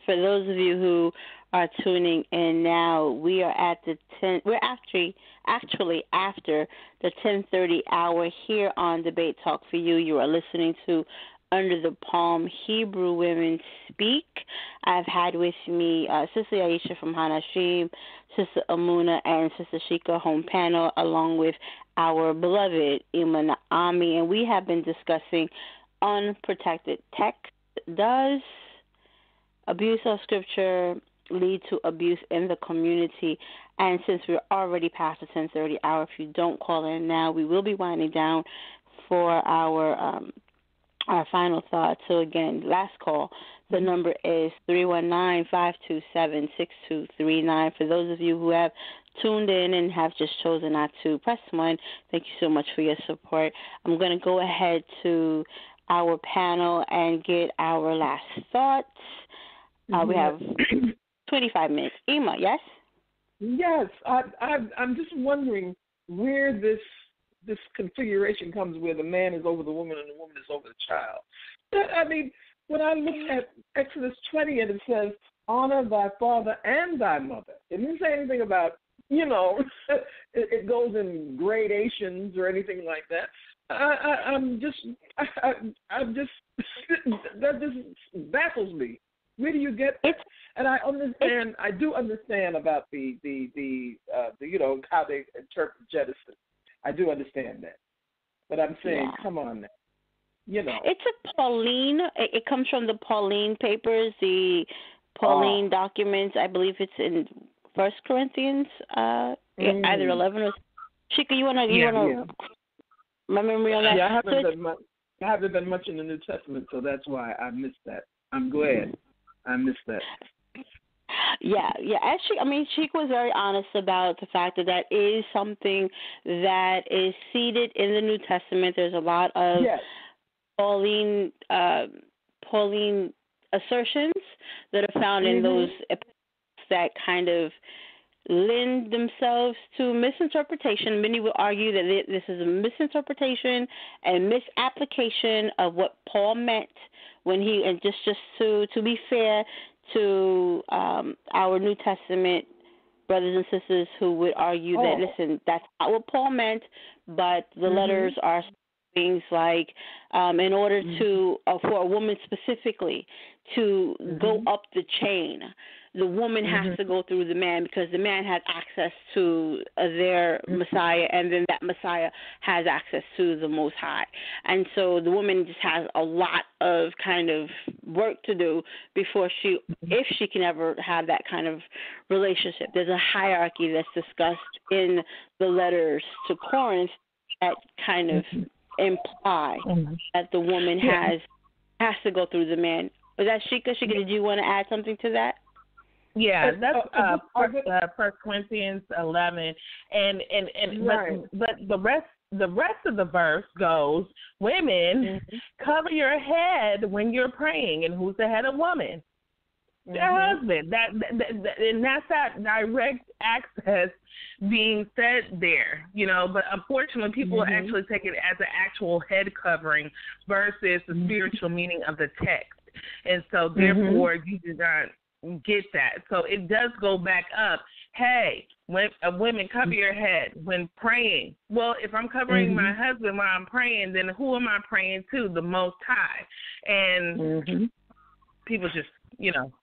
For those of you who are tuning in now, we are at the 10. We're actually after the 10:30 hour here on Debate Talk for You. You are listening to Under the Palm Hebrew Women Speak. I've had with me Sister Yahisha from Hanashim, Sister EMUNAH, and Sister Shika home panel, along with our beloved EMUNAH Ami, and we have been discussing unprotected text. Does abuse of Scripture lead to abuse in the community? And since we're already past the 10:30 hour, if you don't call in now, we will be winding down for our final thoughts. So again, last call. The number is 319-527-6239. For those of you who have tuned in and have just chosen not to press 1, thank you so much for your support. I'm going to go ahead to our panel and get our last thoughts. We have 25 minutes. Emma, yes? Yes. I'm just wondering where this configuration comes where the man is over the woman and the woman is over the child. I mean, when I look at Exodus 20 and it says, honor thy father and thy mother, it didn't say anything about, it goes in gradations or anything like that. I'm just that just baffles me. Where do you get that? And I do understand about the how they interpret Genesis. I do understand that. But I'm saying, come on now. It's a Pauline. It comes from the Pauline papers, the Pauline documents. I believe it's in 1 Corinthians, either 11 or... Shika, you wanna my memory on that? Yeah, I haven't been much in the New Testament, so that's why I missed that. I'm glad I missed that. Yeah. Actually, I mean, Sheik was very honest about the fact that is something that is seated in the New Testament. There's a lot of Pauline assertions that are found in those epistles that kind of lend themselves to misinterpretation. Many would argue that this is a misinterpretation and misapplication of what Paul meant when he, and just to be fair to our New Testament brothers and sisters who would argue that, listen, that's not what Paul meant, but the letters are things like in order to, for a woman specifically, to go up the chain, the woman has to go through the man because the man has access to their Messiah, and then that Messiah has access to the Most High. And so the woman just has a lot of kind of work to do before if she can ever have that kind of relationship. There's a hierarchy that's discussed in the letters to Corinth that kind of imply that the woman has to go through the man. Was that Shika? Shika, did you want to add something to that? Yeah, that's 1 Corinthians 11, and but the rest of the verse goes, women, cover your head when you're praying, and who's the head of woman? Their husband. And that's that direct access being said there, But unfortunately, people actually take it as an actual head covering versus the spiritual meaning of the text, and so therefore you do not get that. So it does go back up. Hey, women, cover your head when praying. Well, if I'm covering my husband while I'm praying, then who am I praying to? The Most High. And people just,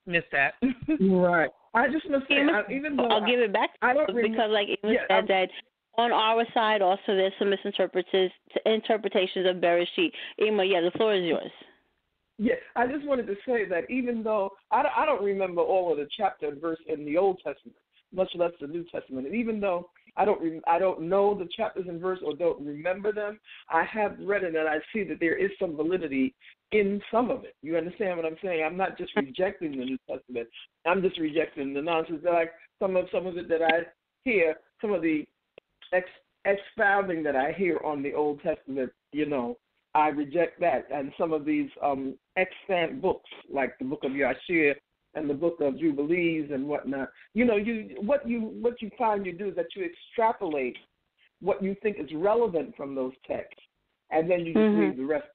miss that. Right. I just must say, even though I'll give it back to you because, like Emma said, that on our side also there's some interpretations of Bereshit. Emma, the floor is yours. Yeah, I just wanted to say that even though I don't remember all of the chapter and verse in the Old Testament, much less the New Testament, and even though I don't know the chapters and verse or don't remember them, I have read it and I see that there is some validity in some of it. You understand what I'm saying? I'm not just rejecting the New Testament. I'm just rejecting the nonsense. Like some of it that I hear, some of the expounding that I hear on the Old Testament, I reject that. And some of these extant books, like the book of Yahisha and the book of Jubilees and whatnot, what you find you do is that you extrapolate what you think is relevant from those texts, and then you just leave the rest.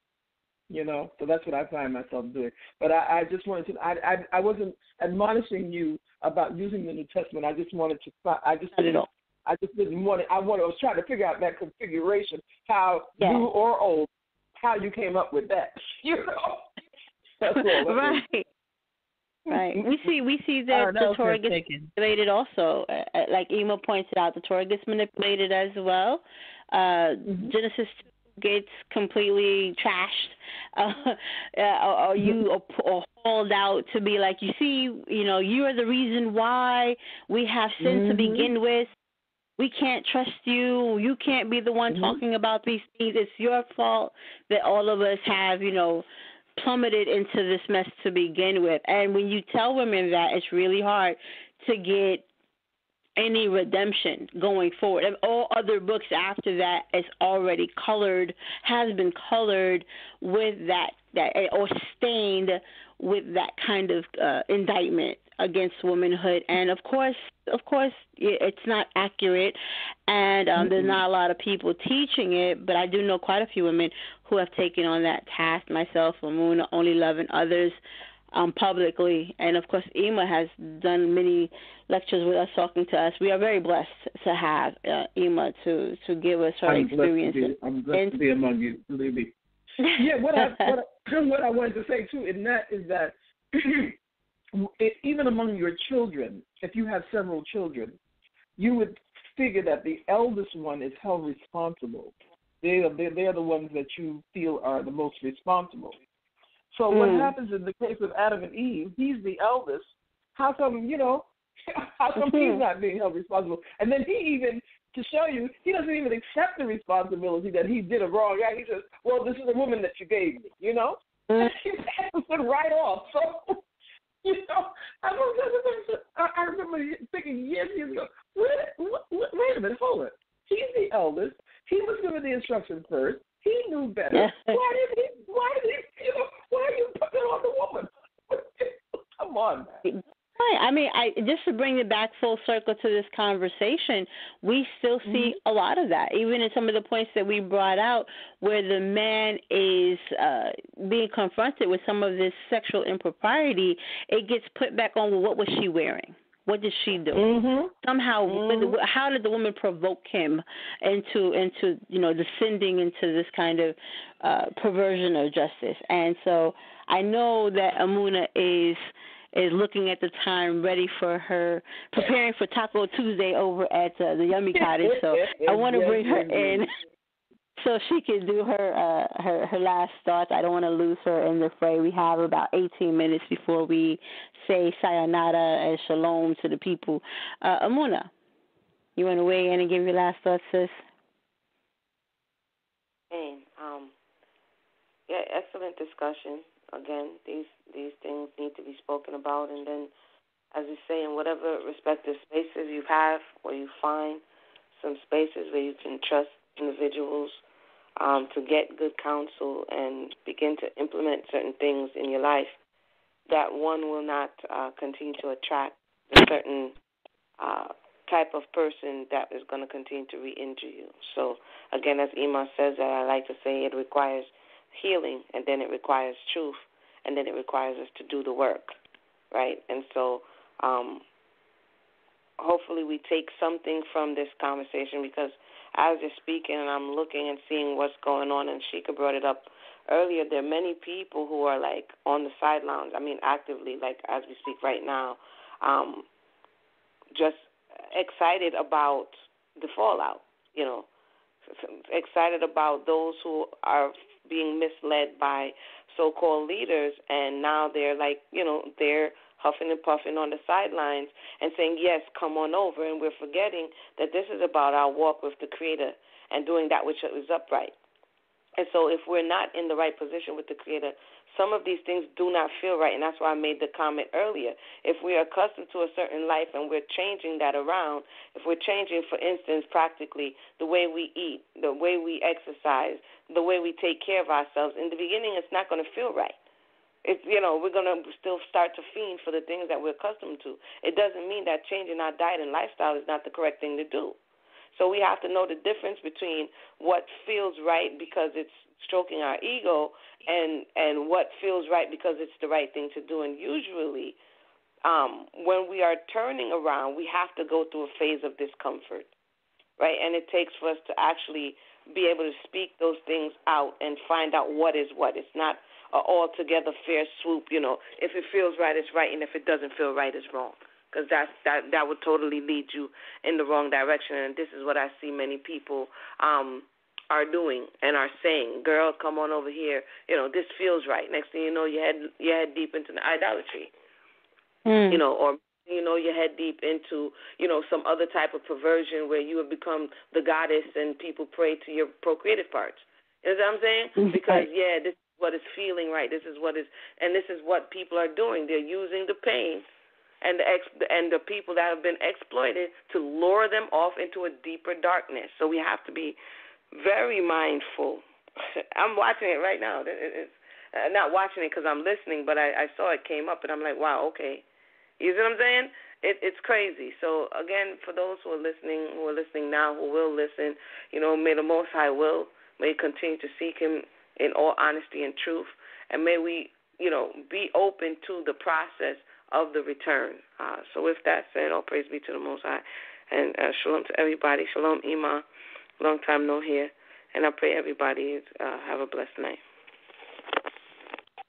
So that's what I find myself doing. But I just wanted to. I wasn't admonishing you about using the New Testament. I just wanted to. I was trying to figure out that configuration, how new or old, how you came up with that. That's all. Right. Right. We see that the Torah gets manipulated also. Like Emma pointed out, the Torah gets manipulated as well. Genesis 2 gets completely trashed, or hauled out to be like, you see, you are the reason why we have sin to begin with. We can't trust you. You can't be the one talking about these things. It's your fault that all of us have, plummeted into this mess to begin with. And when you tell women that, it's really hard to get any redemption going forward. And all other books after that is already has been colored with that or stained with that kind of indictment against womanhood. And of course, it's not accurate, and there's not a lot of people teaching it, but I do know quite a few women who have taken on that task, myself, EMUNAH, Only Love, and others, publicly. And of course, Emma has done many lectures with us, talking to us. We are very blessed to have Emma to give us her experience. I'm blessed to be among you, believe me. Yeah, what I wanted to say too in that is that even among your children, if you have several children, you would figure that the eldest one is held responsible. They are the ones that you feel are the most responsible. So what happens in the case of Adam and Eve? He's the eldest. How come he's not being held responsible? And then he even, to show you, he doesn't even accept the responsibility that he did a wrong act. He says, well, this is a woman that you gave me, He passes it right off. So, I remember thinking years ago, wait a minute, hold it. He's the eldest. He was given the instruction first. He knew better. Why are you putting it on the woman? Come on, man. Right. I mean, just to bring it back full circle to this conversation, we still see a lot of that, even in some of the points that we brought out, where the man is being confronted with some of this sexual impropriety. It gets put back on, well, what was she wearing? What did she do? Somehow, how did the woman provoke him into descending into this kind of perversion of justice? And so I know that EMUNAH is looking at the time, ready for her, preparing for Taco Tuesday over at the Yummy Cottage. So I want to bring her in so she can do her last thoughts. I don't want to lose her in the fray. We have about 18 minutes before we say sayonara and shalom to the people. EMUNAH, you want to weigh in and give your last thoughts, sis? Excellent discussion. Again, these things need to be spoken about, and then, as you say, in whatever respective spaces you have, where you find some spaces where you can trust individuals to get good counsel and begin to implement certain things in your life, that one will not continue to attract a certain type of person that is going to continue to re-injure you. So, again, as Emma says, that I like to say, it requires healing, and then it requires truth, and then it requires us to do the work, right? And so hopefully we take something from this conversation, because as you're speaking and I'm looking and seeing what's going on, and Sheikah brought it up earlier, there are many people who are like on the sidelines, I mean actively, like as we speak right now, just excited about the fallout, you know, excited about those who are being misled by so-called leaders, and now they're like, you know, they're huffing and puffing on the sidelines and saying, yes, come on over, and we're forgetting that this is about our walk with the Creator and doing that which is upright. And so if we're not in the right position with the Creator, some of these things do not feel right, and that's why I made the comment earlier. If we are accustomed to a certain life and we're changing that around, if we're changing, for instance, practically the way we eat, the way we exercise, the way we take care of ourselves, in the beginning it's not going to feel right. It's, you know, we're going to still start to fiend for the things that we're accustomed to. It doesn't mean that changing our diet and lifestyle is not the correct thing to do. So we have to know the difference between what feels right because it's stroking our ego and what feels right because it's the right thing to do. And usually when we are turning around, we have to go through a phase of discomfort, right? And it takes for us to actually be able to speak those things out and find out what is what. It's not an altogether fair swoop, you know. If it feels right, it's right, and if it doesn't feel right, it's wrong. Because that would totally lead you in the wrong direction. And this is what I see many people are doing and are saying, girl, come on over here. You know, this feels right. Next thing you know, you head deep into the idolatry. You know, or, you know, you head deep into, you know, some other type of perversion where you have become the goddess and people pray to your procreative parts. You know what I'm saying? Because, yeah, this is what is feeling right. This is what is, and this is what people are doing. They're using the pain and the people that have been exploited to lure them off into a deeper darkness. So we have to be very mindful. I'm watching it right now. It's not watching it because I'm listening, but I saw it came up, and I'm like, wow, okay. You see what I'm saying? It's crazy. So, again, for those who are listening now, who will listen, you know, may the Most High may continue to seek Him in all honesty and truth, and may we, you know, be open to the process of the return. So with that said, all praise be to the Most High. And shalom to everybody. Shalom, Ima. Long time no hear. And I pray everybody have a blessed night.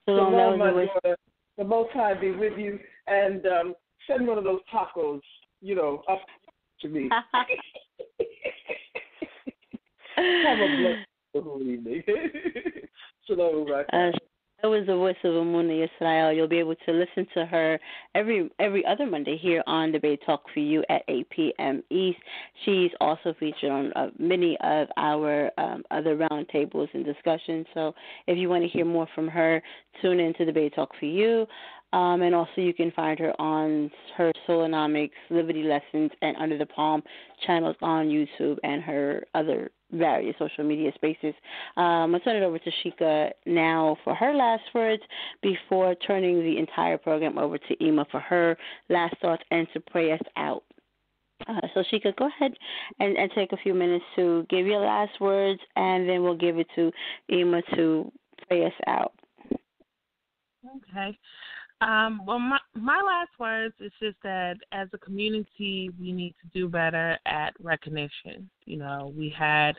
Shalom, my daughter. The Most High be with you. And send one of those tacos, you know, up to me. Have a blessed whole evening. Shalom, right? That was the voice of EMUNAH Israel. You'll be able to listen to her every other Monday here on Debate Talk for You at 8 p.m. East. She's also featured on many of our other roundtables and discussions. So if you want to hear more from her, tune in to Debate Talk for You. And also you can find her on her Solonomics, Liberty Lessons, and Under the Palm channels on YouTube and her other various social media spaces. I'll turn it over to Sheikah now for her last words before turning the entire program over to Ima for her last thoughts and to pray us out. So, Sheikah, go ahead and take a few minutes to give your last words, and then we'll give it to Ima to pray us out. Okay. Well, my last words is just that as a community, we need to do better at recognition. You know, we had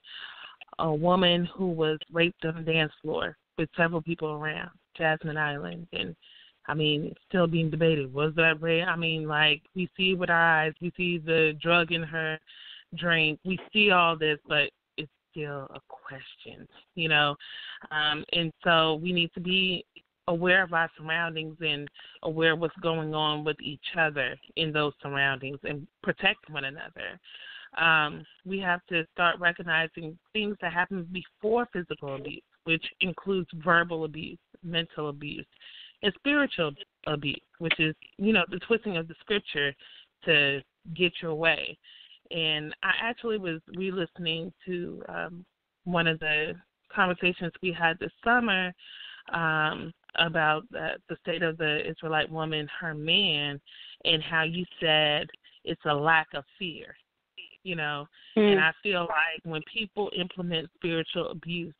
a woman who was raped on the dance floor with several people around, Jasmine Island, and I mean, it's still being debated. Was that rape? I mean, like, we see it with our eyes. We see the drug in her drink. We see all this, but it's still a question, you know. And so we need to be aware of our surroundings and aware of what's going on with each other in those surroundings and protect one another. We have to start recognizing things that happen before physical abuse, which includes verbal abuse, mental abuse, and spiritual abuse, which is, you know, the twisting of the scripture to get your way. And I actually was re-listening to one of the conversations we had this summer about the state of the Israelite woman, her man, and how you said it's a lack of fear, you know. And I feel like when people implement spiritual abuse,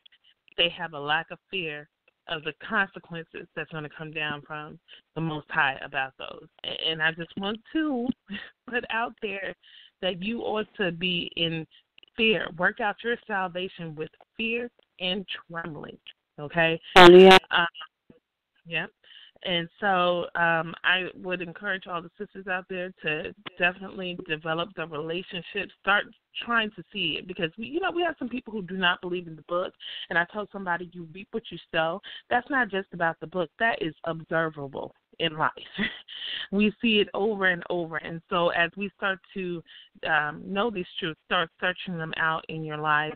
they have a lack of fear of the consequences that's going to come down from the Most High about those. And I just want to put out there that you ought to be in fear. Work out your salvation with fear and trembling, okay? Yeah. And so I would encourage all the sisters out there to definitely develop the relationship, start trying to see it, because we have some people who do not believe in the book. And I told somebody, you reap what you sow. That's not just about the book. That is observable in life. We see it over and over. And so as we start to know these truths, start searching them out in your life.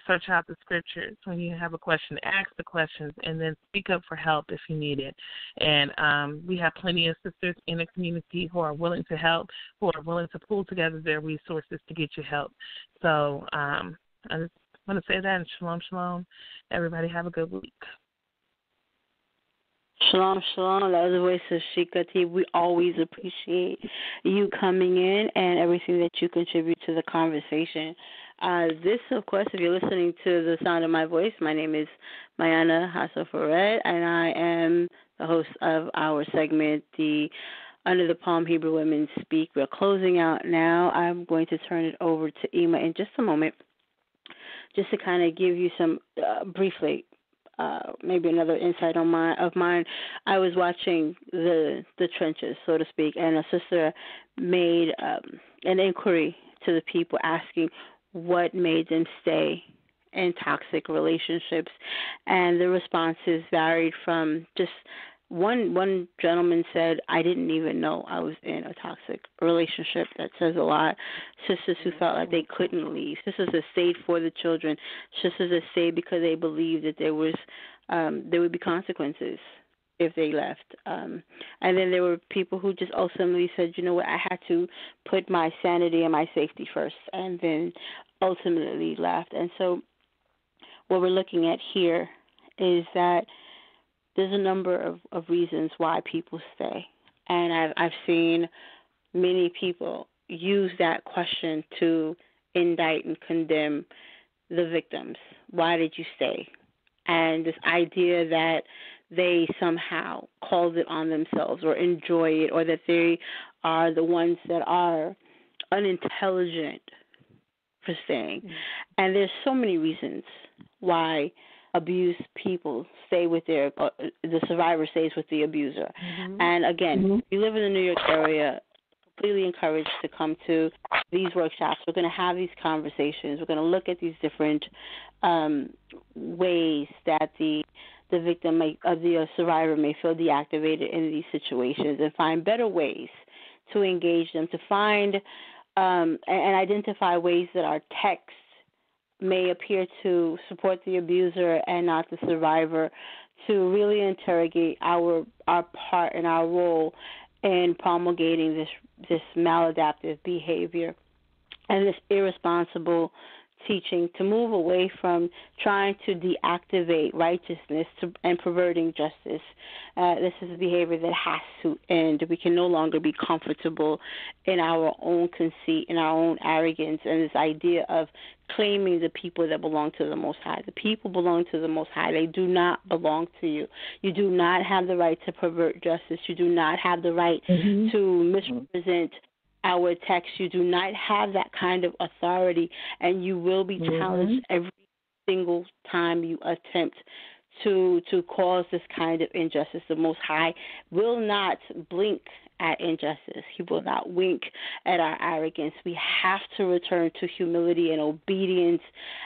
Search out the scriptures. When you have a question, ask the questions, and then speak up for help if you need it. And we have plenty of sisters in the community who are willing to help, who are willing to pull together their resources to get you help. So I just want to say that, and shalom, shalom. Everybody have a good week. Shalom, shalom. That was the voice of Sheikah T. We always appreciate you coming in and everything that you contribute to the conversation. This, of course, if you're listening to the sound of my voice, my name is Mayana Hassofaret, and I am the host of our segment, the Under the Palm Hebrew Women Speak. We're closing out now. I'm going to turn it over to Ima in just a moment, just to kind of give you some briefly. Maybe another insight of mine. I was watching the trenches, so to speak, and a sister made an inquiry to the people asking what made them stay in toxic relationships, and the responses varied from just one gentleman said, I didn't even know I was in a toxic relationship. That says a lot. Sisters who felt like they couldn't leave. Sisters that stayed for the children. Sisters that stayed because they believed that there would be consequences if they left. And then there were people who just ultimately said, you know what, I had to put my sanity and my safety first, and then ultimately left. And so what we're looking at here is that there's a number of reasons why people stay. And I've seen many people use that question to indict and condemn the victims. Why did you stay? And this idea that they somehow called it on themselves or enjoy it, or that they are the ones that are unintelligent for staying. Mm-hmm. And there's so many reasons why abused people stay with the survivor stays with the abuser. Mm-hmm. And again, if you live in the New York area, completely encouraged to come to these workshops. We're going to have these conversations. We're going to look at these different ways that the victim the survivor may feel deactivated in these situations, and find better ways to engage them, to find and identify ways that our text may appear to support the abuser and not the survivor, to really interrogate our part and our role in promulgating this maladaptive behavior and this irresponsible teaching, to move away from trying to deactivate righteousness and perverting justice. This is a behavior that has to end. We can no longer be comfortable in our own conceit, in our own arrogance, and this idea of claiming the people that belong to the Most High. The people belong to the Most High. They do not belong to you. You do not have the right to pervert justice. You do not have the right to misrepresent our text. You do not have that kind of authority, and you will be challenged every single time you attempt to cause this kind of injustice. The Most High will not blink at injustice. He will not wink at our arrogance. We have to return to humility and obedience,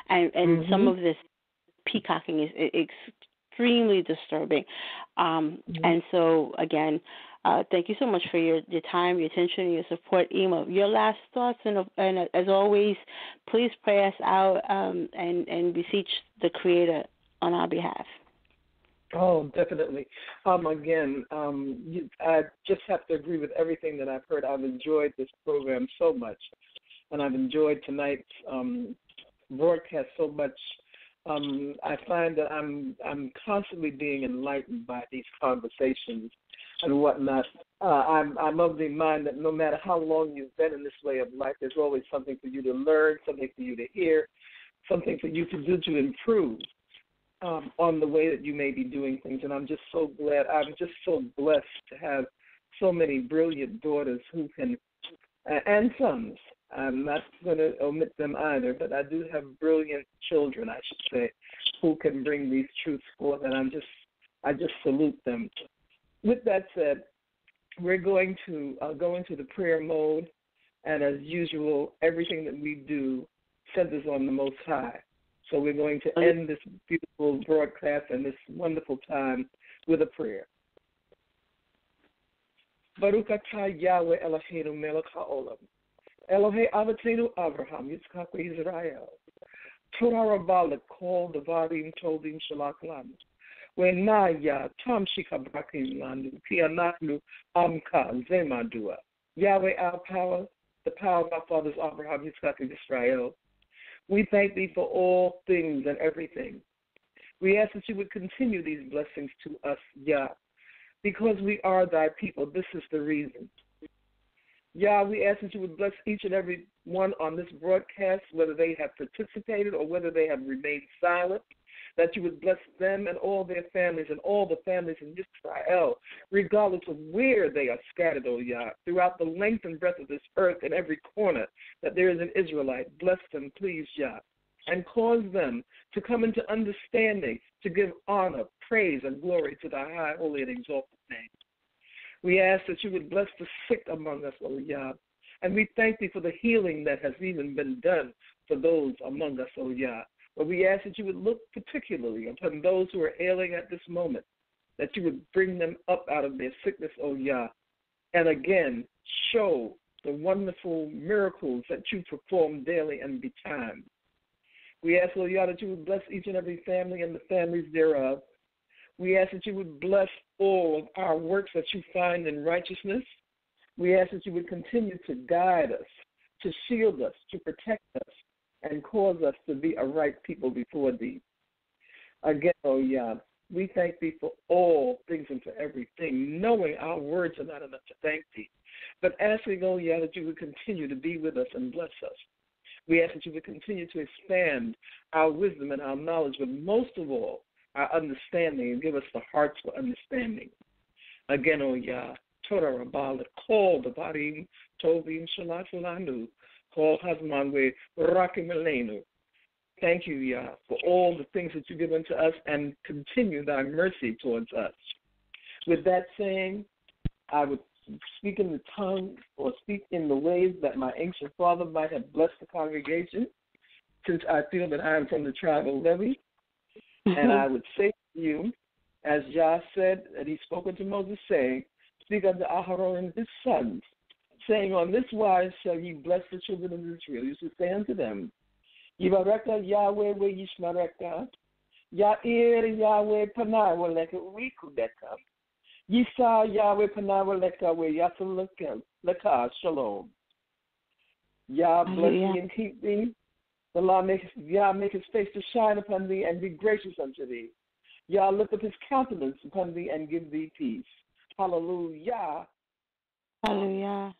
and some of this peacocking is extremely disturbing. And so, again, thank you so much for your time, your attention, and your support. Ima, your last thoughts, and as always, please pray us out and beseech the Creator on our behalf. Oh, definitely. Again, I just have to agree with everything that I've heard. I've enjoyed this program so much, and I've enjoyed tonight's broadcast so much. I find that I'm constantly being enlightened by these conversations and whatnot. I'm of the mind that no matter how long you've been in this way of life, there's always something for you to learn, something for you to hear, something for you to do to improve. on the way that you may be doing things. And I'm just so glad. I'm just so blessed to have so many brilliant daughters who can, and sons. I'm not going to omit them either, but I do have brilliant children, I should say, who can bring these truths forth, and I just salute them. With that said, we're going to go into the prayer mode, and as usual, everything that we do centers on the Most High. So we're going to end this beautiful broadcast and this wonderful time with a prayer. Baruch atah Yahweh Eloheinu melech haolam, Elohei Avotenu Abraham, Yitzchak Israel. Torah Rabbah lekol devarim tovim shalach lanu. Wenaya tam shikabrakim lanu, ki anachnu amka ze madua. Yahweh, our power, the power of our fathers Abraham, Yitzchak, and Israel. We thank thee for all things and everything. We ask that you would continue these blessings to us, Yah, because we are thy people. This is the reason. Yah, we ask that you would bless each and every one on this broadcast, whether they have participated or whether they have remained silent, that you would bless them and all their families and all the families in Israel, regardless of where they are scattered, O Yah, throughout the length and breadth of this earth in every corner, that there is an Israelite. Bless them, please, Yah, and cause them to come into understanding, to give honor, praise, and glory to thy high, holy, and exalted name. We ask that you would bless the sick among us, O Yah, and we thank thee for the healing that has even been done for those among us, O Yah. But we ask that you would look particularly upon those who are ailing at this moment, that you would bring them up out of their sickness, O Yah, and again show the wonderful miracles that you perform daily and betimes. We ask, O Yah, that you would bless each and every family and the families thereof. We ask that you would bless all of our works that you find in righteousness. We ask that you would continue to guide us, to shield us, to protect us, and cause us to be a right people before thee. Again, O Yah, we thank thee for all things and for everything, knowing our words are not enough to thank thee, but asking, O Yah, that you would continue to be with us and bless us. We ask that you would continue to expand our wisdom and our knowledge, but most of all, our understanding, and give us the hearts for understanding. Again, O Yah, Torah Rabbah, call the Barim, Tovim, Shalat Lanu, call Hazmanwe, Rakim Elenu. Thank you, Yah, for all the things that you give unto us, and continue thy mercy towards us. With that saying, I would speak in the tongue or speak in the ways that my ancient father might have blessed the congregation, since I feel that I am from the tribe of Levi. And I would say to you, as Yah said, that he spoke unto Moses, saying, speak unto Aharon and his sons, saying, on this wise shall ye bless the children of Israel. You should say unto them, Yivareka Yahweh we Yishmareka, Ya'ir Yahweh Panai Waleka Rikudeka, Yisa Yahweh Panai Waleka we Yasam Leka Shalom. Yah bless thee and keep thee. The Lord Yah make his face to shine upon thee and be gracious unto thee. Yah lift up his countenance upon thee and give thee peace. Hallelujah. Hallelujah.